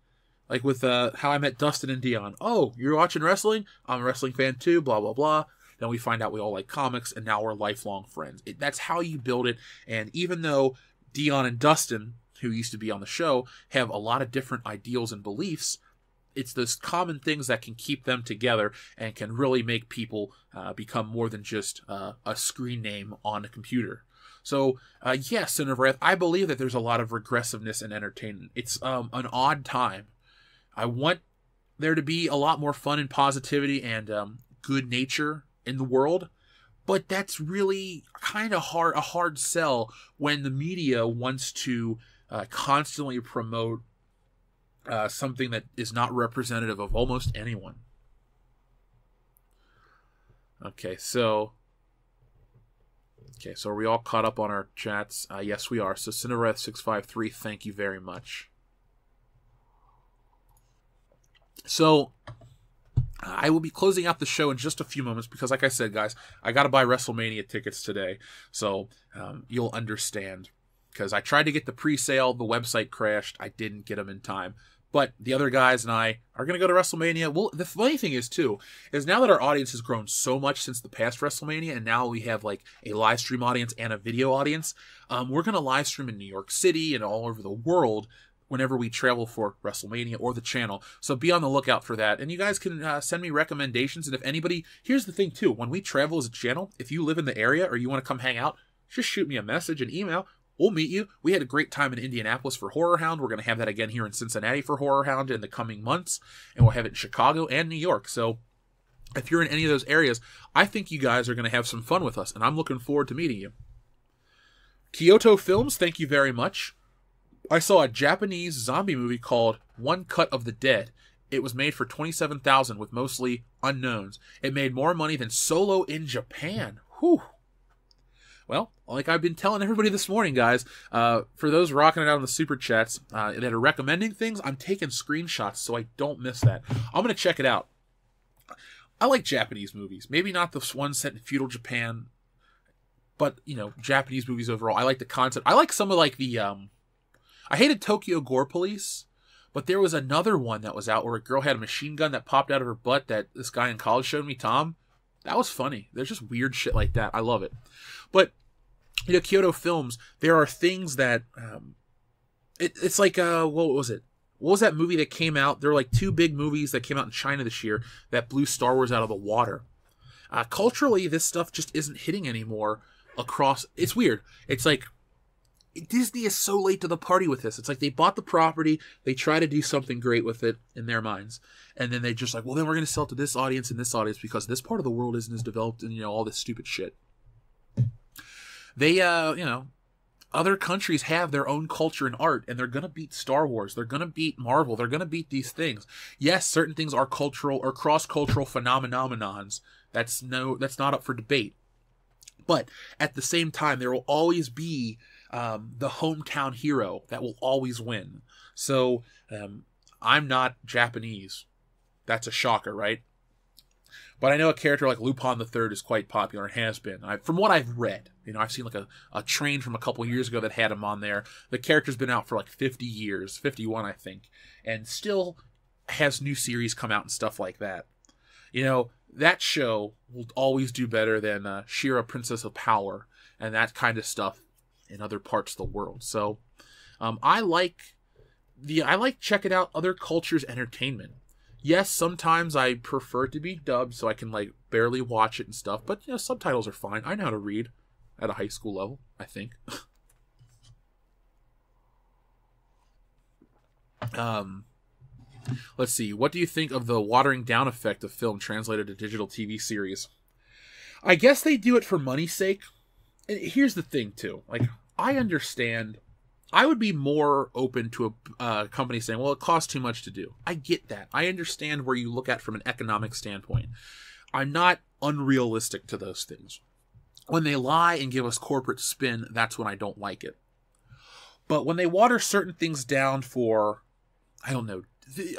like with how I met Dustin and Dion. Oh, you're watching wrestling? I'm a wrestling fan too, blah, blah, blah. Then we find out we all like comics, and now we're lifelong friends. That's how you build it. And even though Dion and Dustin, who used to be on the show, have a lot of different ideals and beliefs, it's those common things that can keep them together and can really make people become more than just a screen name on a computer. So, yes, Cinevareth, I believe that there's a lot of regressiveness in entertainment. It's an odd time. I want there to be a lot more fun and positivity and good nature in the world, but that's really kind of a hard sell when the media wants to constantly promote something that is not representative of almost anyone. Okay, so are we all caught up on our chats? Yes, we are. So Cinevareth653, thank you very much. So I will be closing out the show in just a few moments because, like I said, guys, I got to buy WrestleMania tickets today. So you'll understand. Because I tried to get the pre-sale. The website crashed. I didn't get them in time. But the other guys and I are going to go to WrestleMania. Well, the funny thing is, too, is now that our audience has grown so much since the past WrestleMania, and now we have like a live stream audience and a video audience, we're going to live stream in New York City and all over the world whenever we travel for WrestleMania or the channel. So be on the lookout for that. And you guys can send me recommendations. And if anybody, here's the thing, too. When we travel as a channel, if you live in the area or you want to come hang out, just shoot me a message, an email. We'll meet you. We had a great time in Indianapolis for Horror Hound. We're going to have that again here in Cincinnati for Horror Hound in the coming months. And we'll have it in Chicago and New York. So if you're in any of those areas, I think you guys are going to have some fun with us. And I'm looking forward to meeting you. Kyoto Films, thank you very much. I saw a Japanese zombie movie called One Cut of the Dead. It was made for $27,000 with mostly unknowns. It made more money than Solo in Japan. Whew. Well, like I've been telling everybody this morning, guys, for those rocking it out in the super chats that are recommending things, I'm taking screenshots so I don't miss that. I'm going to check it out. I like Japanese movies. Maybe not the ones set in feudal Japan, but, Japanese movies overall. I like the concept. I like some of like the... I hated Tokyo Gore Police, but there was another one that was out where a girl had a machine gun that popped out of her butt that this guy in college showed me, Tom. That was funny. There's just weird shit like that. I love it. But, Kyoto Films, there are things that, it's like, what was it? What was that movie that came out? There were like two big movies that came out in China this year that blew Star Wars out of the water. Culturally, this stuff just isn't hitting anymore across, it's weird. It's like, Disney is so late to the party with this. It's like they bought the property, they try to do something great with it in their minds, and then they just like, well, then we're going to sell it to this audience and this audience because this part of the world isn't as developed, and all this stupid shit. They, other countries have their own culture and art, and they're going to beat Star Wars. They're going to beat Marvel. They're going to beat these things. Yes, certain things are cultural or cross-cultural phenomenons. That's not up for debate. But at the same time, there will always be the hometown hero that will always win. So I'm not Japanese. That's a shocker, right? But I know a character like Lupin the Third is quite popular and has been. From what I've read, I've seen like a train from a couple years ago that had him on there. The character's been out for like 50 years, 51 I think, and still has new series come out and stuff like that. That show will always do better than She-Ra, Princess of Power, and that kind of stuff in other parts of the world. So I like checking out other cultures' entertainment. Yes, sometimes I prefer it to be dubbed so I can like barely watch it and stuff, but subtitles are fine. I know how to read at a high school level, I think. Let's see. What do you think of the watering down effect of film translated to digital TV series? I guess they do it for money's sake. And here's the thing too. Like, I understand. I would be more open to a company saying, well, it costs too much to do. I get that. I understand where you look at from an economic standpoint. I'm not unrealistic to those things. When they lie and give us corporate spin, that's when I don't like it. But when they water certain things down for, I don't know.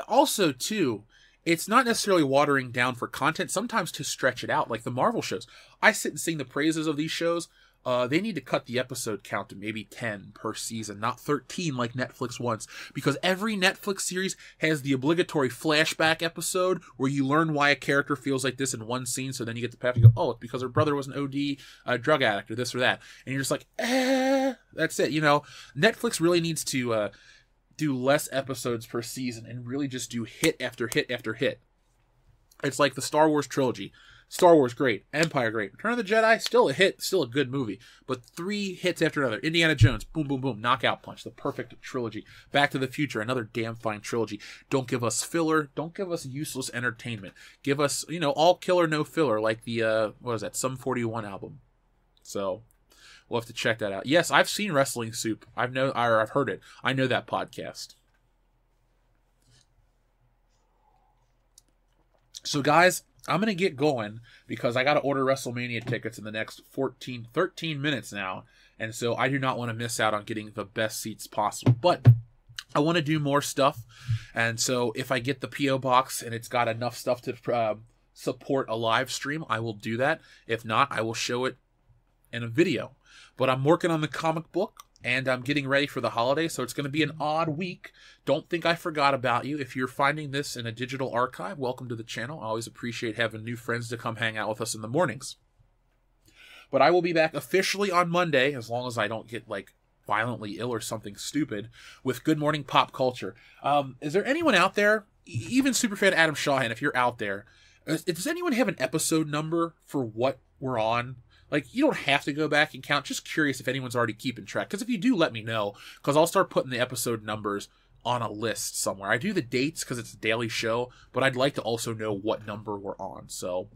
Also, too, it's not necessarily watering down for content, sometimes to stretch it out, like the Marvel shows. I sit and sing the praises of these shows. They need to cut the episode count to maybe 10 per season, not 13 like Netflix wants, because every Netflix series has the obligatory flashback episode where you learn why a character feels like this in one scene, so then you get the path and go, oh, it's because her brother was an OD drug addict or this or that. And you're just like, that's it. Netflix really needs to do less episodes per season and really just do hit after hit after hit. It's like the Star Wars trilogy. Star Wars, great. Empire, great. Return of the Jedi, still a hit, still a good movie. But 3 hits after another. Indiana Jones, boom, boom, boom, knockout punch, the perfect trilogy. Back to the Future, another damn fine trilogy. Don't give us filler. Don't give us useless entertainment. Give us, all killer, no filler, like the, Sum 41 album. So, we'll have to check that out. Yes, I've seen Wrestling Soup. I've heard it. I know that podcast. So, guys, I'm going to get going because I got to order WrestleMania tickets in the next 13 minutes now. And so I do not want to miss out on getting the best seats possible. But I want to do more stuff. And so if I get the P.O. box and it's got enough stuff to support a live stream, I will do that. If not, I will show it in a video. But I'm working on the comic book. And I'm getting ready for the holidays, so it's going to be an odd week. Don't think I forgot about you. If you're finding this in a digital archive, welcome to the channel. I always appreciate having new friends to come hang out with us in the mornings. But I will be back officially on Monday, as long as I don't get, violently ill or something stupid, with Good Morning Pop Culture. Is there anyone out there, even superfan Adam Shawhan, if you're out there, does anyone have an episode number for what we're on? You don't have to go back and count. Just curious if anyone's already keeping track. Because if you do, let me know. Because I'll start putting the episode numbers on a list somewhere. I do the dates because it's a daily show. But I'd like to also know what number we're on. So,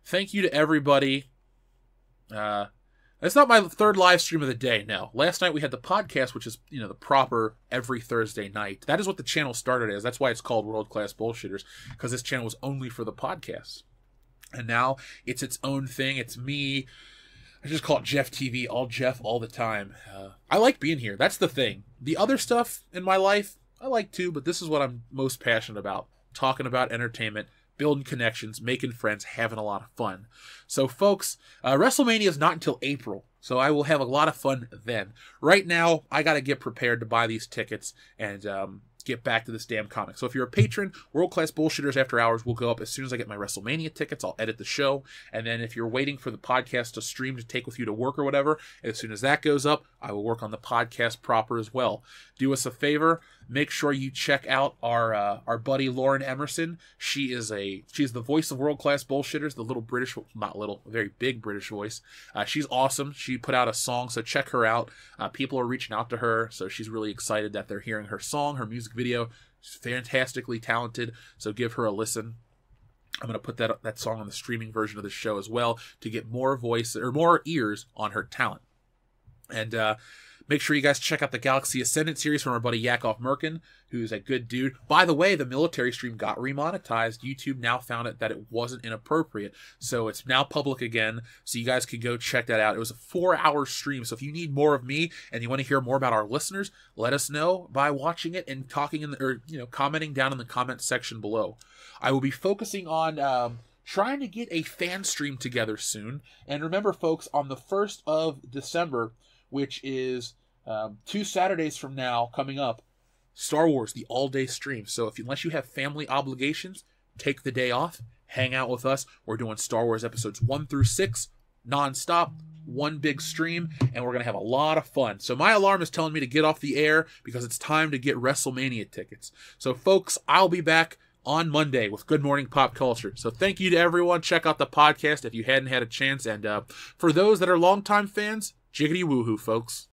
thank you to everybody. It's not my third live stream of the day, no. Last night we had the podcast, which is, the proper every Thursday night. That is what the channel started as. That's why it's called World Class Bullshitters. Because this channel was only for the podcasts. And now it's its own thing. It's me. I just call it Jeff TV, all Jeff, all the time. I like being here. That's the thing. The other stuff in my life, I like too, but this is what I'm most passionate about. Talking about entertainment, building connections, making friends, having a lot of fun. So, folks, WrestleMania is not until April, so I will have a lot of fun then. Right now, I got to get prepared to buy these tickets and get back to this damn comic. So if you're a patron, World Class Bullshitters After Hours will go up as soon as I get my WrestleMania tickets. I'll edit the show. And then if you're waiting for the podcast to stream to take with you to work or whatever, as soon as that goes up, I will work on the podcast proper as well. Do us a favor. Make sure you check out our buddy Lauren Emerson. She's the voice of World Class Bullshitters, the little British, not little, very big British voice. She's awesome. She put out a song, so check her out. People are reaching out to her, so she's really excited that they're hearing her song, her music video. She's fantastically talented, so give her a listen. I'm going to put that song on the streaming version of the show as well to get more voice or more ears on her talent. And make sure you guys check out the Galaxy Ascendant series from our buddy Yakov Merkin, who's a good dude. By the way, the military stream got remonetized. YouTube now found that it wasn't inappropriate. So it's now public again. So you guys can go check that out. It was a 4-hour stream. So if you need more of me and you want to hear more about our listeners, let us know by watching it and talking commenting down in the comment section below. I will be focusing on trying to get a fan stream together soon. And remember, folks, on the 1st of December, which is 2 Saturdays from now coming up, Star Wars, the all-day stream. So unless you have family obligations, take the day off, hang out with us. We're doing Star Wars episodes 1 through 6 non-stop, one big stream, and we're going to have a lot of fun. So my alarm is telling me to get off the air because it's time to get WrestleMania tickets. So folks, I'll be back on Monday with Good Morning Pop Culture. So thank you to everyone. Check out the podcast if you hadn't had a chance. And for those that are longtime fans, jiggity woohoo, folks.